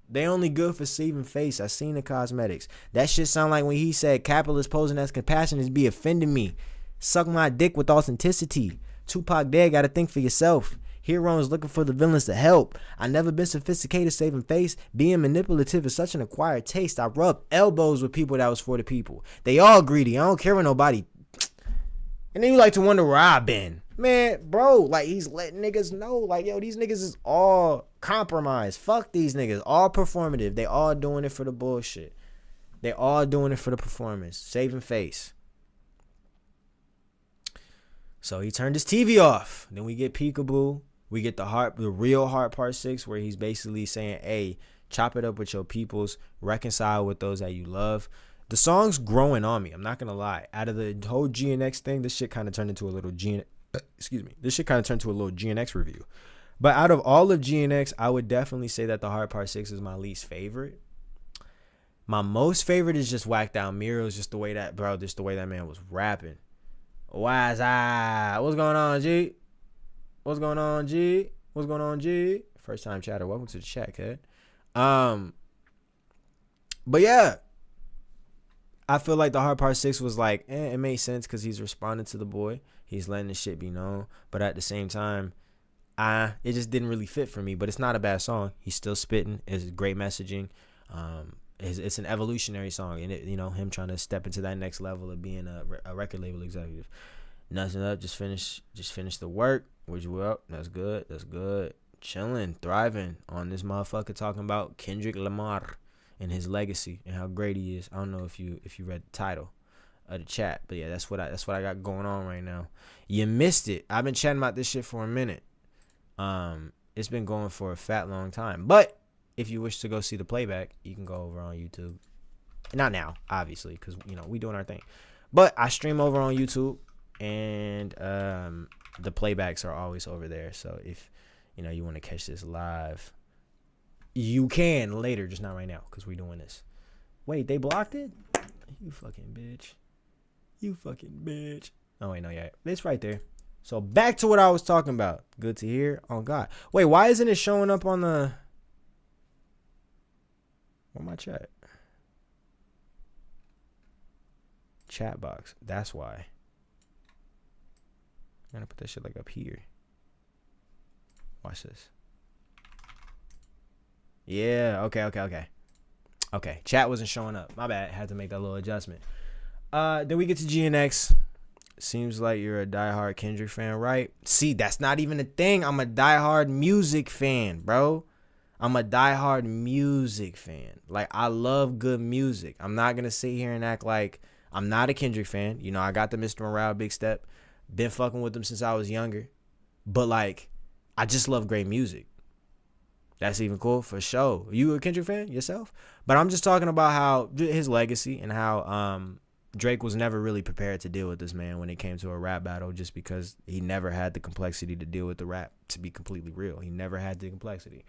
[SPEAKER 1] They only good for saving face. I seen the cosmetics. That shit sound like when he said capitalists posing as compassion is be offending me. Suck my dick with authenticity. Tupac dead, gotta think for yourself. Heroes looking for the villains to help. I never been sophisticated saving face. Being manipulative is such an acquired taste. I rub elbows with people that was for the people. They all greedy. I don't care what nobody. And then you like to wonder where I been. Man, bro, like he's letting niggas know. Like, yo, these niggas is all compromised. Fuck these niggas. All performative. They all doing it for the bullshit. They all doing it for the performance. Saving face. So he turned his TV off. Then we get Peekaboo. We get the real heart part 6 where he's basically saying, hey, chop it up with your peoples, reconcile with those that you love. The song's growing on me. I'm not going to lie. Out of the whole GNX thing, this shit kind of turned into a little This shit kind of turned to a little GNX review. But out of all of GNX, I would definitely say that the heart part 6 is my least favorite. My most favorite is just Whacked Out Mirrors, just the way that man was rapping. What's going on, G? What's going on, G? What's going on, G? First time chatter. Welcome to the chat, kid. But yeah, I feel like the hard part 6 was like, it made sense because he's responding to the boy. He's letting the shit be known. But at the same time, it just didn't really fit for me. But it's not a bad song. He's still spitting. It's great messaging. It's an evolutionary song, and him trying to step into that next level of being a record label executive. Nothing up. Just finish the work. Which well, that's good. Chilling, thriving on this motherfucker talking about Kendrick Lamar and his legacy and how great he is. I don't know if you read the title of the chat, but yeah, that's what I got going on right now. You missed it. I've been chatting about this shit for a minute. It's been going for a fat long time. But if you wish to go see the playback, you can go over on YouTube. Not now, obviously, because we doing our thing. But I stream over on YouTube, and the playbacks are always over there. So if you want to catch this live, you can later, just not right now, because we're doing this. Wait, they blocked it? You fucking bitch. Oh wait, no, yeah, it's right there. So back to what I was talking about. Good to hear. Oh God, wait, why isn't it showing up on the? Where my chat box? That's why. I'm gonna put that shit like up here. Watch this. Yeah, okay. Chat wasn't showing up. My bad. Had to make that little adjustment. Then we get to GNX. Seems like you're a diehard Kendrick fan, right? See, that's not even a thing. I'm a diehard music fan, bro. I'm a diehard music fan. Like, I love good music. I'm not gonna sit here and act like I'm not a Kendrick fan. You know, I got the Mr. Morale Big Step. Been fucking with him since I was younger. But, like, I just love great music. That's even cool for sure. You a Kendrick fan yourself? But I'm just talking about how his legacy and how Drake was never really prepared to deal with this man when it came to a rap battle, just because he never had the complexity to deal with the rap, to be completely real. He never had the complexity.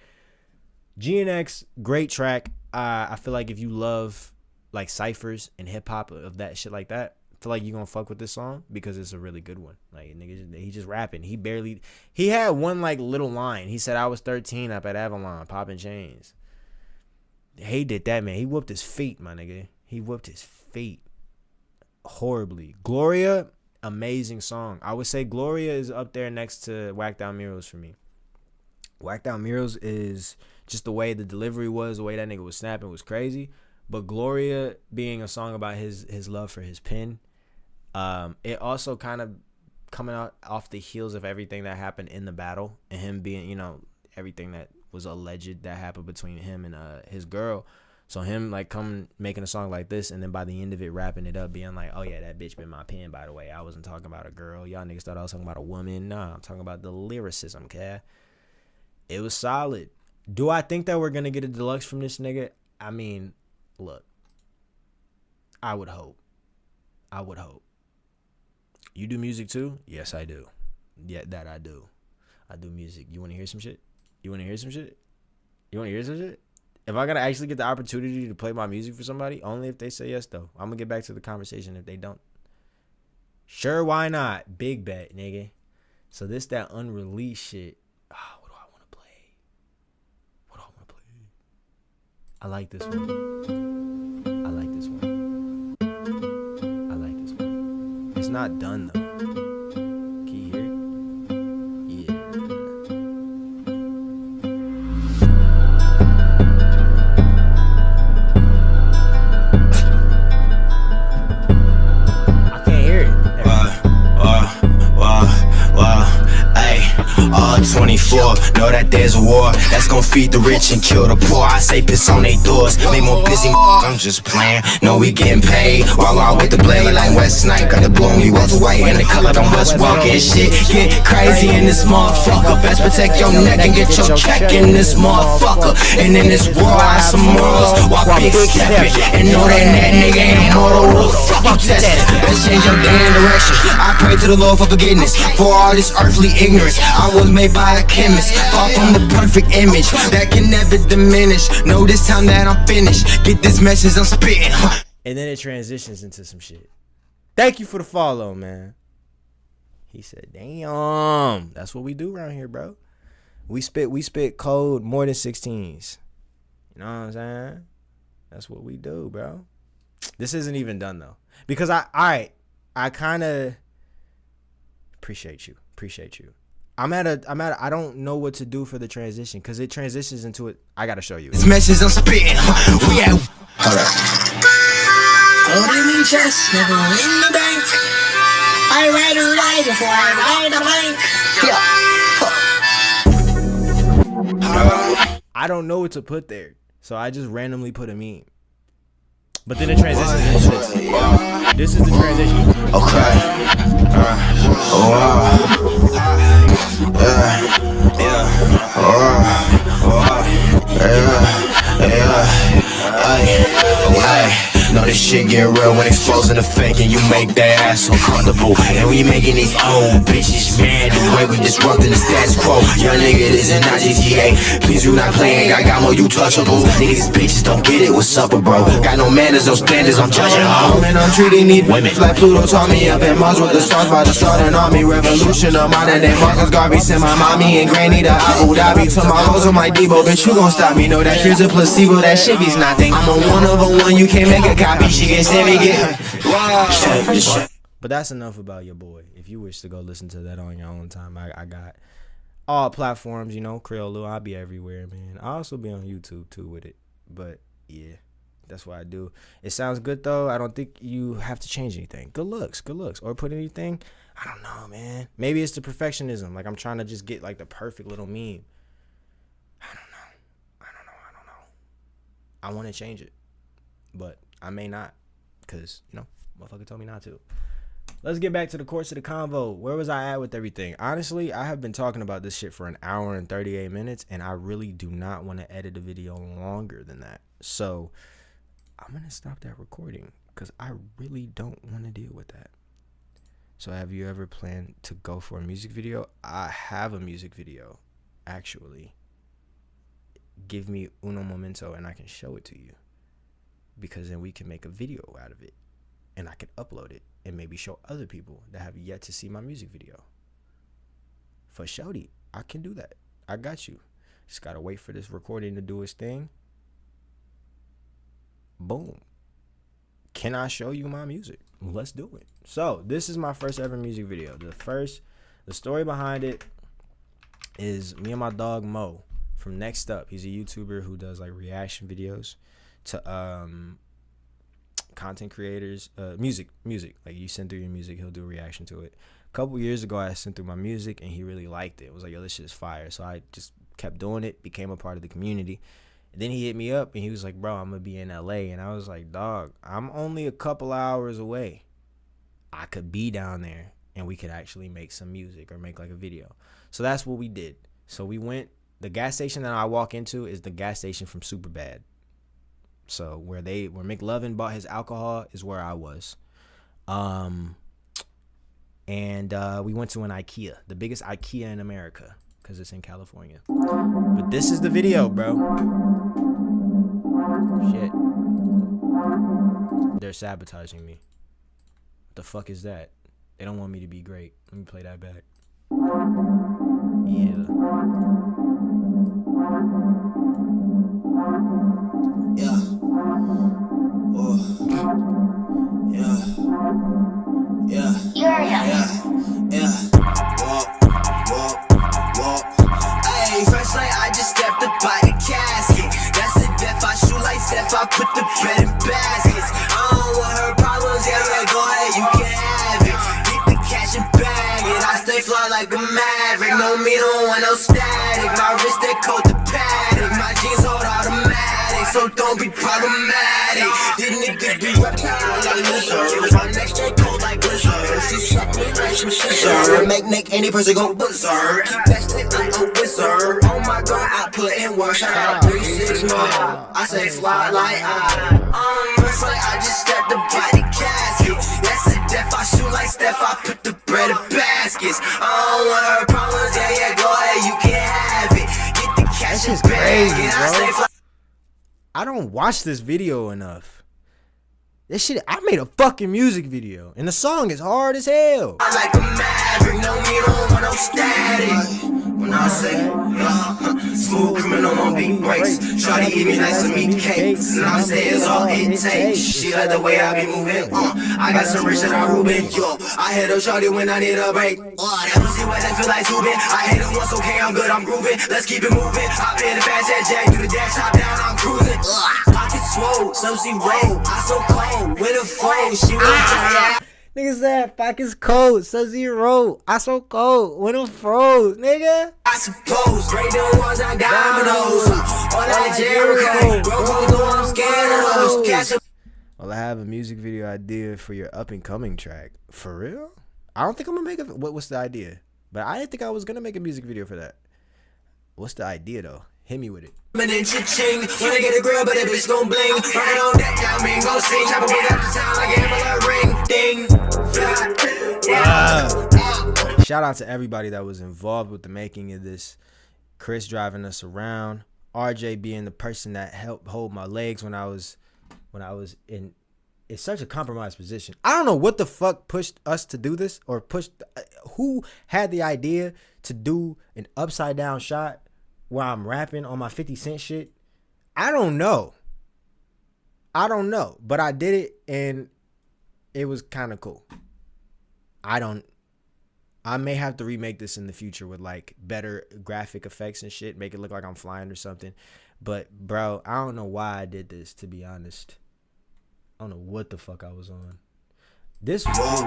[SPEAKER 1] GNX, great track. I feel like if you love like ciphers and hip hop of that shit like that, I feel like you're gonna fuck with this song because it's a really good one. Like, nigga, he just rapping. He had one like little line. He said, I was 13 up at Avalon popping chains. He did that, man. He whooped his feet, my nigga. He whooped his feet horribly. Gloria, amazing song. I would say Gloria is up there next to Whacked Out Murals for me. Whacked Out Murals is just the way the delivery was, the way that nigga was snapping was crazy. But Gloria being a song about his love for his pen, it also kind of coming out off the heels of everything that happened in the battle and him being, you know, everything that was alleged that happened between him and his girl. So him like making a song like this, and then by the end of it wrapping it up being like, oh yeah, that bitch been my pen, by the way. I wasn't talking about a girl. Y'all niggas thought I was talking about a woman. Nah, I'm talking about the lyricism, okay? It was solid. Do I think that we're gonna get a deluxe from this nigga? I mean, look, I would hope. You do music too? Yes, I do. Yeah, that I do. I do music. You want to hear some shit? If I gotta actually get the opportunity to play my music for somebody, only if they say yes, though. I'm gonna get back to the conversation if they don't. Sure, why not? Big bet, nigga. So this that unreleased shit. What do I want to play? I like this one. It's not done, though. Can you hear it? Yeah. I can't hear it.
[SPEAKER 4] All 24, know that there's a war that's gon' feed the rich and kill the poor. I say piss on they doors, make more busy. I'm just playing, no we getting paid. While I with the blade like West Snipe, got the blue me Walter White and the color on West walking. Shit get crazy in this motherfucker. Best protect your neck and get your check in this motherfucker. And in this war I have some morals, walk big stepping and know that nigga ain't mortal. Fuck you testing, best change your damn direction. I pray to the Lord for forgiveness for all this earthly ignorance. I was made by a chemist, far from the perfect image that can never diminish. Know this time that I'm finished. Get this message I'm spitting.
[SPEAKER 1] And then it transitions into some shit. Thank you for the follow, man. He said, damn. That's what we do around here, bro. We spit code more than 16s. You know what I'm saying? That's what we do, bro. This isn't even done, though. Because I kind of appreciate you. I don't know what to do for the transition because it transitions into it. I gotta show you.
[SPEAKER 4] This message I'm spitting. We at. Hold up. Holding me chest, never in the bank. I read a lie before I write a blank.
[SPEAKER 1] I don't know what to put there, so I just randomly put a meme. But then it transitions into this. This is the transition.
[SPEAKER 4] Know this shit get real when exposing the fake and you make that ass uncomfortable. And we making these old bitches mad the way we disrupting the status quo. Young nigga, this is not GTA. Please do not play, I got more you touchable. Niggas bitches don't get it, what's up, bro? Got no manners, no standards, I'm judging home. And I'm treating these women like Pluto taught me up in Mars with the stars by the start an army revolution of modern day Marcus Garvey. Send my mommy and granny to Abu Dhabi. Tomorrow's on my Debo, bitch, you gon' stop me. Know that here's a placebo, that shit be's nothing. I'm a one of a one, you can't make a copy. She can send me get her.
[SPEAKER 1] But that's enough about your boy. If you wish to go listen to that on your own time, I got all platforms, you know, Creo, I'll be everywhere, man. I also be on YouTube too with it. But yeah, that's what I do. It sounds good though. I don't think you have to change anything. Good looks, or put anything. I don't know, man. Maybe it's the perfectionism. Like I'm trying to just get like the perfect little meme. I don't know. I want to change it, but I may not, because, you know, motherfucker told me not to. Let's get back to the course of the convo. Where was I at with everything? Honestly, I have been talking about this shit for an hour and 38 minutes, and I really do not want to edit a video longer than that. So I'm going to stop that recording because I really don't want to deal with that. So have you ever planned to go for a music video? I have a music video, actually. Give me uno momento and I can show it to you, because then we can make a video out of it and I can upload it and maybe show other people that have yet to see my music video. For shawty, I can do that. I got you. Just gotta wait for this recording to do its thing. Boom. Can I show you my music? Let's do it. So this is my first ever music video. The story behind it is me and my dog Mo from Next Up. He's a YouTuber who does like reaction videos to content creators, music. Like you send through your music, he'll do a reaction to it. A couple years ago, I sent through my music and he really liked it. It was like, yo, this shit is fire. So I just kept doing it, became a part of the community. And then he hit me up and he was like, bro, I'm gonna be in LA. And I was like, dog, I'm only a couple hours away. I could be down there and we could actually make some music or make like a video. So that's what we did. So we went. The gas station that I walk into is the gas station from Superbad. So where McLovin bought his alcohol is where I was. And we went to an IKEA, the biggest IKEA in America, because it's in California. But this is the video, bro. Shit. They're sabotaging me. What the fuck is that? They don't want me to be great. Let me play that back. Yeah.
[SPEAKER 4] Yeah. Oh. Yeah. Yeah. Yeah. Walk. Ayy, first like I just stepped up by the casket. That's the death. I shoot like Steph. I put the bread in baskets. I don't want her problems. Yeah, go ahead, you can have it. Get the cash and bag it. I stay fly like a maverick. No me, don't want no static. My wrist that coat the paddock. My jeans hold automatic, so don't be problematic. This nigga be reptile like lizard. My neck straight cold like blizzard. She suck me like some scissor. Make any person go berserk. Keep that stick like a wizard. Oh my god, I put in work. Shout out 3-6 more. I say fly like first like I just stepped up by the casket. That's the death. I shoot like Steph. I put the bread in baskets. I don't want her problems. Yeah, go ahead, you can have it. Get the cash and bag it. I stay fly.
[SPEAKER 1] I don't watch this video enough. This shit, I made a fucking music video, and the song is hard as hell.
[SPEAKER 4] I like a maverick, no me, don't want no static. When I say, smooth criminal on big breaks. Shawty eat me like some meat cakes, and I say it's all it takes. She like the way I be moving, I got some rich that I Ruben, yo. I hit up Shawty when I need a break. That pussy wet, that feel like tubing. I hit it once, okay, I'm good, I'm grooving. Let's keep it moving. I pay the fast head jack, do the dash, hop down, I'm cruising. Pockets swole, Sub-Zero, I so cold, with a phone, she was
[SPEAKER 1] Nigga said, pockets cold, Sub-Zero, I so cold, when I'm froze, nigga.
[SPEAKER 4] I suppose, great the ones I dominoes. All that Jericho, bro, go I'm scared of those. Catch up.
[SPEAKER 1] Well, I have a music video idea for your up and coming track. For real? I don't think I'm gonna make it. What's the idea? But I didn't think I was gonna make a music video for that. What's the idea though? Hit me with it.
[SPEAKER 4] When I get a grill, but that bitch gon' bling. Right on that down, me gon' sing. Chop a wig up the town like a ring, ding.
[SPEAKER 1] Shout out to everybody that was involved with the making of this. Chris driving us around. RJ being the person that helped hold my legs when I was in such a compromised position. I don't know what the fuck pushed us to do this, or who had the idea to do an upside down shot where I'm rapping on my 50 Cent shit. I don't know, but I did it and it was kind of cool. I don't I may have to remake this in the future with like better graphic effects and shit, make it look like I'm flying or something. But bro, I don't know why I did this, to be honest. I don't know what the fuck I was on. This was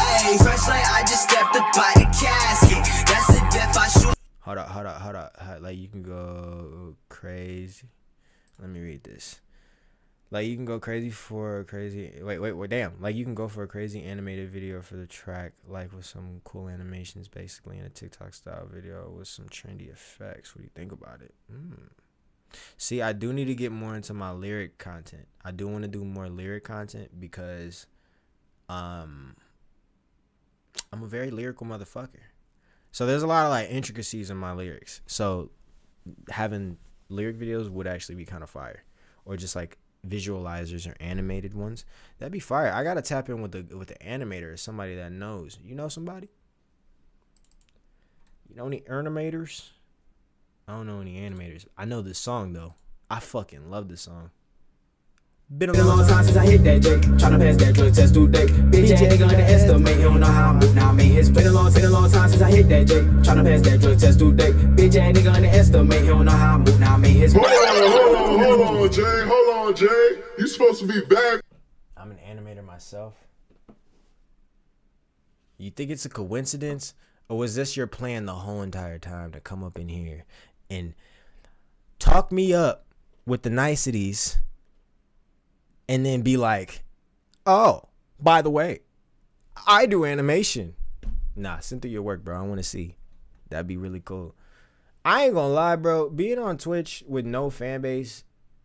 [SPEAKER 4] Hey, fresh like I just stepped up by the casket. That's the death I shoot.
[SPEAKER 1] Hold up. Like you can go crazy. Let me read this. Like you can go crazy for a crazy. Wait, damn. Like you can go for a crazy animated video for the track, like with some cool animations, basically in a TikTok style video with some trendy effects. What do you think about it? See, I do need to get more into my lyric content. I do want to do more lyric content because, I'm a very lyrical motherfucker. So there's a lot of like intricacies in my lyrics. So having lyric videos would actually be kind of fire, or just like visualizers or animated ones. That'd be fire. I gotta tap in with the animator or somebody that knows. You know somebody? You know any animators? I don't know any animators. I know this song though. I fucking love this song. Been a long time since I hit that J. Tryna pass that drug test today. Bitch ass nigga underestimate. He don't know how I move. Now I made his been a long time since I hit that J. Tryna pass that drug test today. Bitch ass nigga underestimate. He don't know how I move. Now I made his.
[SPEAKER 5] Hold on, Jay. You supposed to be back.
[SPEAKER 1] I'm an animator myself. You think it's a coincidence, or was this your plan the whole entire time to come up in here and talk me up with the niceties? And then be like, oh, by the way, I do animation. Nah, send through your work, bro. I want to see. That'd be really cool. I ain't gonna lie, bro. Being on Twitch with no fan base,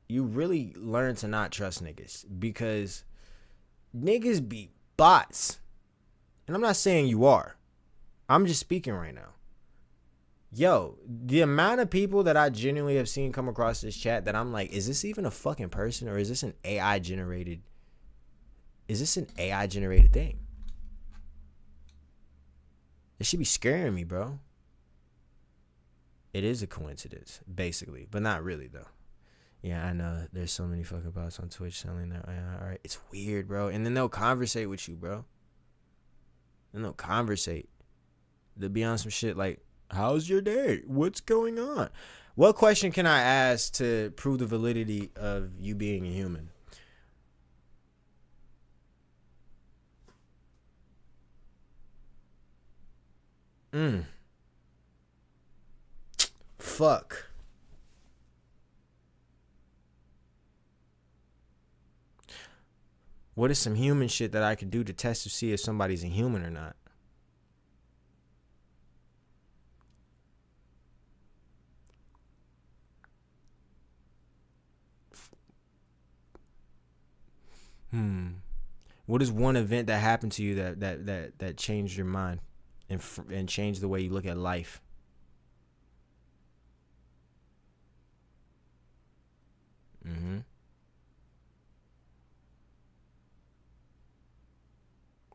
[SPEAKER 1] you really learn to not trust niggas. Because niggas be bots. And I'm not saying you are. I'm just speaking right now. Yo, the amount of people that I genuinely have seen come across this chat that I'm like, is this even a fucking person, or is this an AI generated? Is this an AI generated thing? It should be scaring me, bro. It is a coincidence, basically, but not really though. Yeah, I know. There's so many fucking bots on Twitch selling that. Yeah, all right, it's weird, bro. And then they'll conversate with you, bro. And they'll conversate. They'll be on some shit like, how's your day? What's going on? What question can I ask to prove the validity of you being a human? Fuck. What is some human shit that I could do to test to see if somebody's a human or not? What is one event that happened to you that changed your mind and changed the way you look at life?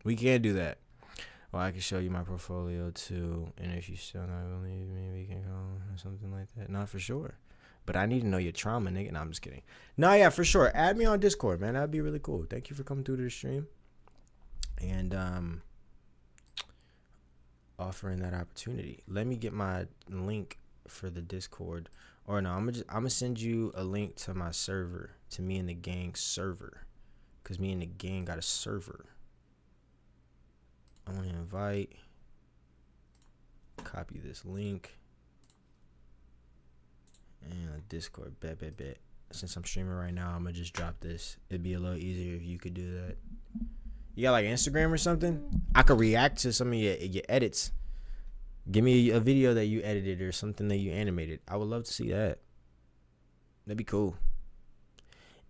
[SPEAKER 1] We can't do that. Well, I can show you my portfolio too, and if you still not believe me, we can call or something like that. Not for sure. But I need to know your trauma, nigga. No, I'm just kidding. No, yeah, for sure. Add me on Discord, man. That'd be really cool. Thank you for coming through to the stream and offering that opportunity. Let me get my link for the Discord. Or no, I'm gonna send you a link to my server, to me and the gang server, cause me and the gang got a server. I want to invite. Copy this link. And Discord, bet. Since I'm streaming right now, I'm gonna just drop this. It'd be a little easier if you could do that. You got like Instagram or something? I could react to some of your edits. Give me a video that you edited or something that you animated. I would love to see that. That'd be cool.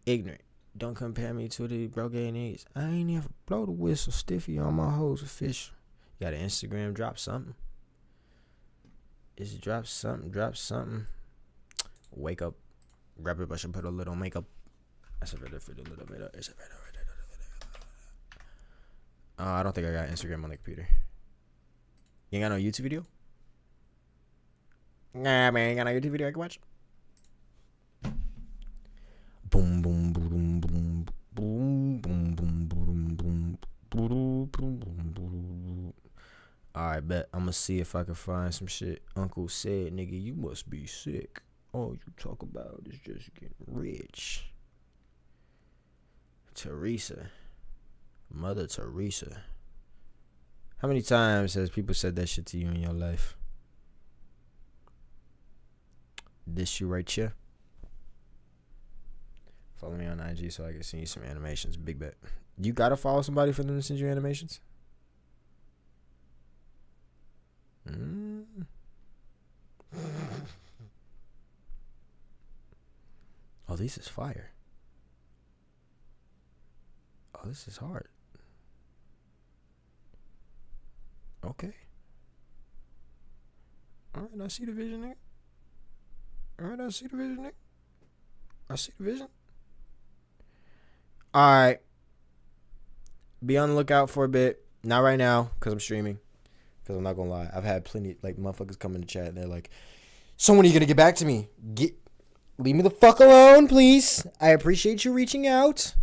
[SPEAKER 1] Ignorant. Don't compare me to the broke gay niggas. I ain't ever blow the whistle stiffy on my hoes official. You got an Instagram? Drop something. Just drop something. Wake up, grab a brush and put a little makeup. That's a better for the little bit. It's a better. I don't think I got Instagram on the computer. You ain't got no YouTube video? Nah, man, ain't got no YouTube video I can watch. Boom, boom, boom, boom, boom, boom, boom, boom, boom, boom, boom, boom, boom. Alright, bet. I'm gonna see if I can find some shit. Uncle said, nigga, you must be sick. All you talk about is just getting rich. Teresa. Mother Teresa. How many times has people said that shit to you in your life? This you right here. Follow me on IG so I can send you some animations. Big bet. You gotta follow somebody for them to send you animations? Oh, this is fire. Oh, this is hard. Okay. Alright, I see the vision, nigga. Alright, I see the vision, nigga. I see the vision. Alright. Be on the lookout for a bit. Not right now, because I'm streaming. Because I'm not going to lie. I've had plenty, like, motherfuckers come in the chat and they're like, so when are you going to get back to me? Leave me the fuck alone, please. I appreciate you reaching out.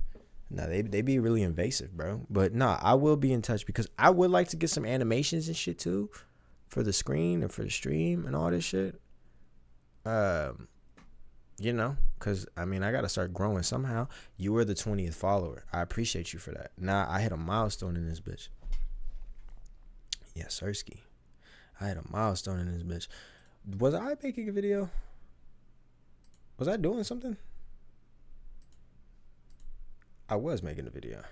[SPEAKER 1] No, they be really invasive, bro. But nah, I will be in touch because I would like to get some animations and shit too for the screen and for the stream and all this shit. You know, because I mean, I got to start growing somehow. You were the 20th follower. I appreciate you for that. Nah, I hit a milestone in this bitch. Yes, Sirski. I had a milestone in this bitch. Was I making a video? Was I doing something? I was making a video.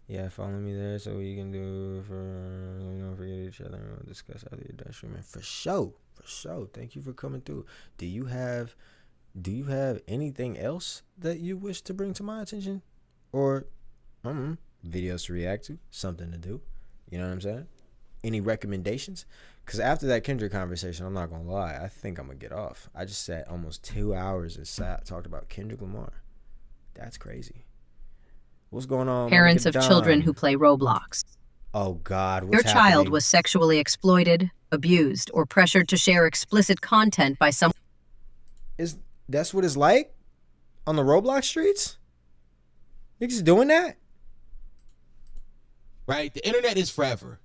[SPEAKER 1] Yeah, follow me there so we can do for we don't forget each other and we'll discuss after you're done streaming. For sure. For sure. Thank you for coming through. Do you have anything else that you wish to bring to my attention? Or videos to react to? Something to do? You know what I'm saying? Any recommendations? Because after that Kendrick conversation, I'm not going to lie, I think I'm going to get off. I just sat almost 2 hours and talked about Kendrick Lamar. That's crazy. What's going on?
[SPEAKER 6] Parents of children who play Roblox.
[SPEAKER 1] Oh, God. What's
[SPEAKER 6] Your child
[SPEAKER 1] happening?
[SPEAKER 6] was sexually exploited, abused, or pressured to share explicit content by someone.
[SPEAKER 1] That's what it's like? On the Roblox streets? Niggas doing that?
[SPEAKER 7] Right? The internet is forever.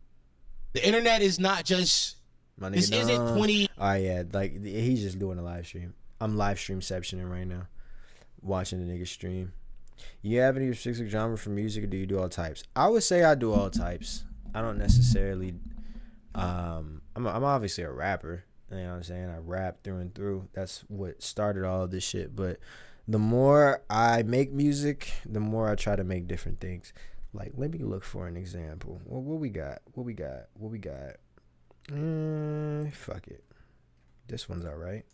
[SPEAKER 7] The internet is not just... This isn't 20...
[SPEAKER 1] Oh, yeah. Like, he's just doing a live stream. I'm live stream-ceptioning right now. Watching the nigga stream. You have any specific genre for music, or do you do all types? I would say I do all types. I don't necessarily. I'm obviously a rapper. You know what I'm saying? I rap through and through. That's what started all of this shit. But the more I make music, the more I try to make different things. Like, let me look for an example. Well, what we got? Fuck it. This one's all right.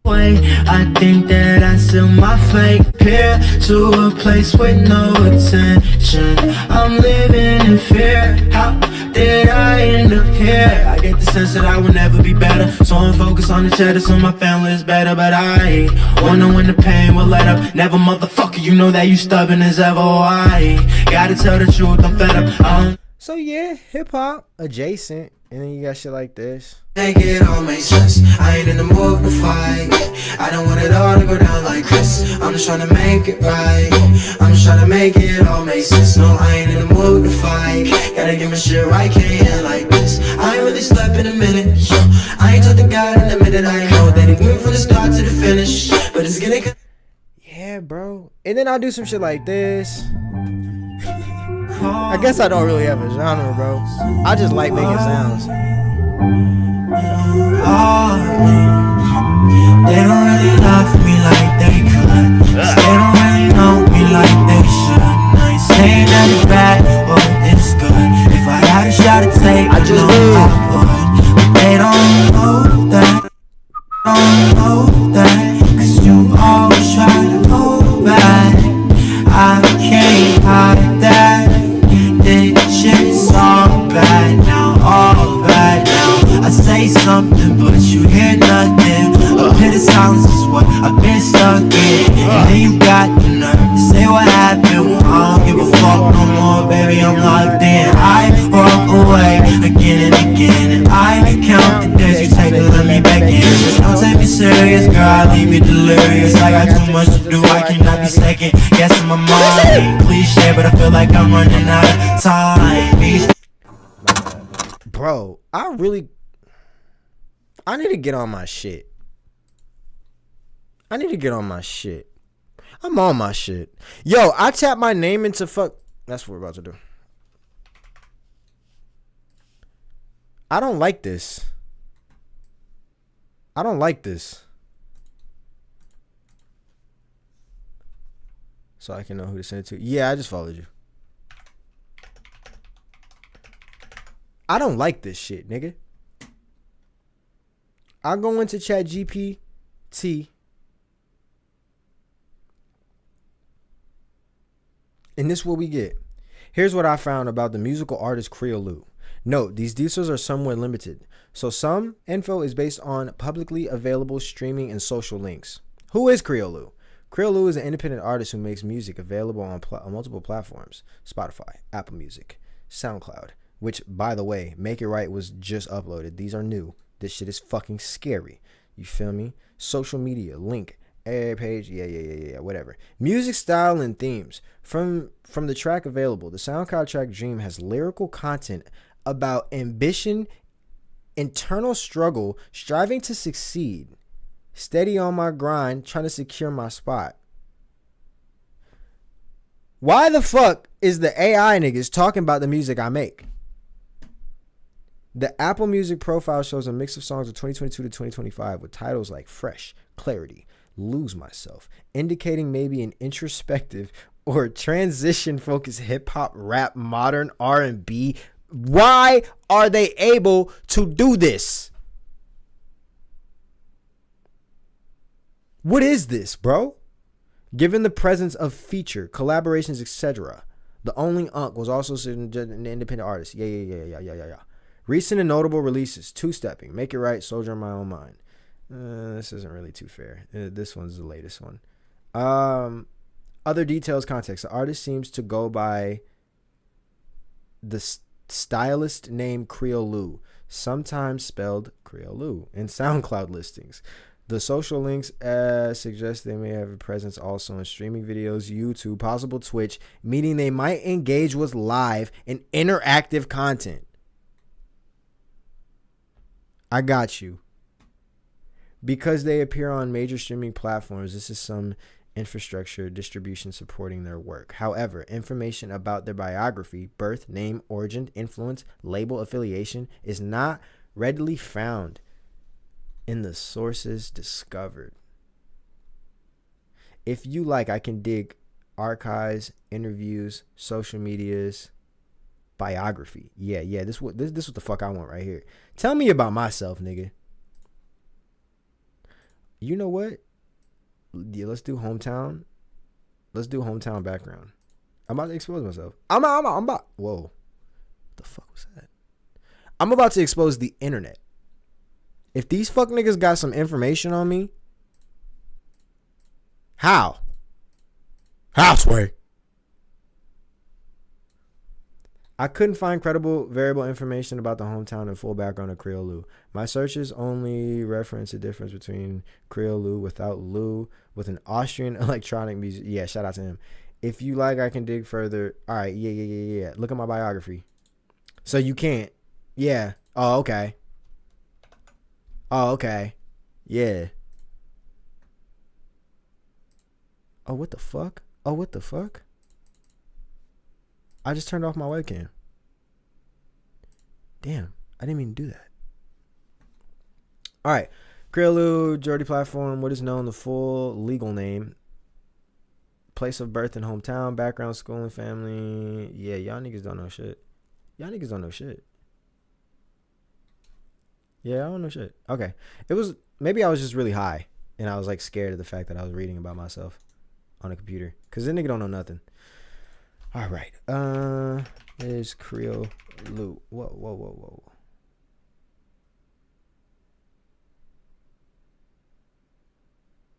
[SPEAKER 8] I think that I sell my fake peer to a place with no attention. I'm living in fear. How did I end up here? I get the sense that I will never be better, so I'm focused on the cheddar so my family is better. But I wonder when the pain will let up. Never, motherfucker, you know that you stubborn as ever. I gotta tell the truth, I'm fed up.
[SPEAKER 1] So yeah, hip-hop adjacent. And then you got shit like this.
[SPEAKER 8] Make it all make sense. I ain't in the mood to fight. I don't want it all to go down like this. I'm just trying to make it right. I'm just trying to make it all make sense. No, I ain't in the mood to fight. Gotta get my shit right, can't end like this. I ain't really slept in a minute. I ain't told the God in a minute. I know that it went from the start to the finish, but it's getting.
[SPEAKER 1] Yeah, bro. And then I'll do some shit like this. I guess I don't really have a genre, bro. I just like making sounds.
[SPEAKER 8] They don't really love me like they could. They don't really know me like they should. I ain't saying that it's bad or it's good. If I had a shot at take, I just would. But they don't know that. Don't know that. 'Cause you always try to hold back. I can't hide that. This shit's all bad now, all bad now. I say something, but you hear nothing. A pit of silence is what I've been stuck in. And then you got the nerve to say what happened. Well, I don't give a fuck no more, baby, I'm locked in. I walk away again and again, and I count the days you take to let me back in. Just don't take me serious, girl, I leave you delirious. I got too much to do, I cannot be second guessing my mind. Cliche, but I feel like I'm running out of time.
[SPEAKER 1] bro, I need to get on my shit. I'm on my shit. Yo, I tapped my name into fuck. That's what we're about to do. I don't like this. So I can know who to send it to. Yeah, I just followed you. I don't like this shit, nigga. I'll go into ChatGPT. And this is what we get. Here's what I found about the musical artist Creo. Note, these details are somewhat limited. So some info is based on publicly available streaming and social links. Who is Creo? Creo is an independent artist who makes music available on multiple platforms. Spotify, Apple Music, SoundCloud. Which, by the way, Make It Right was just uploaded. These are new. This shit is fucking scary. You feel me? Social media, link, page, yeah, whatever. Music style and themes. From the track available, the SoundCloud track Dream has lyrical content about ambition, internal struggle, striving to succeed, steady on my grind, trying to secure my spot. Why the fuck is the AI niggas talking about the music I make? The Apple Music profile shows a mix of songs of 2022 to 2025 with titles like Fresh, Clarity, Lose Myself, indicating maybe an introspective or transition-focused hip-hop, rap, modern R&B. Why are they able to do this? What is this, bro? Given the presence of feature, collaborations, etc., the Only Unk was also an independent artist. Yeah. Recent and notable releases: Two Stepping, Make It Right, Soldier in My Own Mind. This isn't really too fair. This one's the latest one. Other details, context. The artist seems to go by the stylist name Creo, sometimes spelled Creo, in SoundCloud listings. The social links suggest they may have a presence also in streaming videos, YouTube, possible Twitch, meaning they might engage with live and interactive content. I got you. Because they appear on major streaming platforms, this is some infrastructure distribution supporting their work. However, information about their biography, birth, name, origin, influence, label, affiliation is not readily found in the sources discovered. If you like, I can dig archives, interviews, social medias, biography. Yeah. This what the fuck I want right here. Tell me about myself, nigga. You know what? Yeah, let's do hometown. Let's do hometown background. I'm about to expose myself. I'm about. Whoa. What the fuck was that? I'm about to expose the internet. If these fuck niggas got some information on me, how? Sway? I couldn't find credible variable information about the hometown and full background of Creo. My searches only reference the difference between Creo without Lou with an Austrian electronic music. Yeah, shout out to him. If you like, I can dig further. All right, yeah. Look at my biography. So you can't. Yeah. Oh, okay. Yeah. Oh, what the fuck? I just turned off my webcam. Damn, I didn't mean to do that. All right. Creo, Geordie platform, what is known the full legal name, place of birth and hometown, background, schooling, family. Yeah, y'all niggas don't know shit. Yeah, I don't know shit. Okay. Maybe I was just really high and I was like scared of the fact that I was reading about myself on a computer. Cause this nigga don't know nothing. All right. There's Creo. Whoa.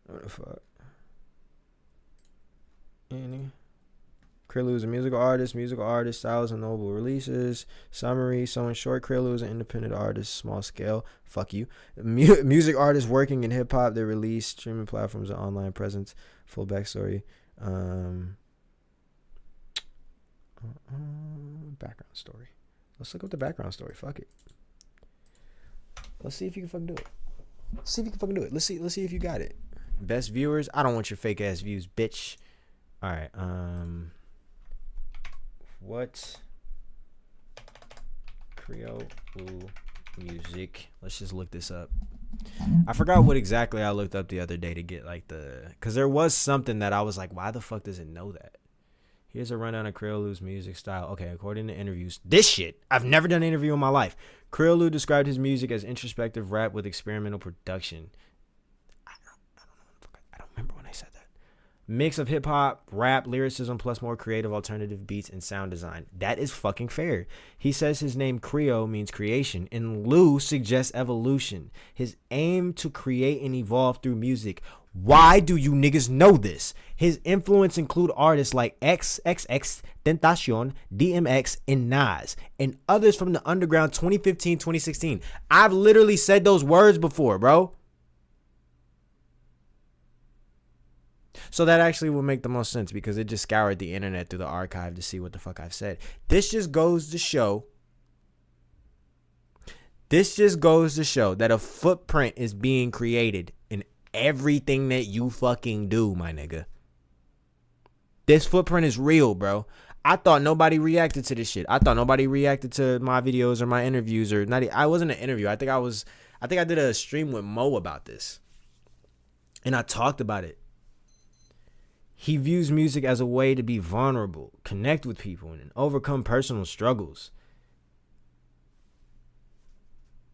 [SPEAKER 1] What the fuck? Creo is a musical artist, styles and notable releases. Summary. So in short, Creo is an independent artist, small scale. Fuck you. Music artist working in hip hop. They release streaming platforms and online presence. Full backstory. Background story. Let's look up the background story. Fuck it. Let's see if you can fucking do it. Let's see if you can fucking do it. Let's see if you got it. Best viewers. I don't want your fake ass views, bitch. All right. What? Creo music. Let's just look this up. I forgot what exactly I looked up the other day to get like because there was something that I was like, why the fuck does it know that? Here's a rundown of Creolu's music style. Okay, according to interviews, this shit, I've never done an interview in my life. Creolu described his music as introspective rap with experimental production. I don't remember when I said that. Mix of hip hop, rap, lyricism, plus more creative alternative beats and sound design. That is fucking fair. He says his name Creo means creation, and Lu suggests evolution. His aim to create and evolve through music. Why do you niggas know this? His influence include artists like XXX, Tentacion, DMX, and Nas, and others from the underground 2015, 2016. I've literally said those words before, bro. So that actually will make the most sense because it just scoured the internet through the archive to see what the fuck I've said. This just goes to show that a footprint is being created in everything that you fucking do, my nigga. This footprint is real, bro. I thought nobody reacted to this shit. I thought nobody reacted to my videos or my interviews or not. I wasn't an interview. I think I did a stream with Mo about this. And I talked about it. He views music as a way to be vulnerable, connect with people, and overcome personal struggles.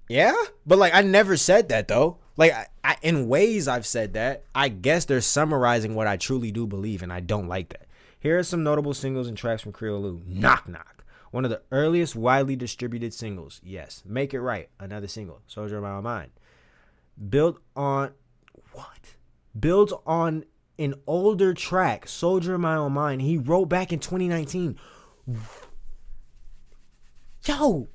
[SPEAKER 1] Yeah? But, like, I never said that, though. Like, I in ways I've said that. I guess they're summarizing what I truly do believe, and I don't like that. Here are some notable singles and tracks from Creolu. Knock Knock. One of the earliest widely distributed singles. Yes. Make It Right. Another single. Soldier of My Own Mind. Built on an older track, Soldier of My Own Mind, he wrote back in 2019. Yo,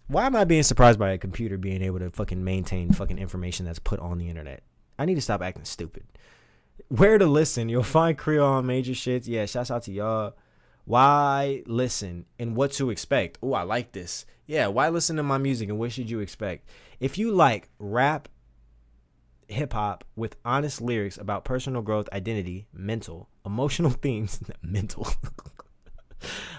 [SPEAKER 1] why am I being surprised by a computer being able to fucking maintain fucking information that's put on the internet? I need to stop acting stupid. Where to listen? You'll find Creo on major shits. Yeah, shouts out to y'all. Why listen and what to expect? Oh, I like this. Yeah, why listen to my music and what should you expect? If you like rap, hip-hop with honest lyrics about personal growth, identity, emotional themes, mental,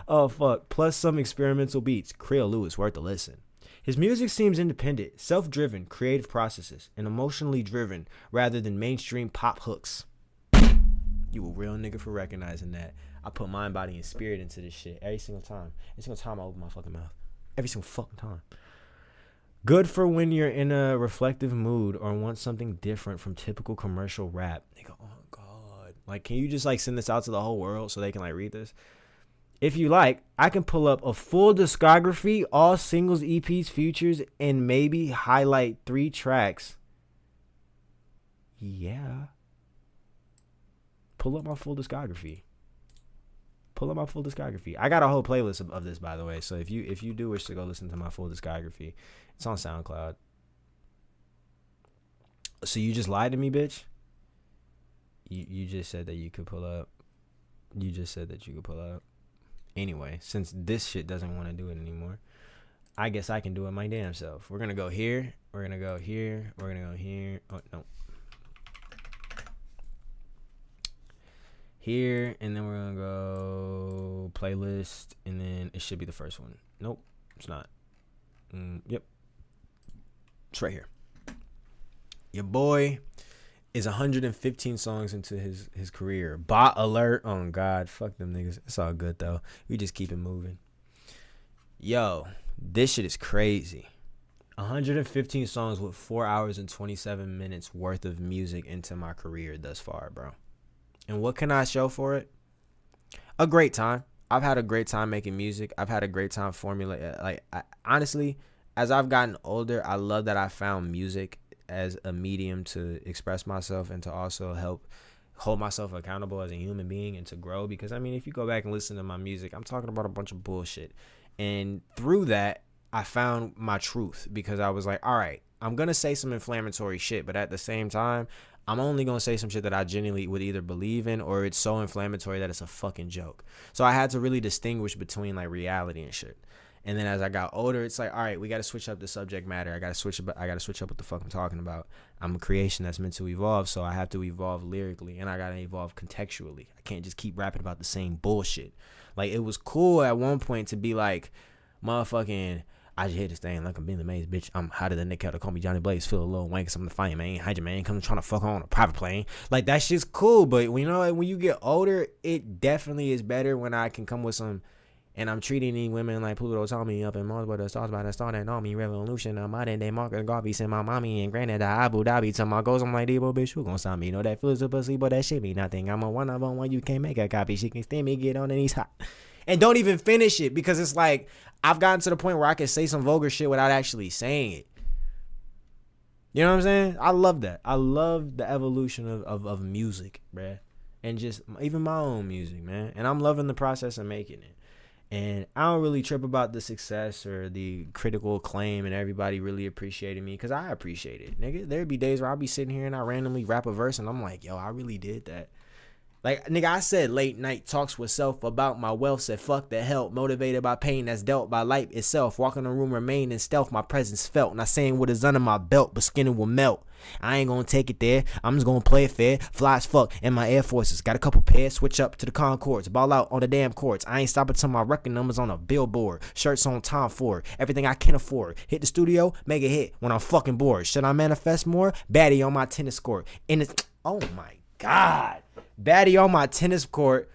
[SPEAKER 1] oh fuck, plus some experimental beats, Creolu is worth a listen. His music seems independent, self-driven, creative processes, and emotionally driven rather than mainstream pop hooks. You a real nigga for recognizing that. I put mind, body, and spirit into this shit every single time. Every single time I open my fucking mouth. Every single fucking time. Good for when you're in a reflective mood or want something different from typical commercial rap. Nigga, oh God. Like, can you just like send this out to the whole world so they can like read this? If you like, I can pull up a full discography, all singles, EPs, features, and maybe highlight 3 tracks. Yeah. Pull up my full discography. I got a whole playlist of this, by the way. So if you do wish to go listen to my full discography, it's on SoundCloud. So you just lied to me, bitch? You just said that you could pull up. Anyway, since this shit doesn't want to do it anymore, I guess I can do it my damn self. We're going to go here. We're going to go here. We're going to go here. Oh, no. Here, and then we're going to go playlist, and then it should be the first one. Nope, it's not. Yep. It's right here. Your boy is 115 songs into his career. Bot alert. Oh, God. Fuck them niggas. It's all good, though. We just keep it moving. Yo, this shit is crazy. 115 songs with 4 hours and 27 minutes worth of music into my career thus far, bro. And what can I show for it? A great time. I've had a great time making music. I've had a great time formulating. Honestly, as I've gotten older, I love that I found music as a medium to express myself and to also help hold myself accountable as a human being and to grow. Because, I mean, if you go back and listen to my music, I'm talking about a bunch of bullshit. And through that, I found my truth because I was like, all right, I'm going to say some inflammatory shit, but at the same time, I'm only going to say some shit that I genuinely would either believe in or it's so inflammatory that it's a fucking joke. So I had to really distinguish between like reality and shit. And then as I got older, it's like, all right, we got to switch up the subject matter. I got to switch up what the fuck I'm talking about. I'm a creation that's meant to evolve, so I have to evolve lyrically, and I got to evolve contextually. I can't just keep rapping about the same bullshit. Like, it was cool at one point to be like, motherfucking, I just hit this thing like I'm being amazed, bitch. I'm hotter than Nick Keller. Call me Johnny Blaze. Feel a little wank cause I'm the fire, man. Hide your man. Come trying to fuck on a private plane. Like, that shit's cool, but you know, when you get older, it definitely is better when I can come with some. And I'm treating these women like Pluto told me up in Mars, but the stars by the star that know me. Revolution, modern day Marcus Garvey sent my mommy and granddad to Abu Dhabi to my goals. I'm like, Debo, bitch, who gonna stop me? You know that feels a pussy, but that shit be nothing. I'm a one of them, one you can't make a copy. She can stand me, get on and he's hot. And don't even finish it because it's like, I've gotten to the point where I can say some vulgar shit without actually saying it. You know what I'm saying? I love that. I love the evolution of music, bruh. And just even my own music, man. And I'm loving the process of making it. And I don't really trip about the success or the critical acclaim and everybody really appreciating me because I appreciate it. Nigga, there'd be days where I'll be sitting here and I randomly rap a verse and I'm like, yo, I really did that. Like, nigga, I said late night talks with self about my wealth. Said fuck the help. Motivated by pain that's dealt by life itself. Walking the room, remain in stealth. My presence felt. Not saying what is under my belt, but skin will melt. I ain't gonna take it there. I'm just gonna play it fair. Fly as fuck in my Air Forces. Got a couple pairs. Switch up to the Concords. Ball out on the damn courts. I ain't stopping till my record numbers on a billboard. Shirts on Tom Ford. Everything I can afford. Hit the studio, make a hit when I'm fucking bored. Should I manifest more? Baddie on my tennis court. And it's, oh my God. Baddie on my tennis court.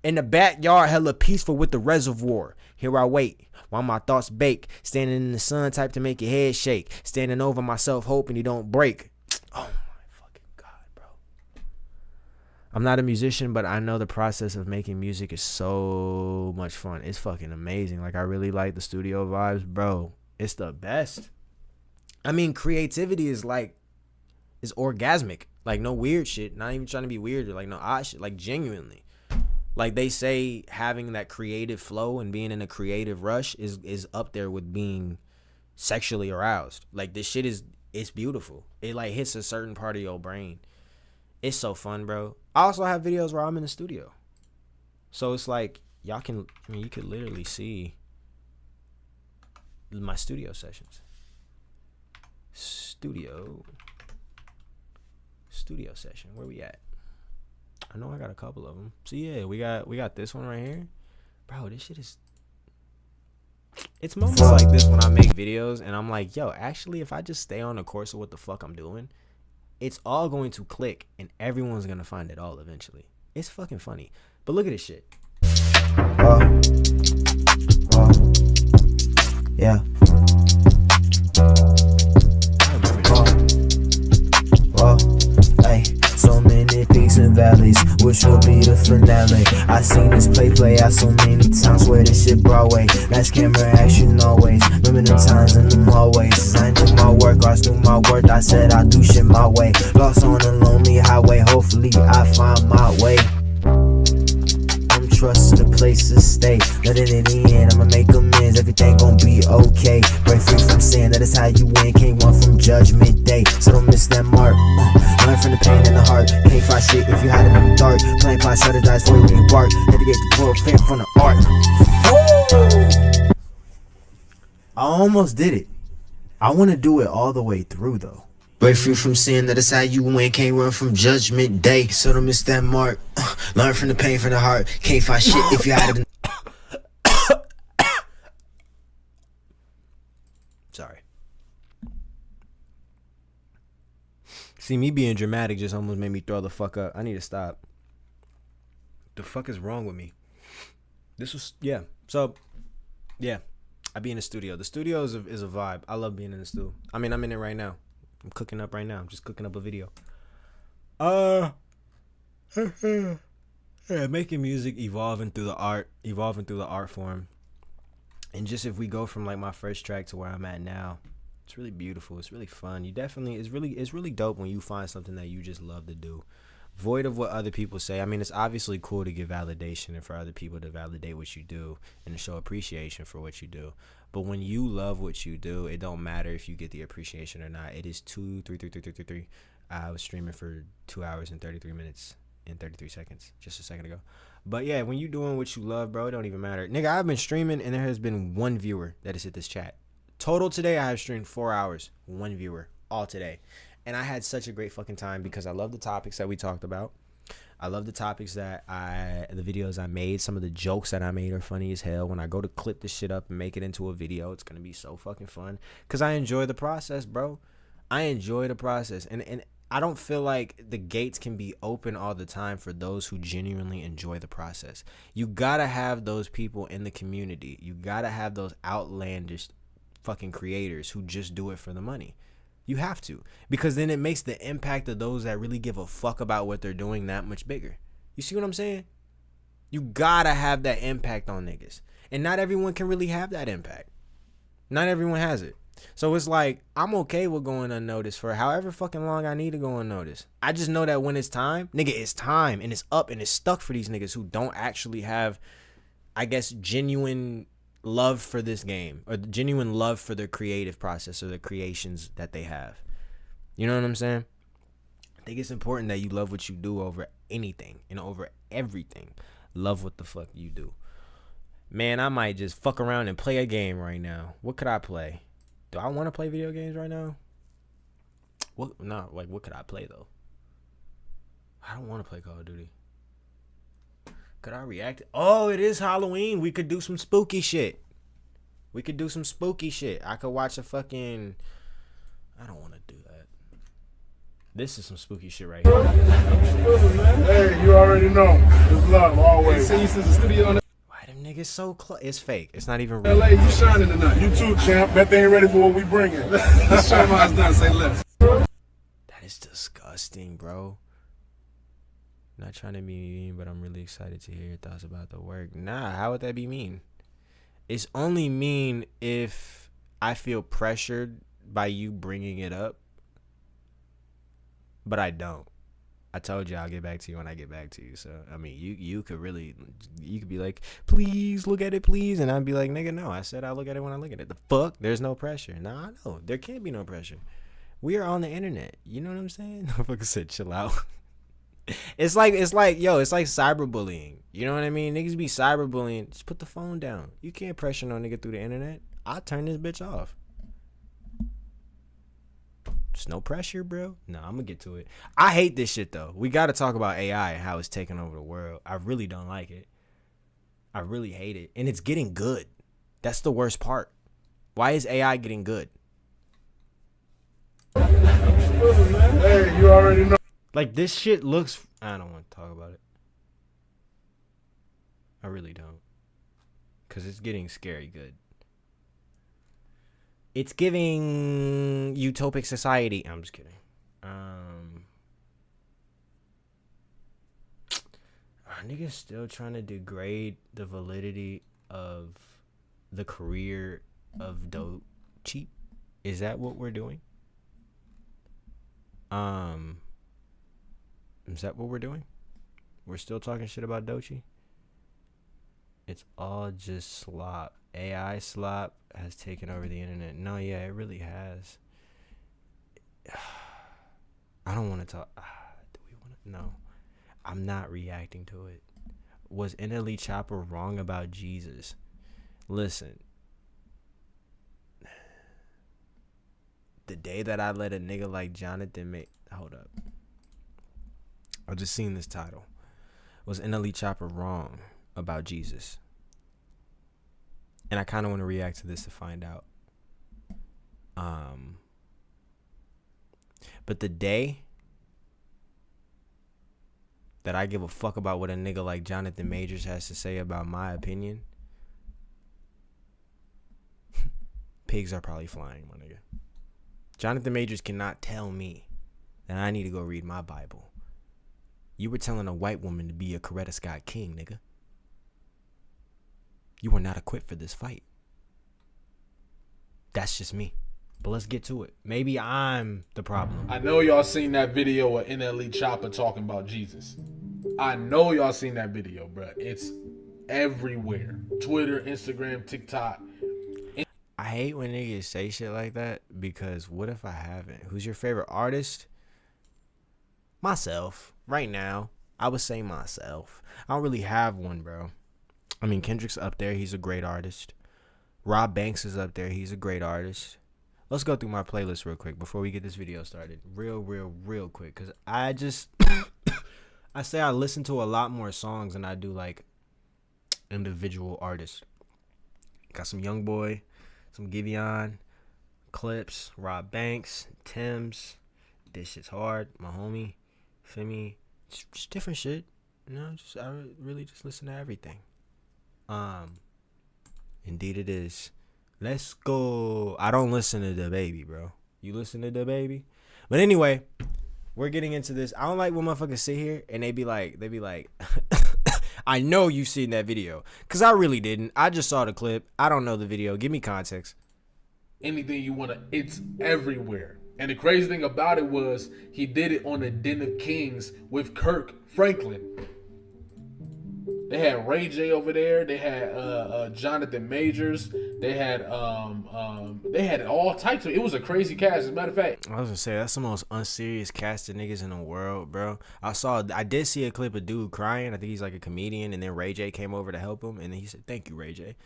[SPEAKER 1] In the backyard, hella peaceful with the reservoir. Here I wait while my thoughts bake. Standing in the sun, type to make your head shake. Standing over myself, hoping he don't break. Oh my fucking God, bro. I'm not a musician, but I know the process of making music is so much fun. It's fucking amazing. Like, I really like the studio vibes, bro. It's the best. I mean, creativity is like, is orgasmic. Like, no weird shit. Not even trying to be weird or like no odd shit. Like, genuinely. Like, they say having that creative flow and being in a creative rush is up there with being sexually aroused. Like, this shit is, it's beautiful. It like hits a certain part of your brain. It's so fun, bro. I also have videos where I'm in the studio. So it's like, y'all can, I mean, you could literally see my studio sessions. Studio session. Where we at? I know I got a couple of them. So yeah, we got this one right here. Bro, this shit is, it's moments like this when I make videos and I'm like, yo, actually, if I just stay on the course of what the fuck I'm doing, it's all going to click and everyone's gonna find it all eventually. It's fucking funny. But look at this shit.
[SPEAKER 8] Yeah. Hey, so many peaks and valleys, which will be the finale. I seen this play out so many times where this shit Broadway. Nice camera action always. Remember them times in them hallways. I do my work, I do my work. I said I do shit my way. Lost on a lonely highway. Hopefully I find my way. I'm trusting the place to stay. Let it in the end, I'ma make amends. Everything gon' be okay. Break free from sin, that is how you win. Can't run from judgment day, so don't miss that mark. Learn from the pain in the heart. Can't fight shit if you hide it in the dark. Playing pot, shut the dice for you bark. Had to get the world fit from the art. I almost did it. I want to do it all the way through though. Break free from sin, that is how you win. Can't run from judgment day, so don't miss that mark. Learn from the pain from the heart. Can't fight shit if you hide it in
[SPEAKER 1] Sorry. See, me being dramatic just almost made me throw the fuck up. I need to stop. The fuck is wrong with me? This was, yeah. So, yeah. I be in the studio. The studio is a vibe. I love being in the studio. I mean, I'm in it right now. I'm cooking up right now. I'm just cooking up a video. Yeah, making music, evolving through the art form. And just if we go from like my first track to where I'm at now, it's really beautiful. It's really fun. It's really dope when you find something that you just love to do. Void of what other people say. I mean, it's obviously cool to get validation and for other people to validate what you do and to show appreciation for what you do. But when you love what you do, it don't matter if you get the appreciation or not. It is 2, 3. I was streaming for 2 hours and 33 minutes. and 33 seconds just a second ago. But yeah, when you doing what you love, bro, it don't even matter. Nigga, I've been streaming and there has been one viewer that has hit this chat. Total today, I have streamed 4 hours, one viewer, all today. And I had such a great fucking time because I love the topics that we talked about. I love the topics that the videos I made. Some of the jokes that I made are funny as hell. When I go to clip this shit up and make it into a video, it's going to be so fucking fun. Because I enjoy the process, bro. I enjoy the process. And I don't feel like the gates can be open all the time for those who genuinely enjoy the process. You got to have those people in the community. You got to have those outlandish fucking creators who just do it for the money. You have to, because then it makes the impact of those that really give a fuck about what they're doing that much bigger. You see what I'm saying? You gotta have that impact on niggas. And not everyone can really have that impact. Not everyone has it. So it's like, I'm okay with going unnoticed for however fucking long I need to go unnoticed. I just know that when it's time, nigga, it's time. And it's up and it's stuck for these niggas who don't actually have, I guess, genuine love for this game, or genuine love for the creative process or the creations that they have. You know what I'm saying? I think it's important that you love what you do over anything and over everything. Love what the fuck you do. Man, I might just fuck around and play a game right now. What could I play? Do I want to play video games right now? What could I play though? I don't want to play Call of Duty. Could I react? Oh, it is Halloween. We could do some spooky shit. I could watch a fucking... I don't want to do that. This is some spooky shit right here.
[SPEAKER 5] Hey, you already know. It's love, always.
[SPEAKER 9] See you since the studio.
[SPEAKER 1] Why them niggas so close? It's fake. It's not even real.
[SPEAKER 9] LA, you shining tonight.
[SPEAKER 5] You too, champ. That thing ready for what we bringing.
[SPEAKER 9] Let's show them how it's done. Say less.
[SPEAKER 1] That is disgusting, bro. Not trying to be mean, but I'm really excited to hear your thoughts about the work. Nah, how would that be mean? It's only mean if I feel pressured by you bringing it up. But I don't. I told you I'll get back to you when I get back to you. So, I mean, you could be like, please look at it, please. And I'd be like, nigga, no. I said I'll look at it when I look at it. The fuck? There's no pressure. Nah, I know. There can't be no pressure. We are on the internet. You know what I'm saying? Motherfucker said chill out. It's like cyberbullying. You know what I mean? Niggas be cyberbullying. Just put the phone down. You can't pressure no nigga through the internet. I'll turn this bitch off. Just no pressure, bro. No, I'm gonna get to it. I hate this shit though. We gotta talk about AI and how it's taking over the world. I really don't like it. I really hate it. And it's getting good. That's the worst part. Why is AI getting good?
[SPEAKER 5] Hey, you already know.
[SPEAKER 1] Like, this shit looks... I don't want to talk about it. I really don't. Because it's getting scary good. It's giving utopic society. I'm just kidding. Are niggas still trying to degrade the validity of the career of Doechii? Is that what we're doing? Is that what we're doing? We're still talking shit about Doechii? It's all just slop. AI slop has taken over the internet. No, yeah, it really has. I don't want to talk. Do we want to? No. I'm not reacting to it. Was NLE Chopper wrong about Jesus? Listen. The day that I let a nigga like Jonathan make... Hold up. I just seen this title. Was NLE Chopper wrong about Jesus? And I kind of want to react to this to find out. But the day that I give a fuck about what a nigga like Jonathan Majors has to say about my opinion, pigs are probably flying, my nigga. Jonathan Majors cannot tell me that I need to go read my Bible. You were telling a white woman to be a Coretta Scott King, nigga. You were not equipped for this fight. That's just me. But let's get to it. Maybe I'm the problem.
[SPEAKER 9] I know y'all seen that video of NLE Chopper talking about Jesus. I know y'all seen that video, bro. It's everywhere. Twitter, Instagram, TikTok.
[SPEAKER 1] I hate when niggas say shit like that, because what if I haven't? Who's your favorite artist? Myself. Right now. I would say myself. I don't really have one, bro. I mean, Kendrick's up there. He's a great artist. Rob Banks is up there. He's a great artist. Let's go through my playlist real quick before we get this video started. Real quick. Because I just... I say I listen to a lot more songs than I do, like, individual artists. Got some Youngboy, some Giveon, Clips, Rob Banks, Tim's, This Shit's Hard, my homie, Femi, just different shit. You know, I really just listen to everything. Indeed it is. Let's go. I don't listen to the baby, bro. You listen to the baby? But anyway, we're getting into this. I don't like when motherfuckers sit here and they be like, I know you've seen that video. Because I really didn't. I just saw the clip. I don't know the video. Give me context.
[SPEAKER 9] Anything you want to, it's everywhere. And the crazy thing about it was he did it on the Den of Kings with Kirk Franklin. They had Ray J over there. They had Jonathan Majors. They had all types of. It was a crazy cast. As a matter of fact,
[SPEAKER 1] I was gonna say that's the most unserious cast of niggas in the world, bro. I did see a clip of dude crying. I think he's like a comedian, and then Ray J came over to help him, and then he said, "Thank you, Ray J."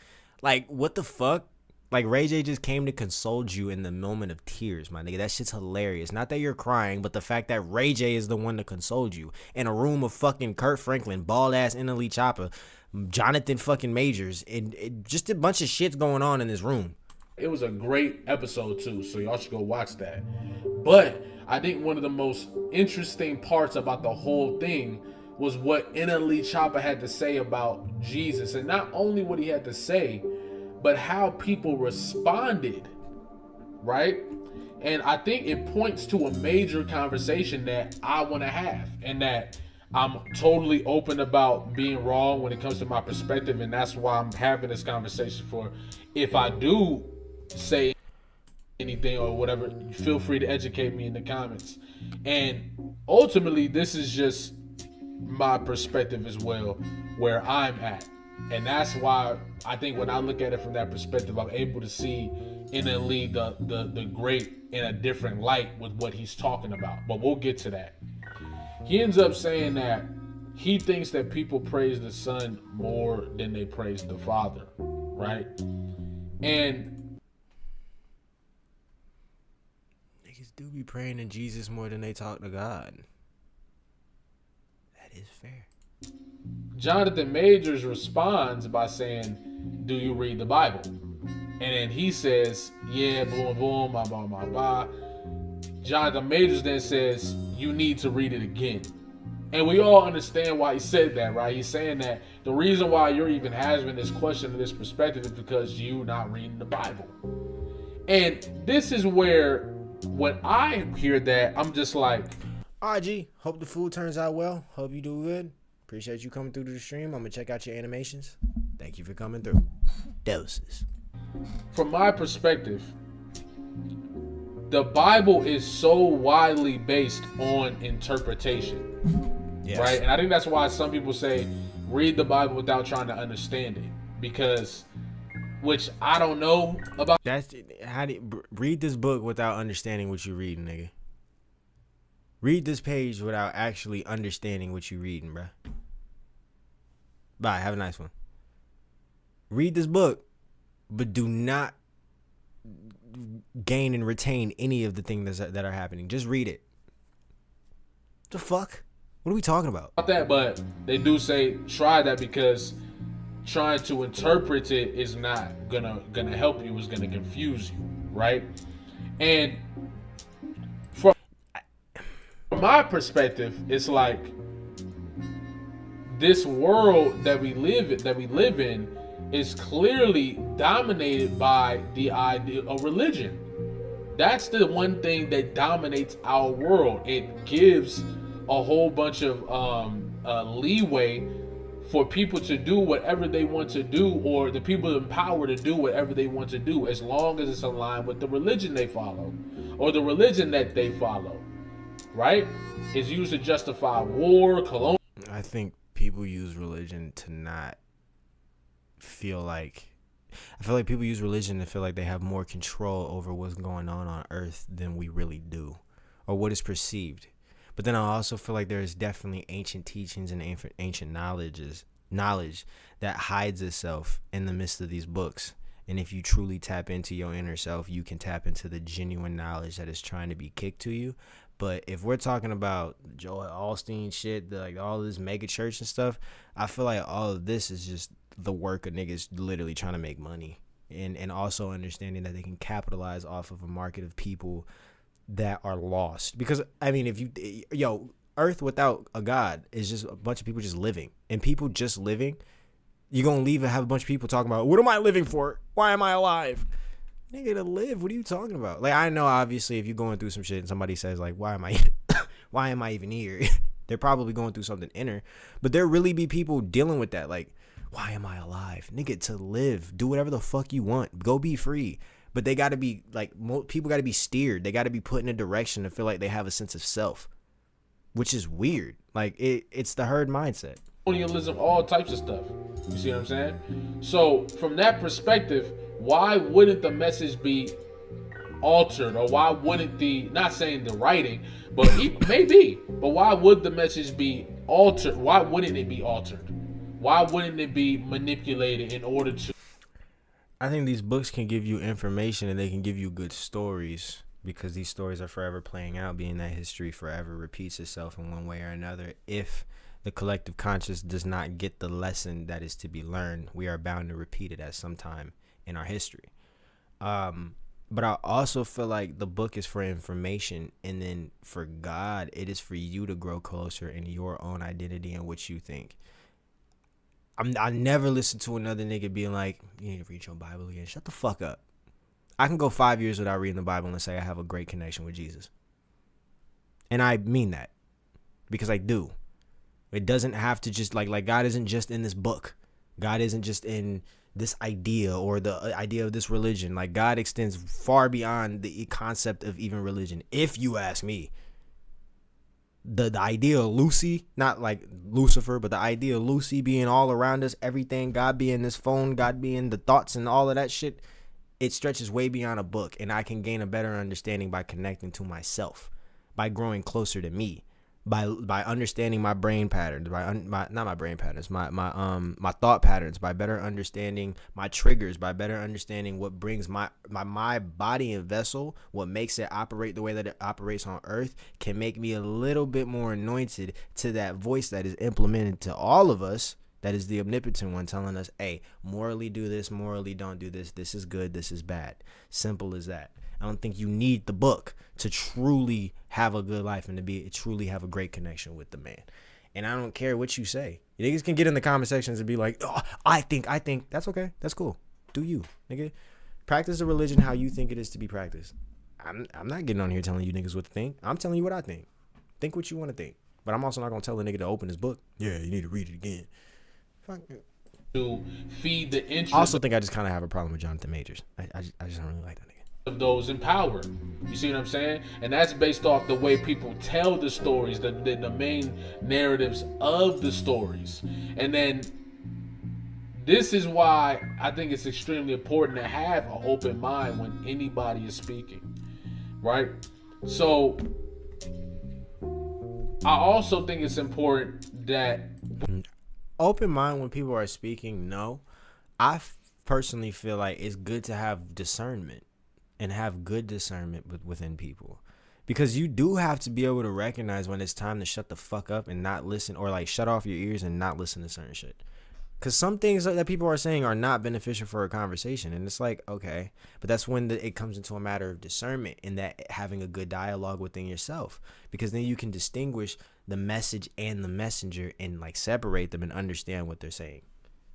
[SPEAKER 1] Like, what the fuck? Like, Ray J just came to console you in the moment of tears, my nigga. That shit's hilarious. Not that you're crying, but the fact that Ray J is the one to console you. In a room of fucking Kurt Franklin, bald-ass NLE Chopper, Jonathan fucking Majors, and just a bunch of shit's going on in this room.
[SPEAKER 9] It was a great episode, too, so y'all should go watch that. But I think one of the most interesting parts about the whole thing was what NLE Chopper had to say about Jesus. And not only what he had to say, but how people responded, right? And I think it points to a major conversation that I want to have, and that I'm totally open about being wrong when it comes to my perspective, and that's why I'm having this conversation. For if I do say anything or whatever, feel free to educate me in the comments. And ultimately, this is just my perspective as well, where I'm at. And that's why I think when I look at it from that perspective, I'm able to see NLE the great in a different light with what he's talking about. But we'll get to that. He ends up saying that he thinks that people praise the Son more than they praise the Father, right? And
[SPEAKER 1] niggas do be praying to Jesus more than they talk to God. That is fair.
[SPEAKER 9] Jonathan Majors responds by saying, "Do you read the Bible?" And then he says, "Yeah, boom, boom, blah, blah, blah, blah." Jonathan Majors then says, "You need to read it again." And we all understand why he said that, right? He's saying that the reason why you're even having this question or this perspective is because you're not reading the Bible. And this is where, when I hear that, I'm just like,
[SPEAKER 1] RG, hope the food turns out well. Hope you do good. Appreciate you coming through to the stream. I'm going to check out your animations. Thank you for coming through. Doses.
[SPEAKER 9] From my perspective, the Bible is so widely based on interpretation, yes, right? And I think that's why some people say read the Bible without trying to understand it, because, which I don't know about.
[SPEAKER 1] That's how do you, read this book without understanding what you're reading, nigga. Read this page without actually understanding what you're reading, bruh. Bye. Have a nice one. Read this book, but do not gain and retain any of the things that are happening. Just read it. The fuck? What are we talking about?
[SPEAKER 9] That, but they do say try that, because trying to interpret it is not gonna help you. It's gonna confuse you, right? And from my perspective, it's like this world that we live in is clearly dominated by the idea of religion. That's the one thing that dominates our world. It gives a whole bunch of leeway for people to do whatever they want to do, or the people in power to do whatever they want to do, as long as it's aligned with the religion they follow, or the religion that they follow, right? It's used to justify war, colonial.
[SPEAKER 1] I think people use religion to not feel like, I feel like people use religion to feel like they have more control over what's going on earth than we really do, or what is perceived. But then I also feel like there is definitely ancient teachings and ancient knowledge that hides itself in the midst of these books. And if you truly tap into your inner self, you can tap into the genuine knowledge that is trying to be kicked to you. But if we're talking about Joel Osteen shit, like all this mega church and stuff, I feel like all of this is just the work of niggas literally trying to make money. And also understanding that they can capitalize off of a market of people that are lost. Because, I mean, Earth without a God is just a bunch of people just living. And people just living, you're going to leave and have a bunch of people talking about, what am I living for? Why am I alive? Nigga, to live, what are you talking about? Like, I know, obviously, if you're going through some shit and somebody says, like, why am I even here? They're probably going through something inner. But there really be people dealing with that. Like, why am I alive? Nigga, to live. Do whatever the fuck you want. Go be free. But they got to be, like, people got to be steered. They got to be put in a direction to feel like they have a sense of self, which is weird. Like, it's the herd mindset.
[SPEAKER 9] Colonialism, all types of stuff. You see what I'm saying? So, from that perspective, why wouldn't the message be altered? Or why wouldn't not saying the writing, but maybe, but why would the message be altered? Why wouldn't it be altered? Why wouldn't it be manipulated in order to...
[SPEAKER 1] I think these books can give you information and they can give you good stories, because these stories are forever playing out, being that history forever repeats itself in one way or another. If the collective conscious does not get the lesson that is to be learned, we are bound to repeat it at some time in our history. But I also feel like the book is for information, and then for God, it is for you to grow closer in your own identity and what you think. I never listen to another nigga being like, you need to read your Bible again. Shut the fuck up. I can go 5 years without reading the Bible and say I have a great connection with Jesus. And I mean that, because I do. It doesn't have to just like God isn't just in this book. God isn't just in this idea or the idea of this religion. Like, God extends far beyond the concept of even religion, if you ask me. The idea of Lucy, not like Lucifer, but the idea of Lucy being all around us, everything, God being this phone, God being the thoughts and all of that shit, it stretches way beyond a book. And I can gain a better understanding by connecting to myself, by growing closer to me, by understanding my brain patterns, my thought patterns, by better understanding my triggers, by better understanding what brings my body and vessel, what makes it operate the way that it operates on earth, can make me a little bit more anointed to that voice that is implemented to all of us, that is the omnipotent one, telling us, hey, morally do this, morally don't do this, this is good, this is bad. Simple as that. I don't think you need the book to truly have a good life and to truly have a great connection with the man. And I don't care what you say. You niggas can get in the comment sections and be like, oh, I think. That's okay. That's cool. Do you, nigga. Practice the religion how you think it is to be practiced. I'm not getting on here telling you niggas what to think. I'm telling you what I think. Think what you want to think. But I'm also not going to tell a nigga to open his book. Yeah, you need to read it again. Fuck it.
[SPEAKER 9] To feed the interest.
[SPEAKER 1] I also think I just kind of have a problem with Jonathan Majors. I just don't really like that nigga.
[SPEAKER 9] Of those in power. You see what I'm saying? And that's based off the way people tell the stories, the main narratives of the stories. And then this is why I think it's extremely important to have an open mind when anybody is speaking, right? So I also think it's important that
[SPEAKER 1] open mind when people are speaking. No, I personally feel like it's good to have discernment and have good discernment within people, because you do have to be able to recognize when it's time to shut the fuck up and not listen, or like shut off your ears and not listen to certain shit. Because some things that people are saying are not beneficial for a conversation, and it's like, okay, but that's when it comes into a matter of discernment, and that having a good dialogue within yourself, because then you can distinguish the message and the messenger and like separate them and understand what they're saying,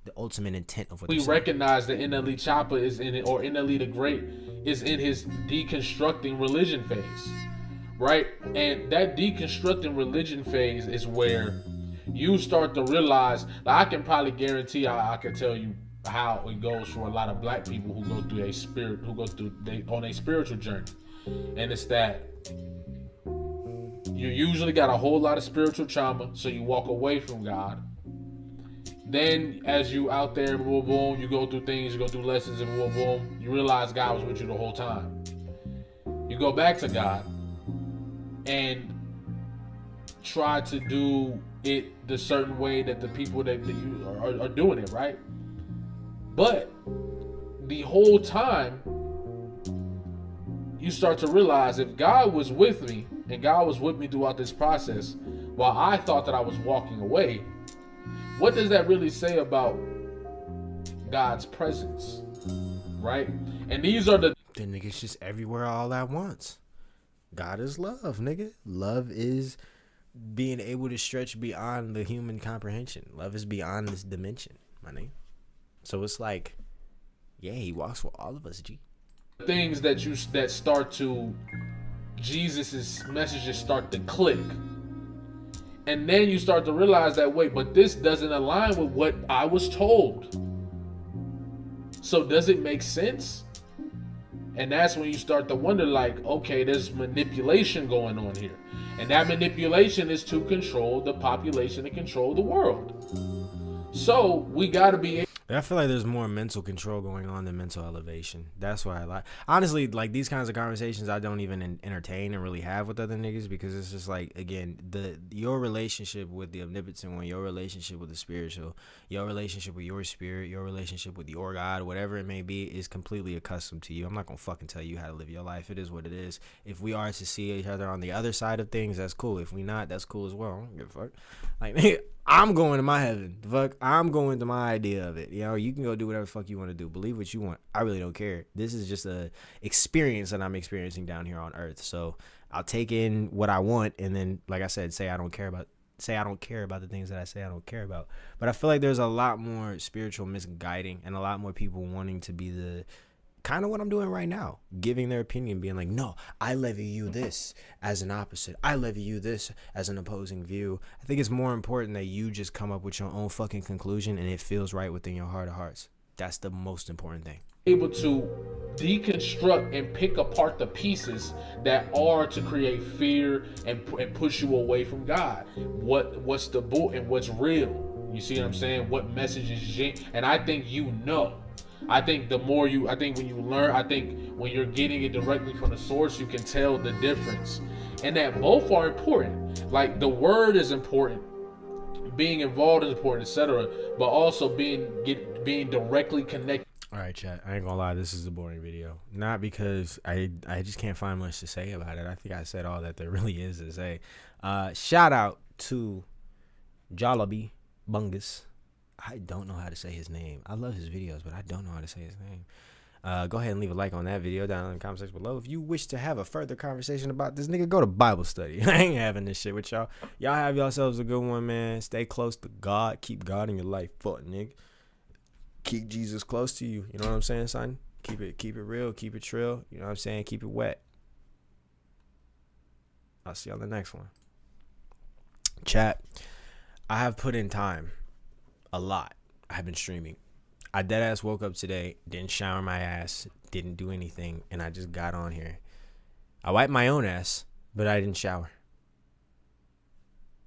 [SPEAKER 1] the ultimate intent of what
[SPEAKER 9] we
[SPEAKER 1] they're saying.
[SPEAKER 9] recognize that NLE Choppa is in it, or NLE the Great is in his deconstructing religion phase, right? And that deconstructing religion phase is where you start to realize, like, I can probably guarantee I can tell you how it goes for a lot of black people who go through on a spiritual journey. And it's that you usually got a whole lot of spiritual trauma, so you walk away from God. Then as you out there, boom, boom, you go through things, you go through lessons, and boom, boom, you realize God was with you the whole time. You go back to God, and try to do it the certain way that the people that you are doing it, right? But the whole time, you start to realize if God was with me and God was with me throughout this process, while I thought that I was walking away, what does that really say about God's presence, right? And these are the
[SPEAKER 1] niggas just everywhere all at once. God is love, nigga. Love is being able to stretch beyond the human comprehension. Love is beyond this dimension, my nigga. So it's like, yeah, he walks with all of us, G.
[SPEAKER 9] things that start to Jesus's messages start to click. And then you start to realize that, wait, but this doesn't align with what I was told. So does it make sense? And that's when you start to wonder, like, okay, there's manipulation going on here. And that manipulation is to control the population and control the world. So we got to be able.
[SPEAKER 1] I feel like there's more mental control going on than mental elevation. That's why I like, honestly, like these kinds of conversations I don't even entertain and really have with other niggas, because it's just like, again, your relationship with the omnipotent one, your relationship with the spiritual, your relationship with your spirit, your relationship with your God, whatever it may be, is completely accustomed to you. I'm not gonna fucking tell you how to live your life. It is what it is. If we are to see each other on the other side of things, that's cool. If we not, that's cool as well. I don't give a fuck. Like, nigga, I'm going to my heaven. The fuck, I'm going to my idea of it. You know, you can go do whatever the fuck you want to do. Believe what you want. I really don't care. This is just a experience that I'm experiencing down here on Earth. So I'll take in what I want, and then, like I said, say I don't care about the things that I say I don't care about. But I feel like there's a lot more spiritual misguiding and a lot more people wanting to be the kind of what I'm doing right now, giving their opinion, being like, no, I levy you this as an opposite. I levy you this as an opposing view. I think it's more important that you just come up with your own fucking conclusion and it feels right within your heart of hearts. That's the most important thing.
[SPEAKER 9] Able to deconstruct and pick apart the pieces that are to create fear and push you away from God. What's the bull and what's real? You see what I'm saying? What message is and I think I think when you learn, I think when you're getting it directly from the source, you can tell the difference. And that both are important. Like, the word is important, being involved is important, etc. But also being directly connected.
[SPEAKER 1] All right, chat. I ain't gonna lie, this is a boring video. Not because I just can't find much to say about it. I think I said all that there really is to say. Shout out to Jollibee Bungus. I don't know how to say his name. I love his videos, but I don't know how to say his name. Go ahead and leave a like on that video down in the comment section below. If you wish to have a further conversation about this nigga, go to Bible study. I ain't having this shit with y'all. Y'all have yourselves a good one, man. Stay close to God. Keep God in your life. Fuck, nigga. Keep Jesus close to you. You know what I'm saying, son? Keep it real. Keep it trill. You know what I'm saying? Keep it wet. I'll see you on the next one. Chat, I have put in time. A lot. I have been streaming. I deadass woke up today, didn't shower my ass, didn't do anything, and I just got on here. I wiped my own ass, but I didn't shower.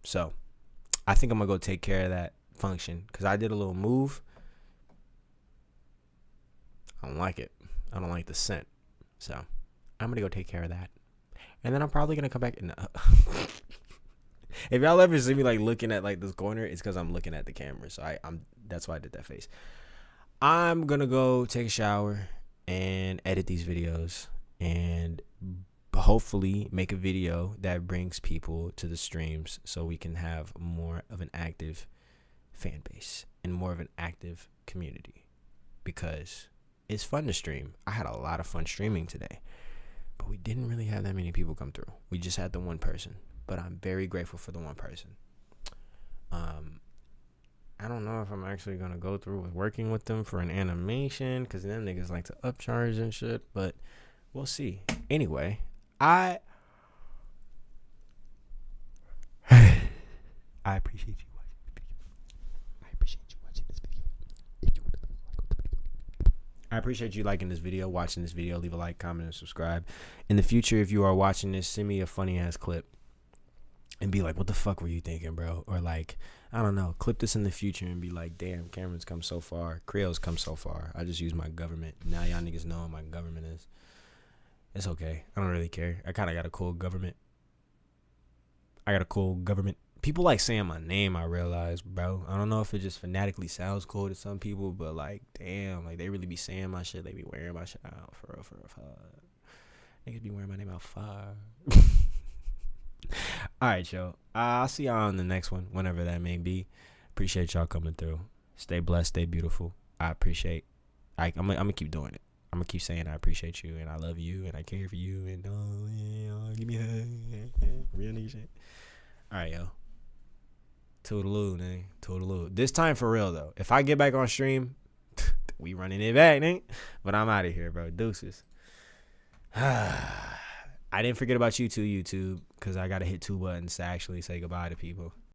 [SPEAKER 1] So, I think I'm going to go take care of that function, because I did a little move. I don't like it. I don't like the scent. So, I'm going to go take care of that. And then I'm probably going to come back and... If y'all ever see me like looking at like this corner, it's because I'm looking at the camera. So I'm that's why I did that face. I'm gonna go take a shower and edit these videos and hopefully make a video that brings people to the streams so we can have more of an active fan base and more of an active community, because it's fun to stream. I had a lot of fun streaming today, but we didn't really have that many people come through. We just had the one person. But I'm very grateful for the one person. I don't know if I'm actually going to go through with working with them for an animation, because them niggas like to upcharge and shit. But we'll see. Anyway, I appreciate you watching this video. I appreciate you watching this video. If you want to leave a like on the video. I appreciate you liking this video, watching this video. Leave a like, comment, and subscribe. In the future, if you are watching this, send me a funny-ass clip. And be like, what the fuck were you thinking, bro? Or like, I don't know, clip this in the future and be like, damn, Cameron's come so far. Creo's come so far. I just use my government. Now y'all niggas know what my government is. It's okay. I don't really care. I kind of got a cool government. I got a cool government. People like saying my name, I realize, bro. I don't know if it just phonetically sounds cool to some people, but like, damn, like they really be saying my shit. They be wearing my shit out for real. Niggas be wearing my name out far. All right, yo. I'll see y'all on the next one, whenever that may be. Appreciate y'all coming through. Stay blessed, stay beautiful. I appreciate. I'm gonna keep doing it. I'm gonna keep saying I appreciate you and I love you and I care for you and give me a hug. Real nigga shit. All right, yo. Toodaloo, nigga. Toodaloo. This time for real though. If I get back on stream, we running it back, nigga. But I'm out of here, bro. Deuces. I didn't forget about you too, YouTube, because I gotta hit 2 buttons to actually say goodbye to people.